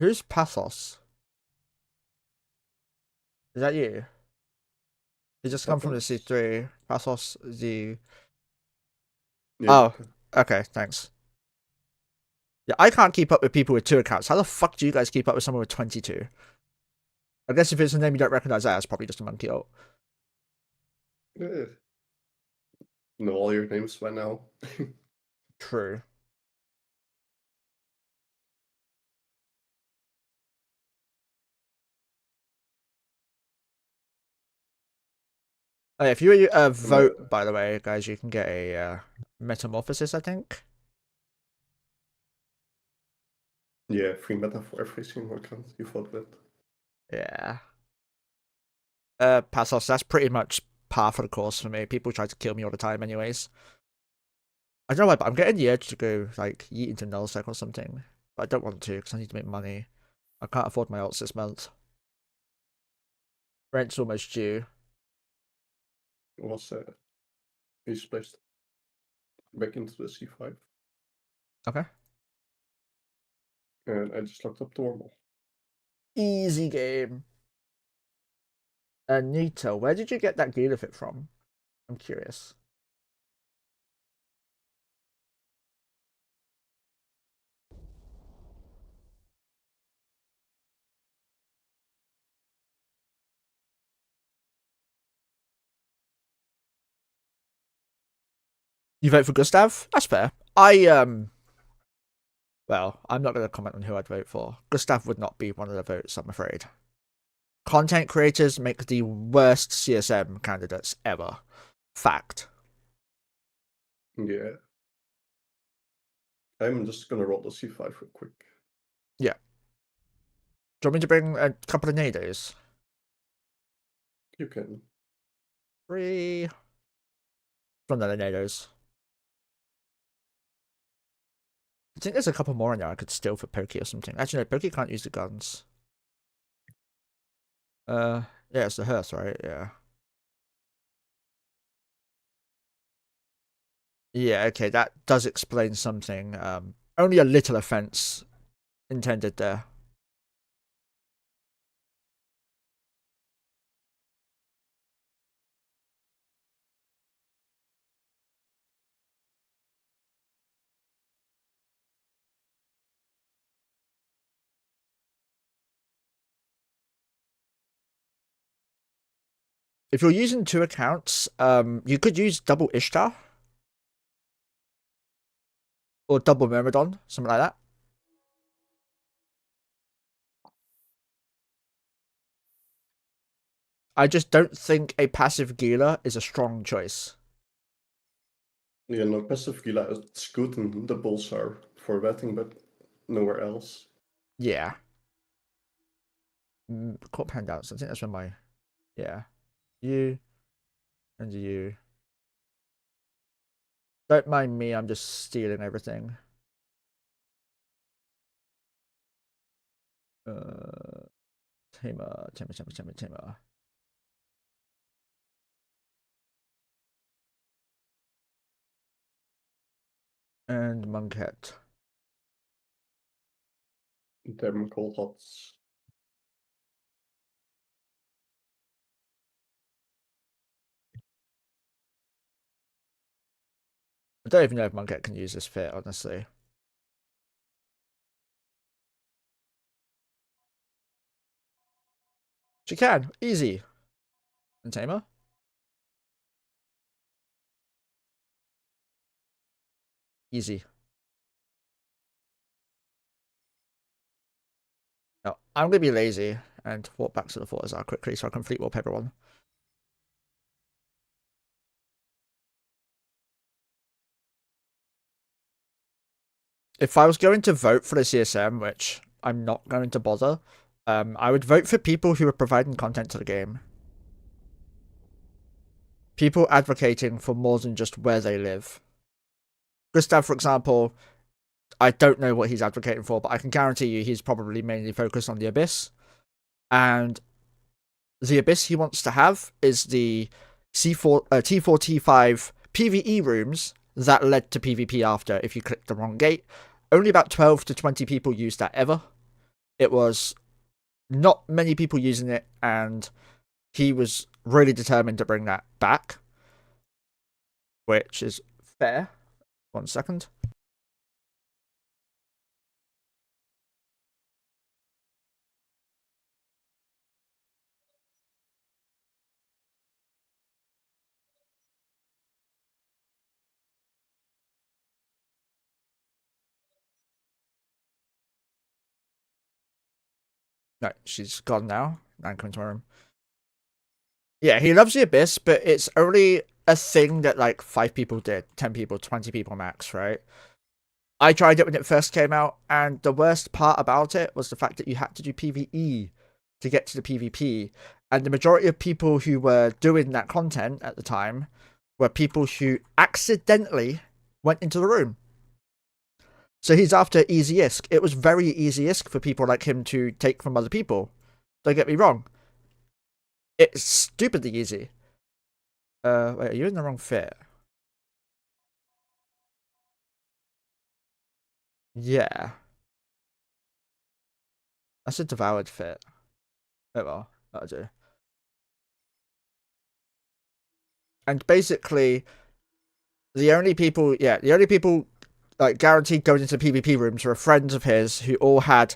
Who's Pathos? Is that you? You just come from the Pathos? C3. Pathos, the... Yeah. Oh, okay, thanks. Yeah, I can't keep up with people with 2 accounts. How the fuck do you guys keep up with someone with 22? I guess if it's a name you don't recognize, that's probably just a monkey ult. Yeah. Know all your names by now. True. Oh, yeah, if you vote, by the way, guys, you can get a metamorphosis, I think. Yeah, free meta for every single account you fought with. Yeah. Pathos, that's pretty much par for the course for me. People try to kill me all the time anyways. I don't know why, but I'm getting the urge to go, like, yeet into nullsec or something. But I don't want to, because I need to make money. I can't afford my ults this month. Rent's almost due. It was he's placed back into the C5. Okay. And I just locked up the Wormhole. Easy game. Anita, where did you get that gear fit from? I'm curious. You vote for Gustav? That's fair. Well, I'm not going to comment on who I'd vote for. Gustav would not be one of the votes, I'm afraid. Content creators make the worst CSM candidates ever. Fact. Yeah. I'm just gonna roll the C5 real quick. Yeah. Do you want me to bring a couple of nados? You can. 3. From the nados. I think there's a couple more in there I could steal for Pokey or something. Actually, no, Pokey can't use the guns. Yeah, it's the hearse, right? Yeah. Yeah, okay, that does explain something. Only a little offense intended there. If you're using 2 accounts, you could use double Ishtar. Or double Myrmidon, something like that. I just don't think a passive Gila is a strong choice. Yeah, no, passive Gila is good in the Pulsar for betting, but nowhere else. Yeah. Corp handouts, I think that's where my... Yeah. You. And you. Don't mind me, I'm just stealing everything. Tamer. And Monkhet. Them cold hots. I don't even know if Monkhet can use this fit, honestly. She can, easy. And Tamer? Easy. No, I'm gonna be lazy and walk back to the Fortizar quickly so I can fleet warp everyone. If I was going to vote for the CSM, which I'm not going to bother, I would vote for people who are providing content to the game. people advocating for more than just where they live. Gustav, for example, I don't know what he's advocating for, but I can guarantee you he's probably mainly focused on the Abyss. And the Abyss he wants to have is the T4, T5 PvE rooms that led to PvP after if you clicked the wrong gate. Only about 12 to 20 people used that ever. It was not many people using it, and he was really determined to bring that back, which is fair. 1 second. No, she's gone now. I'm coming to my room. Yeah, he loves the Abyss, but it's only a thing that like 5 people did, 10 people, 20 people max, right? I tried it when it first came out, and the worst part about it was the fact that you had to do PvE to get to the PvP. And the majority of people who were doing that content at the time were people who accidentally went into the room. So he's after easy ISK. It was very easy ISK for people like him to take from other people. Don't get me wrong. It's stupidly easy. Wait, are you in the wrong fit? Yeah. That's a devoured fit. Oh well, that'll do. And basically, the only people like guaranteed going into PvP rooms were friends of his who all had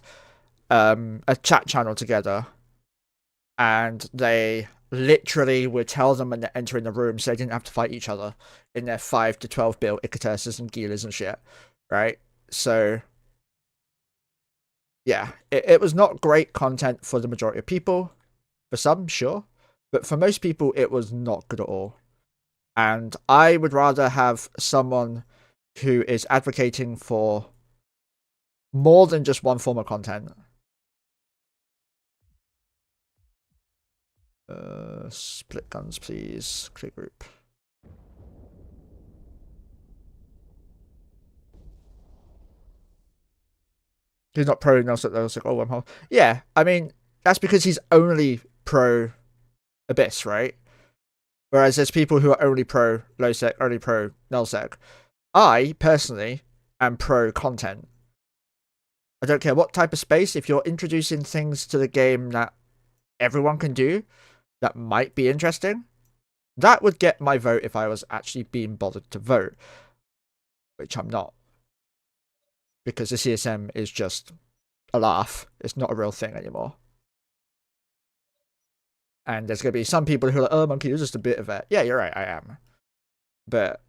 a chat channel together, and they literally would tell them when they're entering the room so they didn't have to fight each other in their 5 to 12 build Icaturses and Gilas and shit, right? So yeah, it was not great content for the majority of people. For some, sure, but for most people it was not good at all. And I would rather have someone who is advocating for more than just one form of content. Split guns, please. Click group. He's not pro Nelson. I was like, oh, Wormhole. Yeah, I mean, that's because he's only pro Abyss, right? Whereas there's people who are only pro Lowsec, only pro Nullsec. I, personally, am pro content. I don't care what type of space. If you're introducing things to the game that everyone can do, that might be interesting, that would get my vote if I was actually being bothered to vote, which I'm not, because the CSM is just a laugh. It's not a real thing anymore. And there's going to be some people who are like, oh, Monkey, you're just a bit of it. Yeah, you're right, I am. But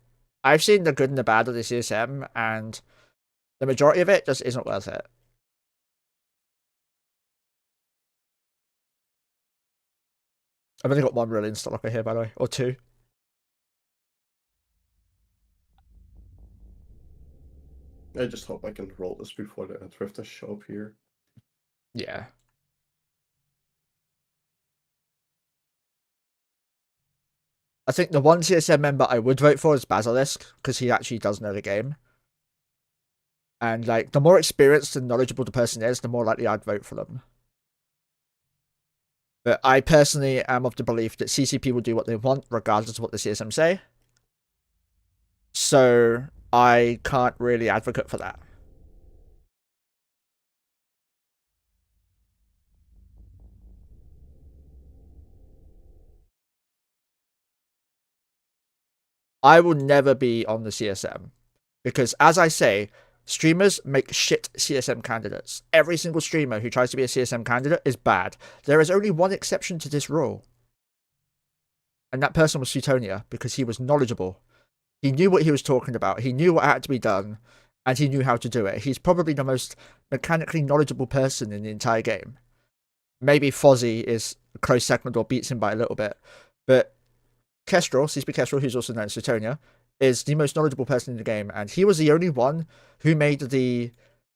I've seen the good and the bad of the CSM, and the majority of it just isn't worth it. I've only got one real insta locker here, by the way, or 2. I just hope I can roll this before the Drifters show up here. Yeah. I think the one CSM member I would vote for is Basilisk, because he actually does know the game. And like, the more experienced and knowledgeable the person is, the more likely I'd vote for them. But I personally am of the belief that CCP will do what they want, regardless of what the CSM say. So I can't really advocate for that. I will never be on the CSM. Because as I say, streamers make shit CSM candidates. Every single streamer who tries to be a CSM candidate is bad. There is only one exception to this rule. And that person was Suetonia, because he was knowledgeable. He knew what he was talking about. He knew what had to be done. And he knew how to do it. He's probably the most mechanically knowledgeable person in the entire game. Maybe Fozzie is a close second or beats him by a little bit. But Kestrel, CSP Kestrel, who's also known as Suetonia, is the most knowledgeable person in the game, and he was the only one who made the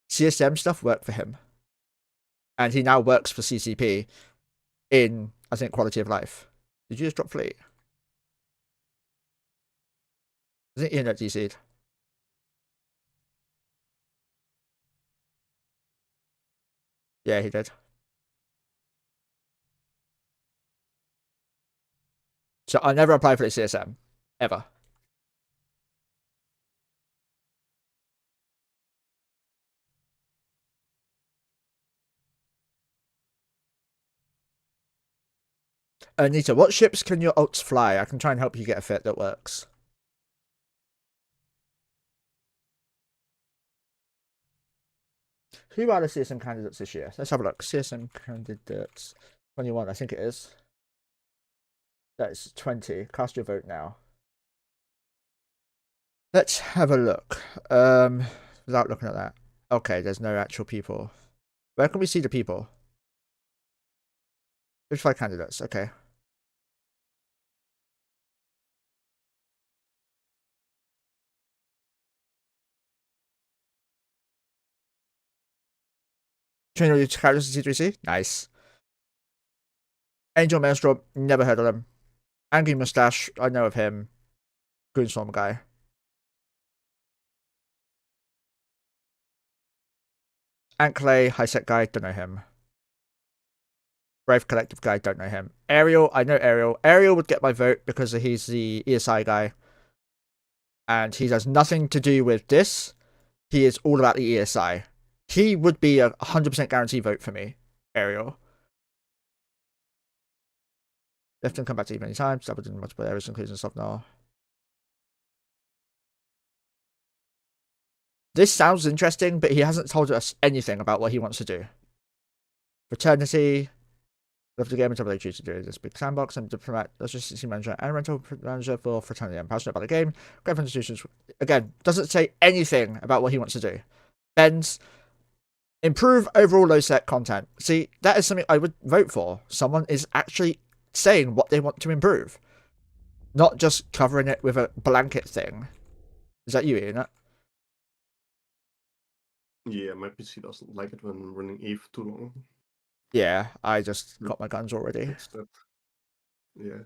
CSM stuff work for him. And he now works for CCP in, I think, quality of life. Did you just drop fleet? Isn't he in at DC'd? Yeah, he did. So I never applied for the CSM. Ever. Anita, what ships can your ults fly? I can try and help you get a fit that works. Who are the CSM candidates this year? Let's have a look. CSM candidates 21, I think it is. That's 20. Cast your vote now. Let's have a look. Without looking at that. Okay, there's no actual people. Where can we see the people? 55 candidates, okay. Trainer your characters in C3C? Nice. Angel Maelstrom, never heard of him. Angry Mustache, I know of him. Goonstorm guy. Anklay, High Set guy, don't know him. Brave Collective guy, don't know him. Ariel, I know Ariel. Ariel would get my vote because he's the ESI guy. And he has nothing to do with this. He is all about the ESI. He would be a 100% guarantee vote for me. Ariel. Left and come back to you many times. Doubled in multiple areas, including stuff now. This sounds interesting, but he hasn't told us anything about what he wants to do. Fraternity. Love the game until they choose to do this big sandbox. I'm diplomat, logistics manager, and rental manager for Fraternity. I'm passionate about the game. Great institutions. Again, doesn't say anything about what he wants to do. Ben's improve overall low set content. See, that is something I would vote for. Someone is actually saying what they want to improve, not just covering it with a blanket thing. Is that you, Ian? Yeah, my PC doesn't like it when running Eve too long. Yeah, I just got my guns already. Fix that. Yeah.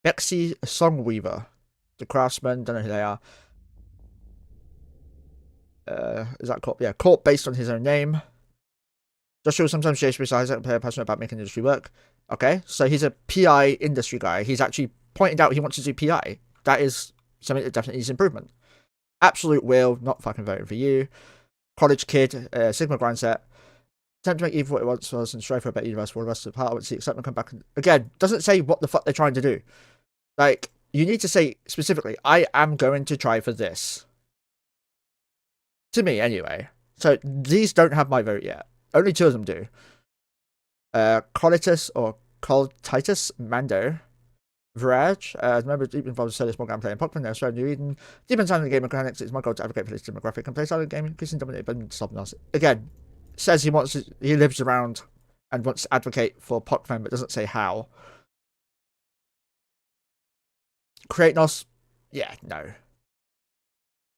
Bexy Songweaver. The Craftsman, don't know who they are. Is that Corp? Yeah, Corp based on his own name. Joshua sometimes JSP size a player passionate about making industry work. Okay, so he's a PI industry guy. He's actually pointed out he wants to do PI. That is something that definitely needs improvement. Absolute will, not fucking voting for you. College kid, Sigma grindset. Attempt to make evil what it once was and strive for a better universe for the rest of the part. I would see excitement come back. Again, doesn't say what the fuck they're trying to do. Like, you need to say specifically, I am going to try for this. To me, anyway. So, these don't have my vote yet. Only two of them do. Colitus or Coltitus Mando. Viraj, remember deep involved in solo small gameplay and Pokemon, Australia, New Eden. Deep inside the game mechanics, it's my goal to advocate for this demographic and play style of the game, increasing dominated by something else. Again, says he lives around and wants to advocate for Pokemon, but doesn't say how. Kratos, yeah, no.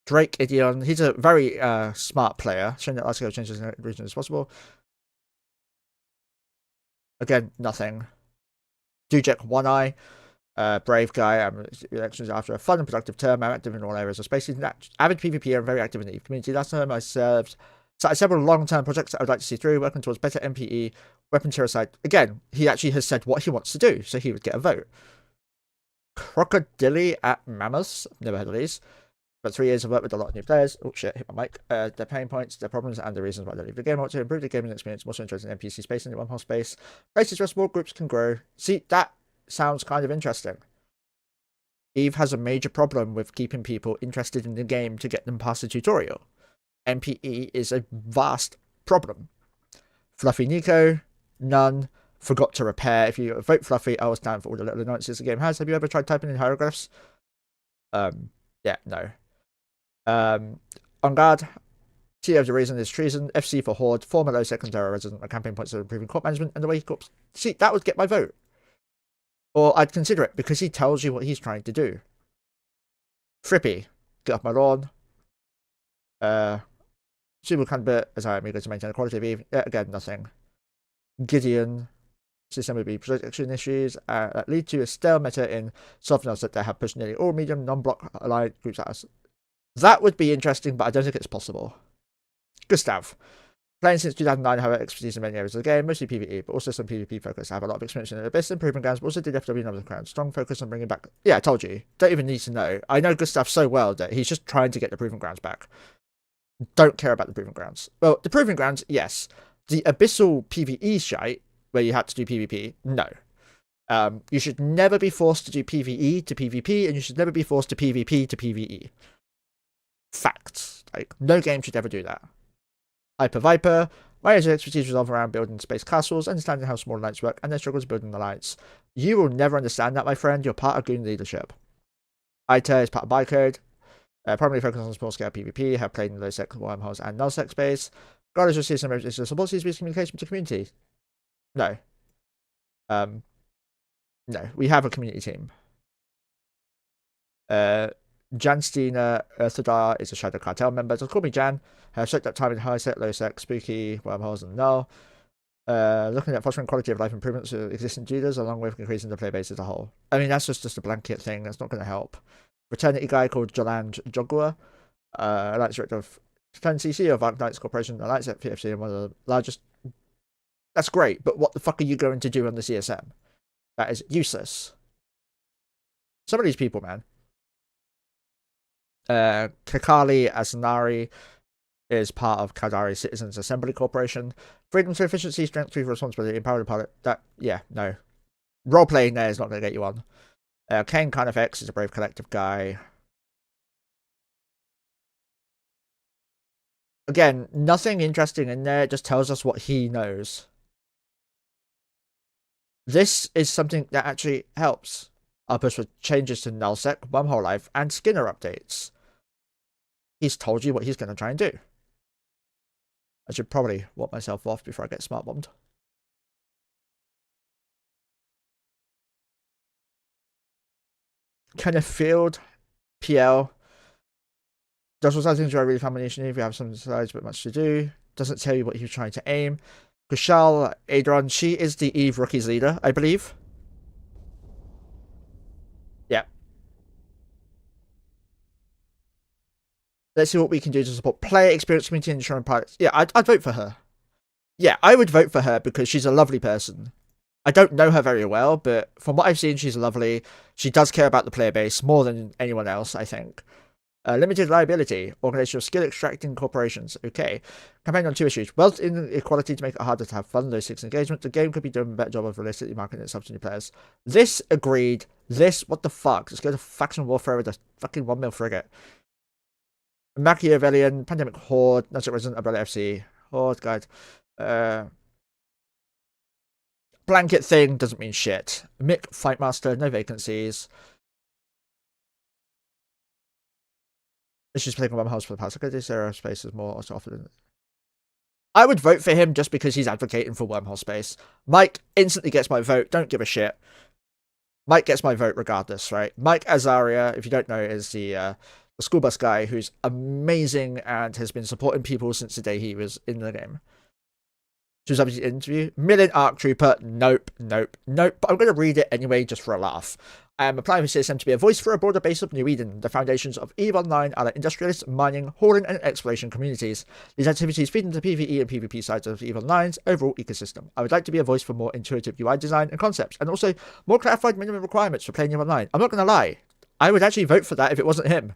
Drake Idion, he's a very smart player, showing that large-scale changes in the region as possible. Again, nothing. Dujek One Eye, brave guy. I'm elections after a fun and productive term. I'm active in all areas of space. He's an avid PvP and very active in the community. Last time I started several long-term projects that I would like to see through, working towards better MPE, weapon tier side. Again, he actually has said what he wants to do, so he would get a vote. Crocodile at Mammoths. Never heard of these. But 3 years of work with a lot of new players. Oh shit, hit my mic. Their pain points, their problems, and the reasons why they leave the game. I want to improve the gaming experience. I'm also interested in NPC space and the wormhole space. Places where small groups can grow. See, that sounds kind of interesting. Eve has a major problem with keeping people interested in the game to get them past the tutorial. MPE is a vast problem. Fluffy Nico, none. Forgot to repair. If you vote Fluffy, I will stand for all the little annoyances the game has. Have you ever tried typing in hieroglyphs? Yeah, no. On guard, T of the reason is treason, FC for Horde, former low secondary resident, a campaign points of improving court management, and the way he corps. See, that would get my vote. Or I'd consider it because he tells you what he's trying to do. Frippy, get off my lawn. Suitable candidate as I amigo to maintain the quality of Eve. Again, nothing. Gideon. System would be projection issues that lead to a stale meta in soft nodes that have pushed nearly all medium non-block allied groups at us. That would be interesting, but I don't think it's possible. Gustav. Playing since 2009, I have expertise in many areas of the game, mostly PvE, but also some PvP focus. I have a lot of experience in Abyss and Proving Grounds, but also did FW and other crowns. Strong focus on bringing back. Yeah, I told you. Don't even need to know. I know Gustav so well that he's just trying to get the Proving Grounds back. Don't care about the Proving Grounds. Well, the Proving Grounds, yes. The Abyssal PvE shite, where you had to do PvP, no. You should never be forced to do PvE to PvP, and you should never be forced to PvP to PvE. Facts. Like, no game should ever do that. Hyper Viper. My areas of expertise revolve around building space castles, understanding how small alliances work, and their struggles building alliance. You will never understand that, my friend. You're part of Goon leadership. Ita is part of Bycode. Primarily focused on small-scale PvP. Have played in low-sec wormholes and null-sec space. Regardless of season emergency support CSB's communication to community. No. No. We have a community team. Janstina Earthadar is a Shadow Cartel member. Just call me Jan. Have soaked up time in high sec, low sec, spooky, wormholes, and null. Looking at fostering quality of life improvements for existing Judas, along with increasing the play base as a whole. I mean, that's just a blanket thing. That's not going to help. Fraternity guy called Jolan Jogua, Alliance Director of 10cc of Arc Knights Corporation, Alliance at PFC, and one of the largest. That's great, but what the fuck are you going to do on the CSM? That is useless. Some of these people, man. Kakali Asanari is part of Kadari Citizens Assembly Corporation. Freedom to efficiency, strength to responsibility, empowered pilot. That, yeah, no. Role playing there is not going to get you on. Kane Kind of X is a brave collective guy. Again, nothing interesting in there. It just tells us what he knows. This is something that actually helps. I'll push for changes to nullsec, wormhole life, and Skinner updates. He's told you what he's going to try and do. I should probably walk myself off before I get smart bombed. Kenneth Field, PL. Does what I think I really found initially. If you have some slides, but much to do. Doesn't tell you what he's trying to aim. Kushal Adron, she is the Eve Rookies leader, I believe. Yeah. Let's see what we can do to support player experience, community, and insurance pilots. Yeah, I'd vote for her. Yeah, I would vote for her because she's a lovely person. I don't know her very well, but from what I've seen, she's lovely. She does care about the player base more than anyone else, I think. Limited liability, organizational skill extracting corporations. Okay. Campaign on 2 issues. Wealth inequality to make it harder to have fun, low stakes engagement. The game could be doing a better job of realistically marketing itself to new players. This agreed. This, what the fuck? Let's go to faction warfare with a fucking 1 mil frigate. Machiavellian, Pandemic Horde, Nugget Resident, Umbrella FC. Horde guide. Blanket thing doesn't mean shit. Mick Fightmaster, no vacancies. She's playing on wormholes for the past. Okay, this aerospace is more often. I would vote for him just because he's advocating for wormhole space. Mike instantly gets my vote. Don't give a shit. Mike gets my vote regardless, right? Mike Azaria, if you don't know, is the school bus guy who's amazing and has been supporting people since the day he was in the game. She was obviously interview. Millen Arc Trooper. Nope. But I'm going to read it anyway just for a laugh. I am applying for CSM to be a voice for a broader base of New Eden. The foundations of EVE Online are the industrialist, mining, hauling, and exploration communities. These activities feed into the PvE and PvP sides of EVE Online's overall ecosystem. I would like to be a voice for more intuitive UI design and concepts, and also more clarified minimum requirements for playing EVE Online. I'm not going to lie. I would actually vote for that if it wasn't him.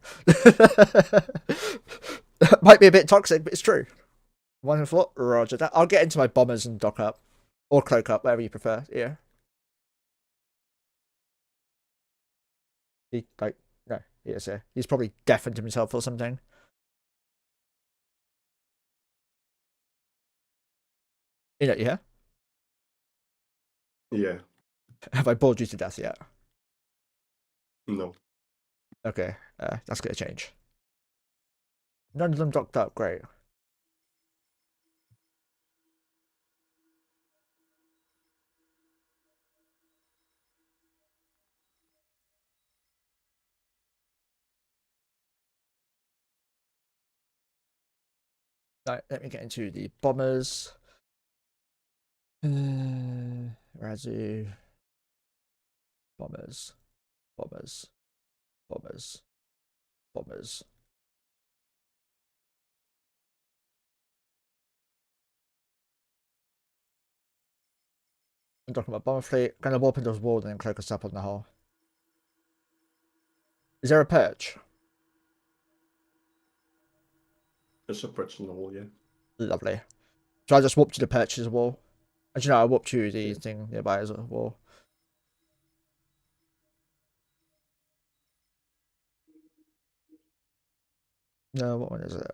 Might be a bit toxic, but it's true. 1 foot, roger that. I'll get into my bombers and dock up. Or cloak up, whatever you prefer, yeah. No, he is here. He's probably deafened himself or something. You know, yeah? Yeah. Have I bored you to death yet? No. Okay, that's gonna change. None of them docked up, great. Right, let me get into the bombers. Razu. Bombers. Bombers. Bombers. Bombers. I'm talking about bomber fleet. Gonna warp into this wall and then cloak us up on the hole. Is there a perch? There's a perch in the wall, yeah. Lovely. So I just warp to the perch as a wall. Actually, no, I warp to the Yeah. thing nearby as a wall. No, what one is it?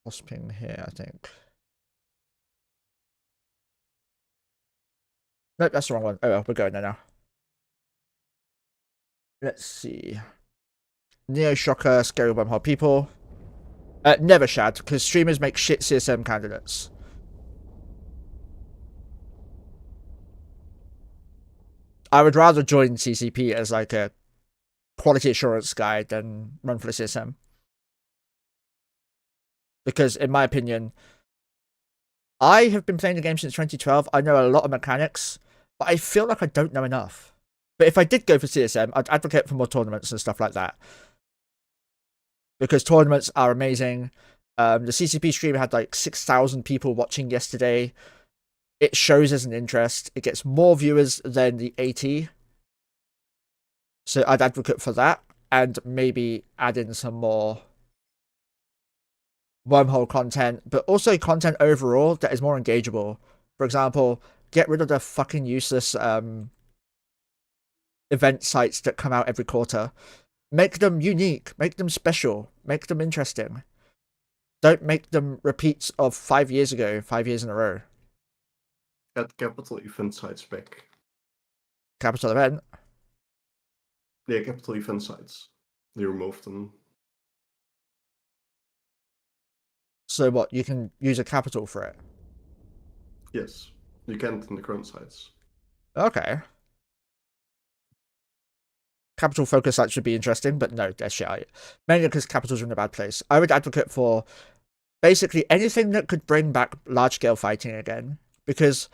Hosping here, I think. Nope, that's the wrong one. Oh well, we're going there now. Let's see. Neo Shocker, Scary Wormhole People. Never Shad, because streamers make shit CSM candidates. I would rather join CCP as like a quality assurance guy than run for the CSM. Because in my opinion, I have been playing the game since 2012. I know a lot of mechanics, but I feel like I don't know enough. But if I did go for CSM, I'd advocate for more tournaments and stuff like that. Because tournaments are amazing. The CCP stream had like 6,000 people watching yesterday. It shows as an interest. It gets more viewers than the AT. So I'd advocate for that. And maybe add in some more wormhole content, but also content overall that is more engageable. For example, get rid of the fucking useless event sites that come out every quarter. Make them unique, make them special, make them interesting. Don't make them repeats of 5 years ago, 5 years in a row. Add capital event sites back. Capital event? Yeah, capital event sites. They removed them. So what, you can use a capital for it? Yes, you can't in the current sites. Okay. Capital focus sites should be interesting, but no, they're shit. Mainly because capitals are in a bad place. I would advocate for basically anything that could bring back large-scale fighting again. Because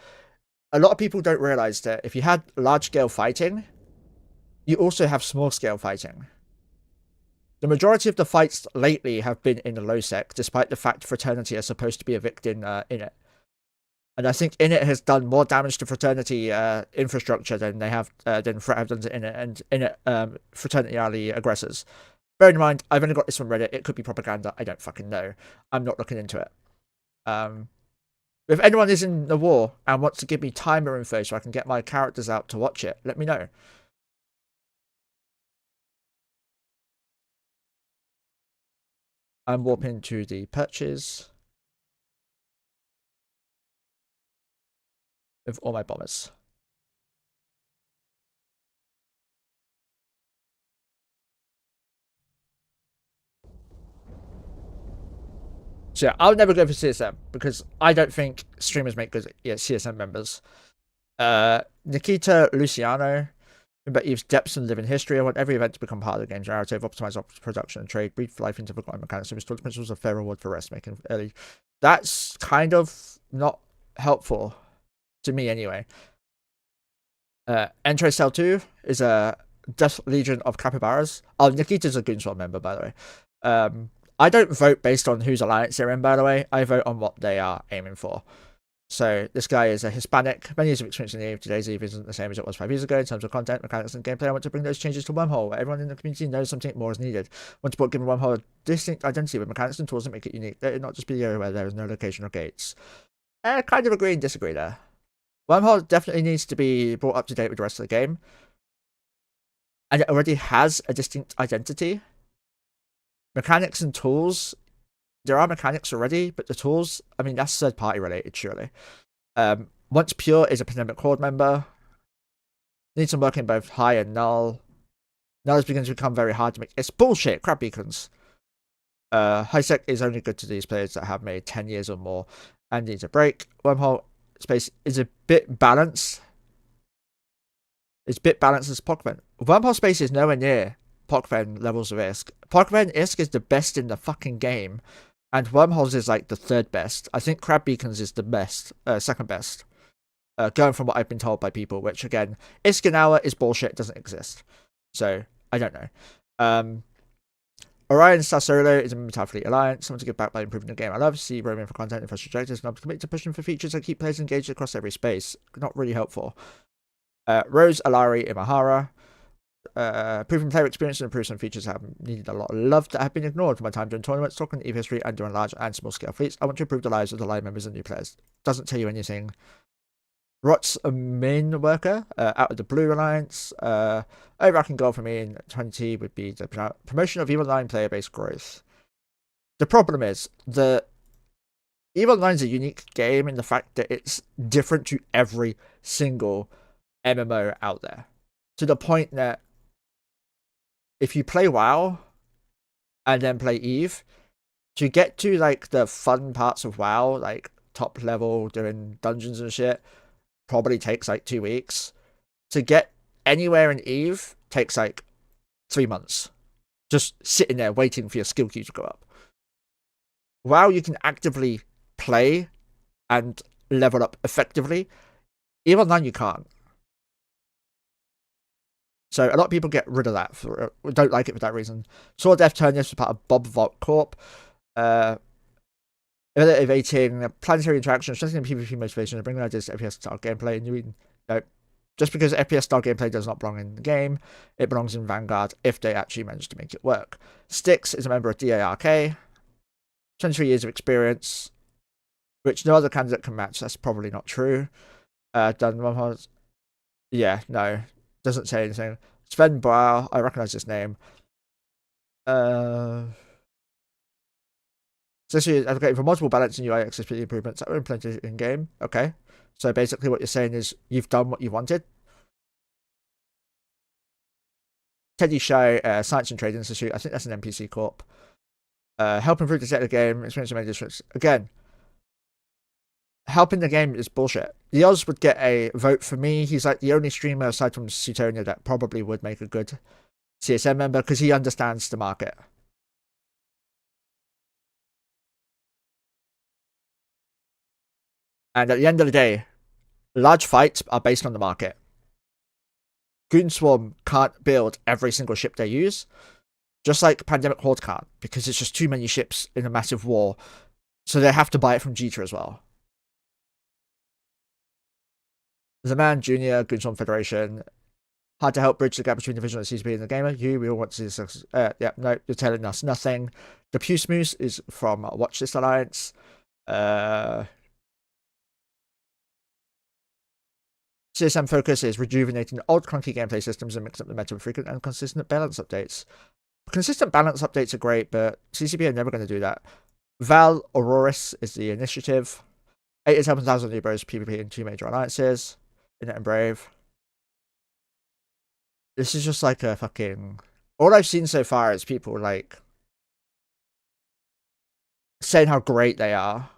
a lot of people don't realize that if you had large-scale fighting, you also have small-scale fighting. The majority of the fights lately have been in the low sec, despite the fact Fraternity are supposed to be a victim in it. And I think Init has done more damage to Fraternity infrastructure than they have Frat have done to Init, and Init Fraternity are the aggressors. Bear in mind, I've only got this from Reddit. It could be propaganda. I don't fucking know. I'm not looking into it. If anyone is in the war and wants to give me timer info so I can get my characters out to watch it, let me know. I'm warping to the perches with all my bombers. So yeah, I'll never go for CSM because I don't think streamers make good CSM members. Nikita Luciano, but Eve's depths and live in history. I want every event to become part of the game's narrative, optimize production and trade, breathe life into forgotten mechanics, and restore the principles of fair reward for rest making early. That's kind of not helpful to me anyway. Entry Cell 2 is a Death Legion of Capybaras. Oh, Nikita's a Goonswell member, by the way. I don't vote based on whose alliance they're in, by the way. I vote on what they are aiming for. So this guy is a Hispanic. Many years of experience in the Eve. Today's Eve isn't the same as it was 5 years ago in terms of content, mechanics, and gameplay. I want to bring those changes to Wormhole, where everyone in the community knows something more is needed. I want to put given Wormhole a distinct identity with mechanics and tools that make it unique. Let it not just be the area where there is no location or gates. Kind of agree and disagree there. Wormhole definitely needs to be brought up to date with the rest of the game. And it already has a distinct identity. Mechanics and tools, there are mechanics already, but the tools, I mean, that's third-party related, surely. Once Pure is a Pandemic Horde member. Needs some work in both high and null. Null is beginning to become very hard to make. It's bullshit, crap beacons. High sec is only good to these players that have made 10 years or more and needs a break. Wormhole space is a bit balanced. It's a bit balanced as Pokemon. Wormhole space is nowhere near Pokemon levels of ISK. Pokemon ISK is the best in the fucking game. And Wormholes is like the third best. I think Crab Beacons is the best, second best. Going from what I've been told by people, which again, Iskinawa is bullshit, doesn't exist. So, I don't know. Orion Star Solo is a member of Fleet Alliance. I want to give back by improving the game. I love to see roaming for content and fresh objectives, and I'm committed to pushing for features that keep players engaged across every space. Not really helpful. Rose Alari Imahara. Improving player experience and improve some features have needed a lot of love that have been ignored for my time doing tournaments, talking EVE history, and doing large and small scale fleets. I want to improve the lives of the live members and new players. Doesn't tell you anything. Rot's a main worker, out of the Blue Alliance. Overarching goal for me in 20 would be the promotion of EVE Online player base growth. The problem is, EVE Online is a unique game in the fact that it's different to every single MMO out there. To the point that if you play WoW and then play EVE, to get to like the fun parts of WoW, like top level doing dungeons and shit, probably takes like 2 weeks. To get anywhere in EVE takes like 3 months. Just sitting there waiting for your skill queue to go up. WoW you can actively play and level up effectively. EVE Online you can't. So a lot of people get rid of that, don't like it for that reason. Sword Death Turnius was part of Bob Vault Corp. Innovating planetary interaction, strengthening PvP motivation, and bringing ideas to FPS style gameplay. No, just because FPS style gameplay does not belong in the game, it belongs in Vanguard if they actually manage to make it work. Styx is a member of DARK. 23 years of experience, which no other candidate can match. That's probably not true. Yeah, no. Doesn't say anything. Sven Bauer, I recognize this name. Essentially advocating for multiple balance and UI accessibility improvements that were implemented in game. Okay. So basically what you're saying is you've done what you wanted. Teddy Shai, Science and Trade Institute. I think that's an NPC Corp. Help improve the set of the game. Experience many districts. Again, helping the game is bullshit. The Oz would get a vote for me. He's like the only streamer aside from Sutonia that probably would make a good CSM member because he understands the market. And at the end of the day, large fights are based on the market. Goon Swarm can't build every single ship they use, just like Pandemic Horde can't, because it's just too many ships in a massive war. So they have to buy it from Jita as well. The Man Junior, Goon Swarm Federation. Hard to help bridge the gap between the visual and CCP and the gamer. We all want to see this. Yeah, no, you're telling us nothing. The Puce Moose is from Watch This Alliance. CSM focus is rejuvenating old clunky gameplay systems and mixing up the meta with frequent and consistent balance updates. Consistent balance updates are great, but CCP are never going to do that. Val Auroris is the initiative. 8 to 7,000 Libros PvP in 2 major alliances. Internet and Brave. This is just like a fucking... All I've seen so far is people like saying how great they are.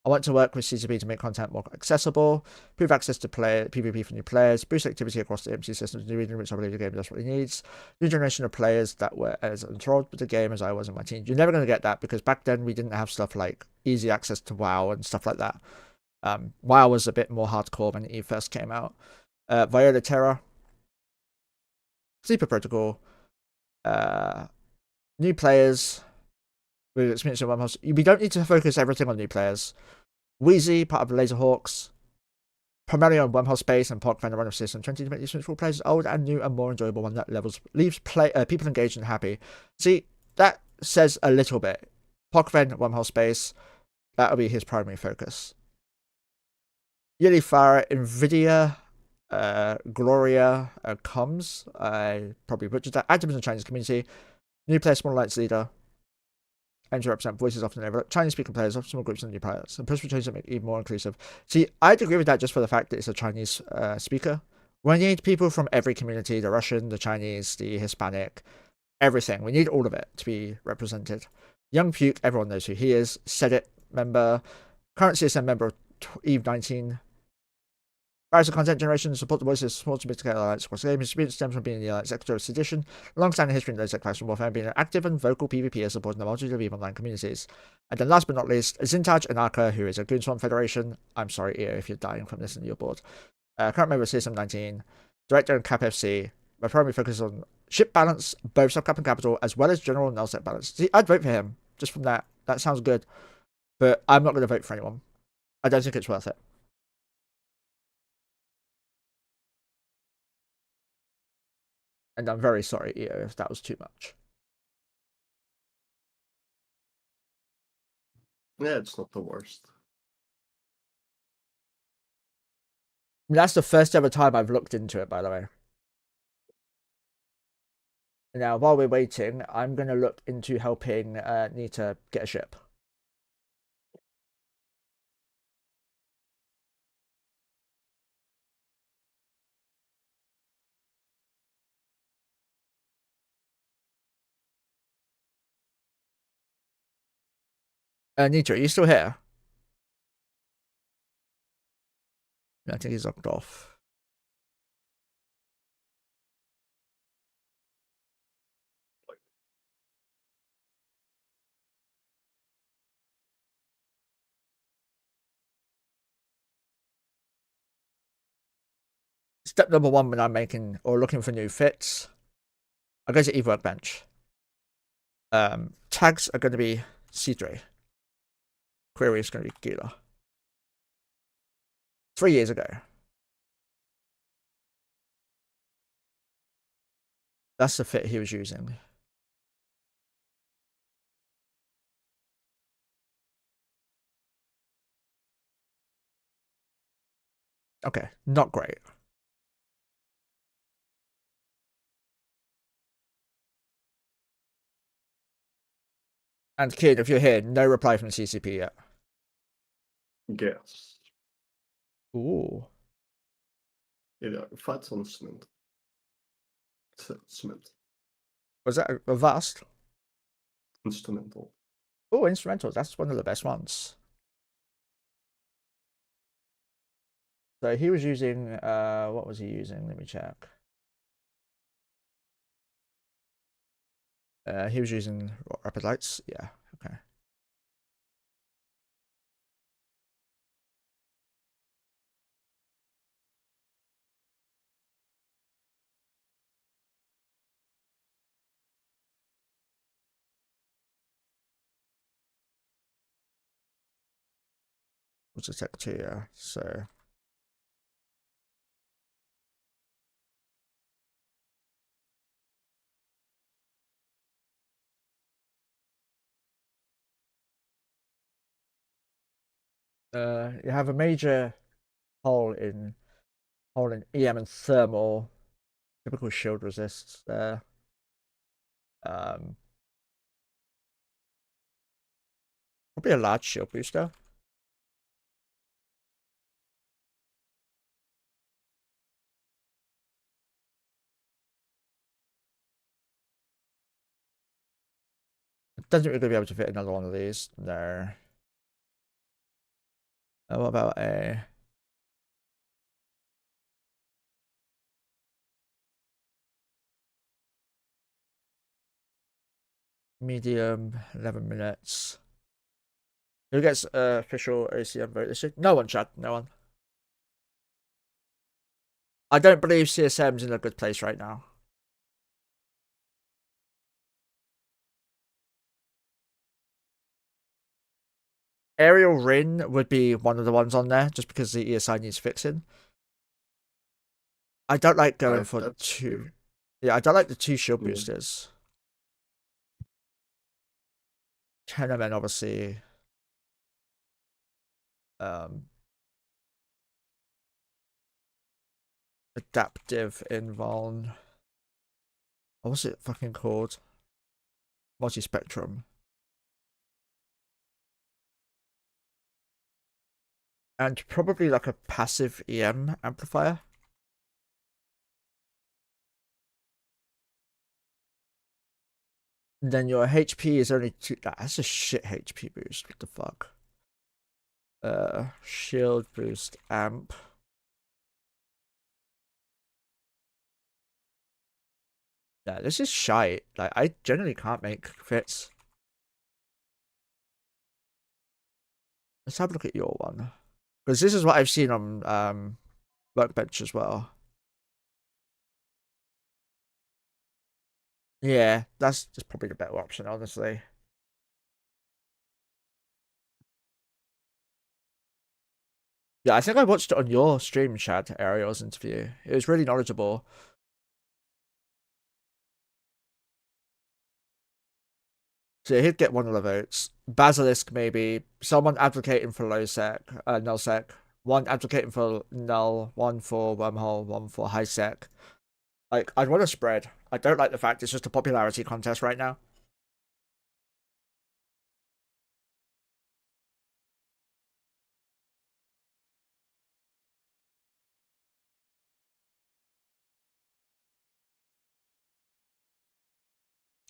I want to work with CCP to make content more accessible, improve access to PvP for new players, boost activity across the MC systems, new region which I believe the game desperately needs, new generation of players that were as enthralled with the game as I was in my team. You're never going to get that because back then we didn't have stuff like easy access to WoW and stuff like that. WoW was a bit more hardcore when EVE first came out. Viola Terra, Sleeper Protocol, new players with experience in Wormholes. We don't need to focus everything on new players. Wheezy, part of Laserhawks, primarily on Wormhole Space and Park Vendor Run of System 20 to make the experience for players old and new and more enjoyable one that leaves people engaged and happy. See, that says a little bit. Park Vendor Wormhole Space, that'll be his primary focus. Yili Farah, Nvidia, Gloria comes. I probably butchered that. Active in the Chinese community. New player, small alliance leader. And to represent voices often overlooked. Chinese speaking players, small groups, and new players. And push for change that make it even more inclusive. See, I'd agree with that just for the fact that it's a Chinese speaker. We need people from every community: the Russian, the Chinese, the Hispanic, everything. We need all of it to be represented. Young Puke, everyone knows who he is. Sedit member, current CSM member of EVE 19. Various content generation to support the voices of small to mid-scale alliance across the game. His experience stems from being the alliance secretary of sedition, long-standing history in those faction warfare, being an active and vocal PvPer supporting the multitude of EVE Online communities. And then last but not least, Zintaj Anaka, who is a Goonswarm Federation. I'm sorry, EO, if you're dying from this and you're bored. Current member of CSM 19, director of Cap FC. My primary focus is on ship balance, both subcap and capital, as well as general null set balance. See, I'd vote for him just from that. That sounds good, but I'm not going to vote for anyone. I don't think it's worth it. And I'm very sorry, EO, if that was too much. Yeah, it's not the worst. That's the first ever time I've looked into it, by the way. Now, while we're waiting, I'm going to look into helping Nita get a ship. Nita, are you still here? I think he's locked off. Step number 1 when I'm making or looking for new fits, I go to Eve Workbench. Tags are going to be C3. Query is going to be Gila. 3 years ago. That's the fit he was using. Okay, not great. And kid, if you're here, no reply from CCP yet. Yes. Ooh. Yeah, fights on cement. Cement. Was that a vast? Instrumental. Oh, instrumental. That's one of the best ones. So he was using, what was he using? Let me check. He was using rapid lights. Yeah, okay. What's the tech 2? Yeah, so. You have a major hole in EM and thermal. Typical shield resists there. Probably a large shield booster. It doesn't really be able to fit another one of these. No. What about a medium? 11 minutes. Who gets official ACM vote this year? No one, Chad. No one. I don't believe CSM's in a good place right now. Aerial Rin would be one of the ones on there, just because the ESI needs fixing. I don't like going for 2. Yeah, I don't like the 2 shield boosters. Tenorman, obviously. Adaptive invuln. What was it fucking called? Multi-spectrum. And probably like a passive EM amplifier. And then your HP is only 2. That's a shit HP boost. What the fuck? Shield boost amp. Yeah, this is shite. Like, I generally can't make fits. Let's have a look at your one. Because this is what I've seen on Workbench as well. Yeah, that's just probably the better option, honestly. Yeah, I think I watched it on your stream, Chad, Ariel's interview. It was really knowledgeable. So he'd get one of the votes. Basilisk, maybe. Someone advocating for low sec, null sec. One advocating for null, one for wormhole, one for high sec. Like, I'd want to spread. I don't like the fact it's just a popularity contest right now.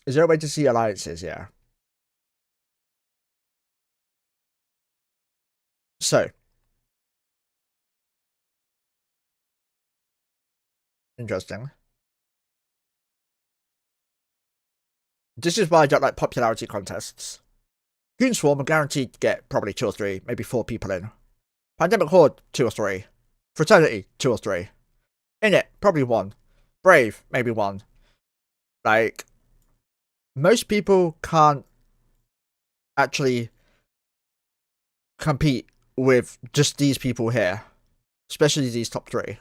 Is there a way to see alliances? Yeah. So, interesting. This is why I don't like popularity contests. Goonswarm are guaranteed to get probably 2 or 3, maybe 4 people in. Pandemic Horde, 2 or 3. Fraternity, 2 or 3. In it, probably 1. Brave, maybe 1. Like, most people can't actually compete with just these people here, especially these top 3.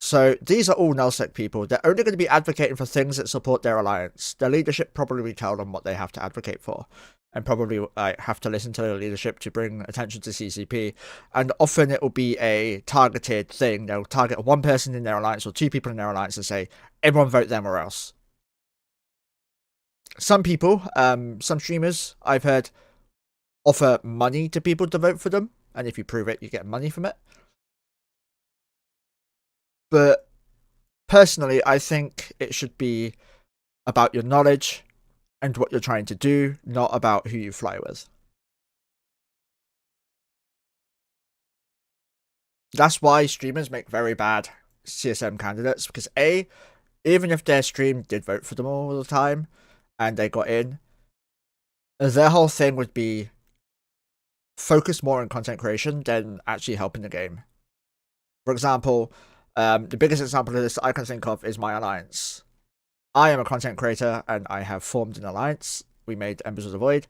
So these are all nullsec people. They're only going to be advocating for things that support their alliance. Their leadership probably tell them what they have to advocate for, and probably have to listen to their leadership to bring attention to CCP. And often it will be a targeted thing. They'll target one person in their alliance or 2 people in their alliance and say, everyone vote them or else. Some people, some streamers I've heard offer money to people to vote for them, and if you prove it, you get money from it. But personally, I think it should be about your knowledge and what you're trying to do, not about who you fly with. That's why streamers make very bad CSM candidates, because A, even if their stream did vote for them all the time and they got in, their whole thing would be focus more on content creation than actually helping the game. For example, the biggest example of this I can think of is my alliance. I am a content creator and I have formed an alliance. We made Embers of the Void,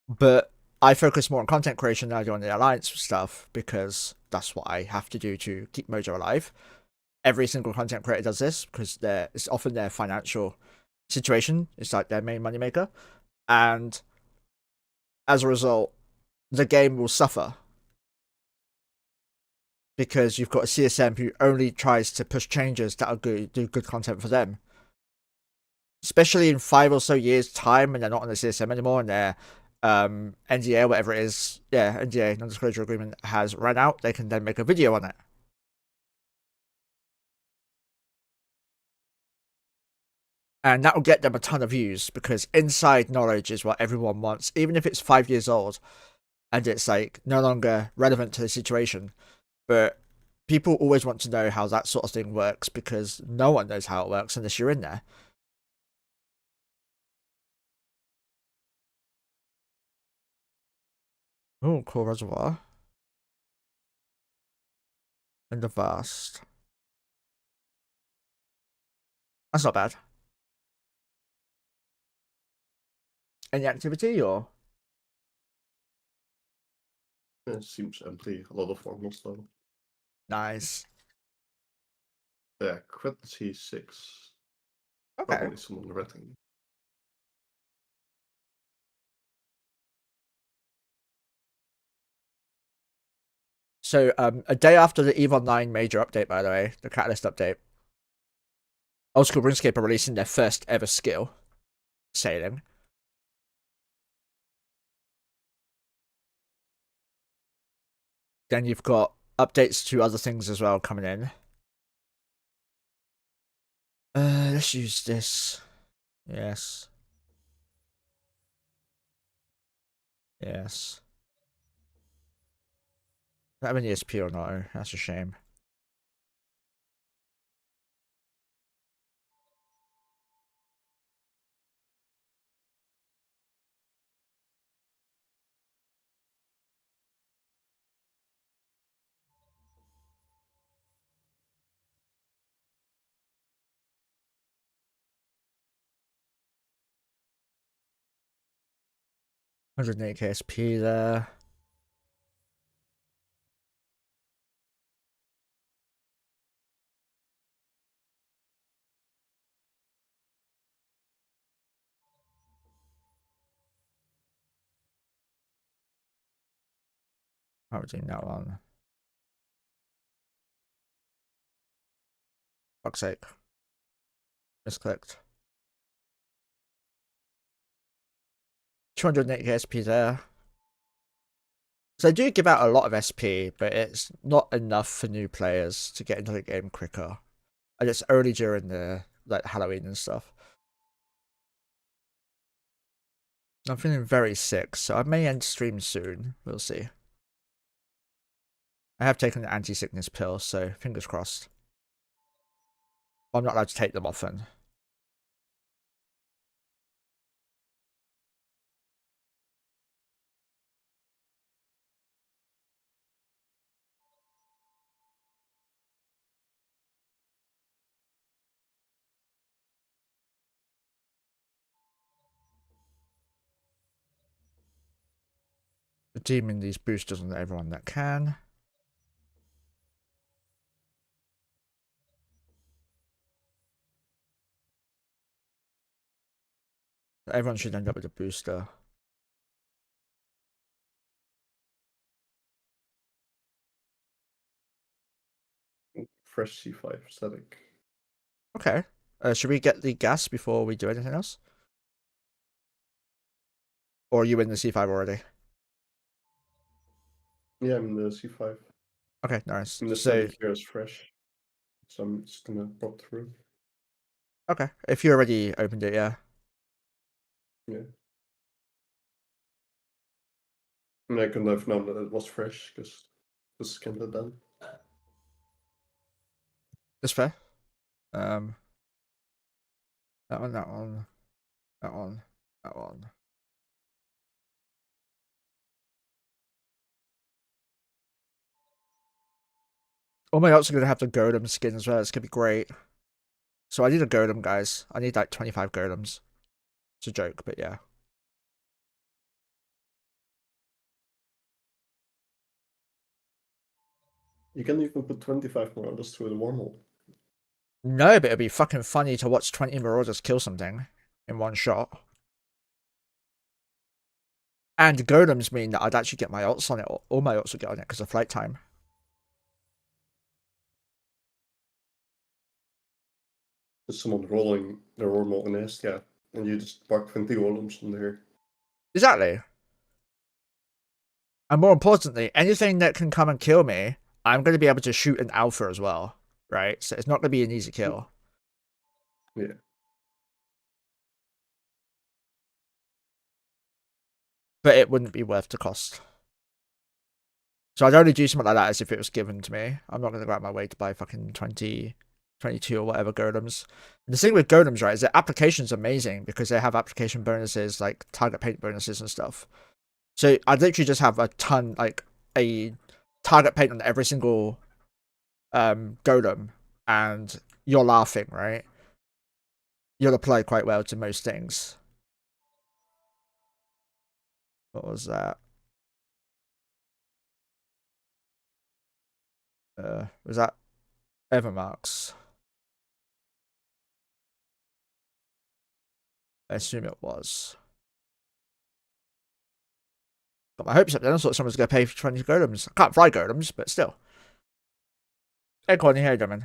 but I focus more on content creation than I do on the alliance stuff because that's what I have to do to keep Mojo alive. Every single content creator does this because it's often their financial situation. It's like their main moneymaker. And as a result, the game will suffer because you've got a CSM who only tries to push changes that are good, do good content for them. Especially in 5 or so years' time when they're not on the CSM anymore and their NDA or whatever it is, NDA, non-disclosure agreement, has run out, they can then make a video on it. And that will get them a ton of views because inside knowledge is what everyone wants, even if it's 5 years old and it's like no longer relevant to the situation. But people always want to know how that sort of thing works because no one knows how it works unless you're in there. Oh, cool reservoir. And the vast. That's not bad. Any activity or? It seems empty. A lot of formals though. Nice. Yeah, quit C6. Okay. Probably someone retting. So, a day after the EVE Online major update, by the way, the Catalyst update, Old School RuneScape are releasing their first ever skill, Sailing. Then you've got updates to other things as well coming in. Let's use this. Yes. Yes. Don't have any ESP or no. That's a shame. 108 KSP there. How are we doing that one? Fuck's sake. Misclicked. 280 SP there. So they do give out a lot of SP, but it's not enough for new players to get into the game quicker. And it's only during the like Halloween and stuff. I'm feeling very sick, so I may end stream soon. We'll see. I have taken the anti-sickness pill, so fingers crossed. I'm not allowed to take them often. Redeeming these boosters on everyone that can. Everyone should end up with a booster. Fresh C5 static. Okay. Should we get the gas before we do anything else? Or are you in the C5 already? Yeah, I'm in the C5. Okay, nice. And the So, static here is fresh. So I'm just gonna pop through. okay. If you already opened it, yeah. Yeah. And I couldn't have known that it was fresh, because this is kinda done. That's fair. That one, that one, that one, that one. All my ults are going to have the golem skin as well. It's going to be great. So I need a golem, guys. I need like 25 golems. It's a joke, but yeah. You can even put 25 marauders through the wormhole. No, but it'd be fucking funny to watch 20 marauders kill something in one shot. And golems mean that I'd actually get my ults on it. All my ults would get on it because of flight time. There's someone rolling their wormhole in nest, yeah. And you just park 20 golems on there. Exactly. And more importantly, anything that can come and kill me, I'm going to be able to shoot an alpha as well. Right? So it's not going to be an easy kill. Yeah. But it wouldn't be worth the cost. So I'd only do something like that as if it was given to me. I'm not going to go out my way to buy fucking 20, 22 or whatever golems. And the thing with golems, right, is that application's amazing because they have application bonuses like target paint bonuses and stuff. So I'd literally just have a ton, like a target paint on every single golem, and you're laughing, right? You'll apply quite well to most things. What was that? Was that Evermarks? I assume it was. Got my hopes up then. I thought someone was going to pay for 20 golems. I can't fly golems, but still. Hey, Courtney, how you doing?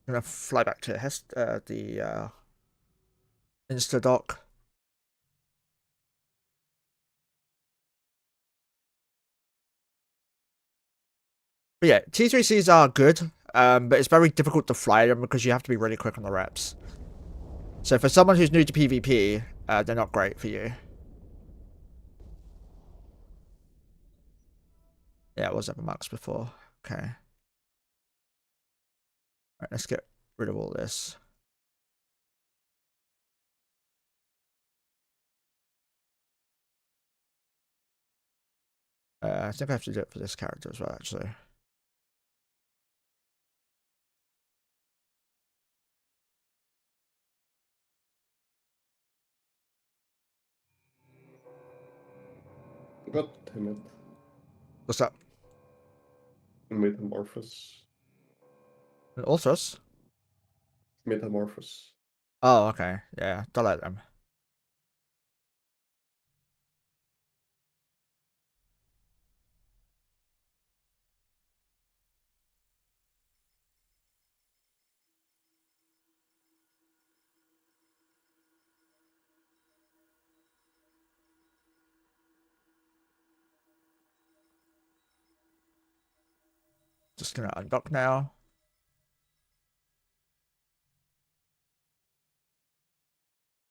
I'm going to fly back to the Instadoc. But yeah, T3Cs are good, but it's very difficult to fly them because you have to be really quick on the reps. So for someone who's new to PvP, they're not great for you. Yeah, it was Evermarks before. Okay. Alright, let's get rid of all this. I think I have to do it for this character as well, actually. God damn it. What's up? Metamorphosis. And Ultras? Metamorphosis. Oh, okay. Yeah, don't like them. Just gonna undock now.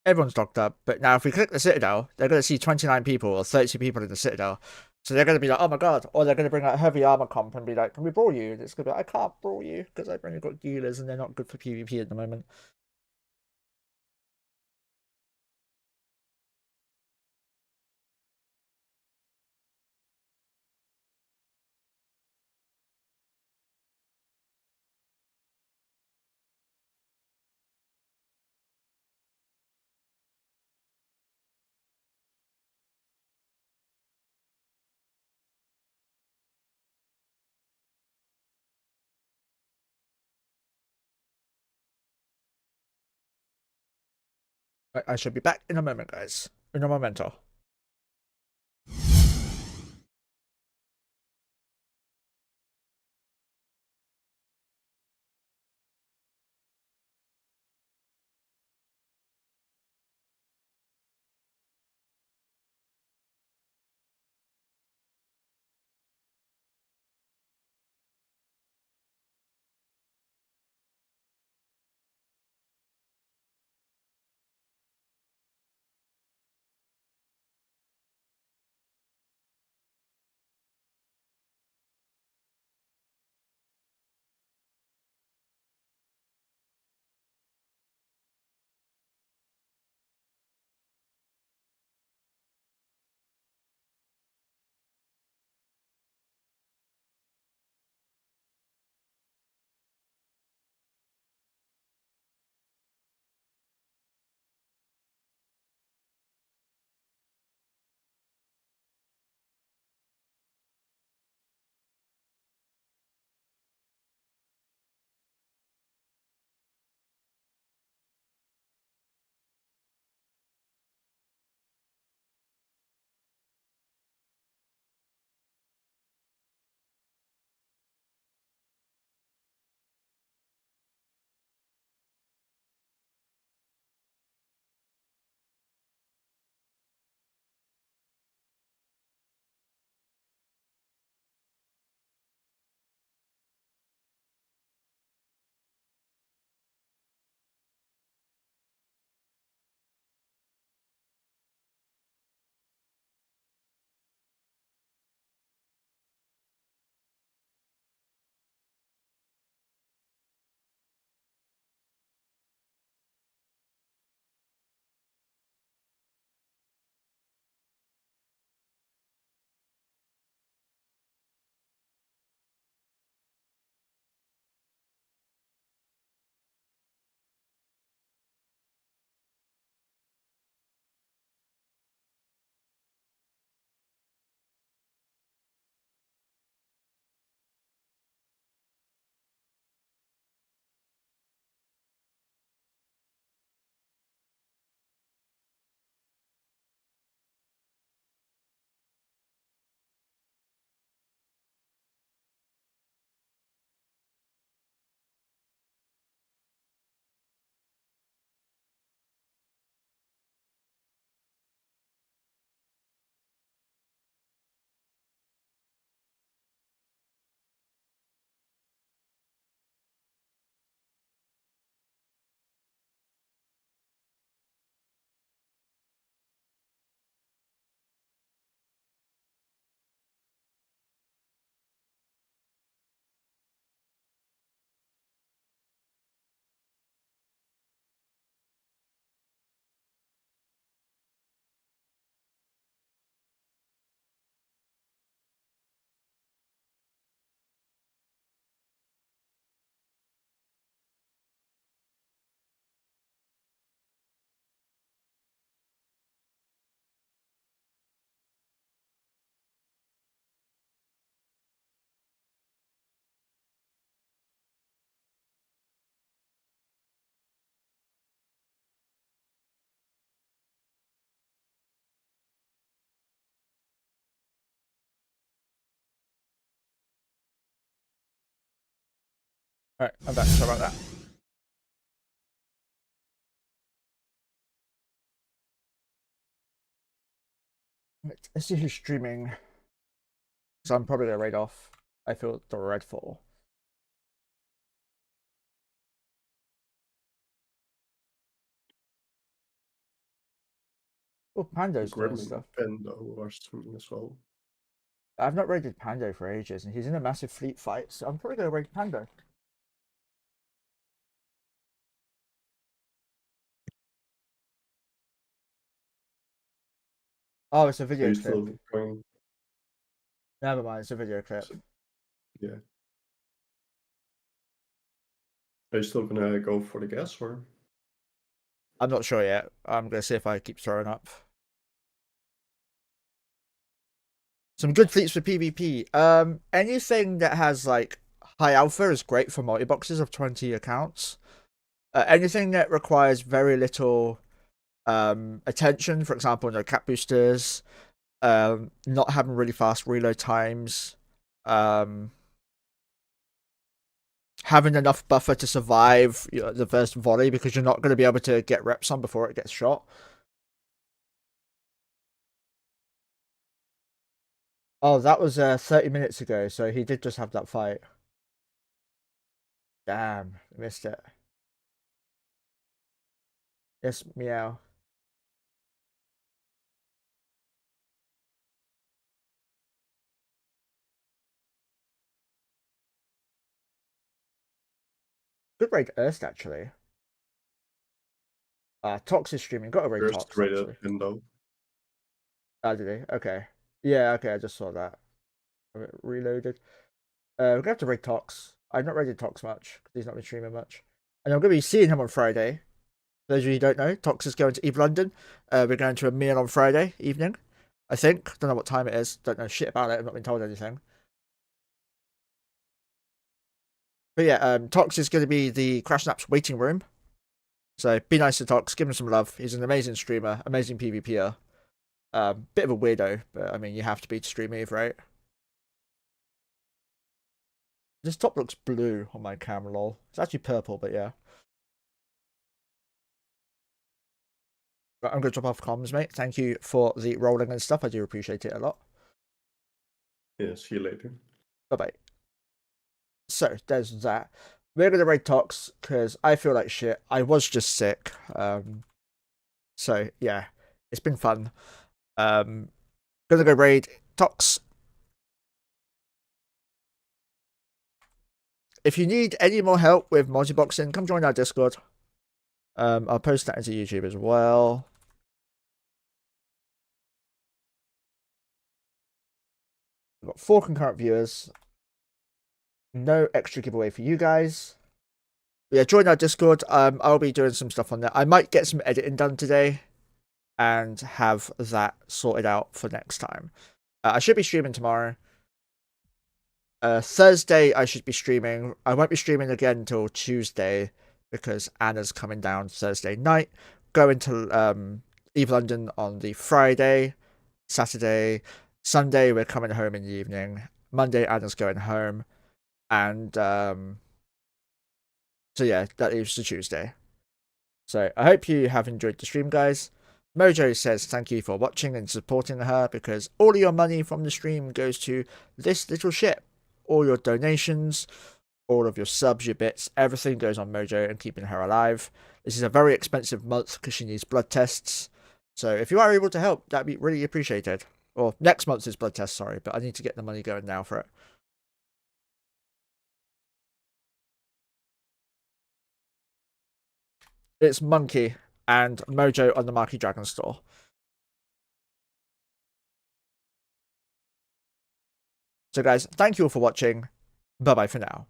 Everyone's docked up, but now if we click the Citadel, they're gonna see 29 people or 30 people in the Citadel. So they're gonna be like, oh my god, or they're gonna bring out heavy armor comp and be like, can we brawl you? And it's gonna be like, I can't brawl you because I've only got dealers and they're not good for PvP at the moment. I should be back in a moment, guys. In a momento. Alright, I'm back. Sorry about that. Right, let's see who's streaming. So I'm probably gonna raid off. I feel dreadful. Oh, Pando's doing stuff. Pando are streaming as well. I've not raided Pando for ages, and he's in a massive fleet fight, so I'm probably gonna raid Pando. Oh, it's a Are video you clip. still going? Never mind, it's a video clip. Yeah. Are you still gonna go for the gas or? I'm not sure yet. I'm gonna see if I keep throwing up. Some good fleets for PvP. Anything that has like high alpha is great for multi-boxes of 20 accounts. Anything that requires very little attention, for example, no cap boosters, not having really fast reload times, having enough buffer to survive the first volley because you're not going to be able to get reps on before it gets shot. Oh, that was 30 minutes ago, so he did just have that fight. Damn, missed it. Yes, meow. Good raid Erst, actually. Tox is streaming. Got a raid Tox, actually. Pando. Oh, did he? Okay. Yeah, okay, I just saw that. Reloaded. We're gonna have to raid Tox. I've not raided Tox much, because he's not been streaming much. And I'm gonna be seeing him on Friday. For those of you who don't know, Tox is going to Eve London. We're going to a meal on Friday evening, I think. Don't know what time it is. Don't know shit about it. I've not been told anything. But yeah, Tox is going to be the Crash Snaps waiting room. So be nice to Tox. Give him some love. He's an amazing streamer, amazing PvPer. Bit of a weirdo, but I mean, you have to be to stream Eve, right? This top looks blue on my camera, lol. It's actually purple, but yeah. But I'm going to drop off comms, mate. Thank you for the rolling and stuff. I do appreciate it a lot. Yeah, see you later. Bye-bye. So, there's that. We're going to raid Tox, because I feel like shit. I was just sick. So, yeah. It's been fun. Gonna go raid Tox. If you need any more help with multi-boxing, come join our Discord. I'll post that into YouTube as well. We've got 4 concurrent viewers. No extra giveaway for you guys. Yeah, join our Discord. I'll be doing some stuff on there. I might get some editing done today and have that sorted out for next time. I should be streaming tomorrow. Thursday I should be streaming. I won't be streaming again until Tuesday because Anna's coming down Thursday night. Going to Eve London on the Friday, Saturday, Sunday we're coming home in the evening. Monday Anna's going home, and so yeah, that leaves the Tuesday. So I hope you have enjoyed the stream, guys. Mojo says thank you for watching and supporting her because all of your money from the stream goes to this little ship. All your donations, all of your subs, your bits, everything goes on Mojo and keeping her alive. This is a very expensive month because she needs blood tests. So if you are able to help, that'd be really appreciated. Or next month's is blood test, sorry, but I need to get the money going now for it. It's Monkey and Mojo on the Marquee Dragon store. So guys, thank you all for watching. Bye-bye for now.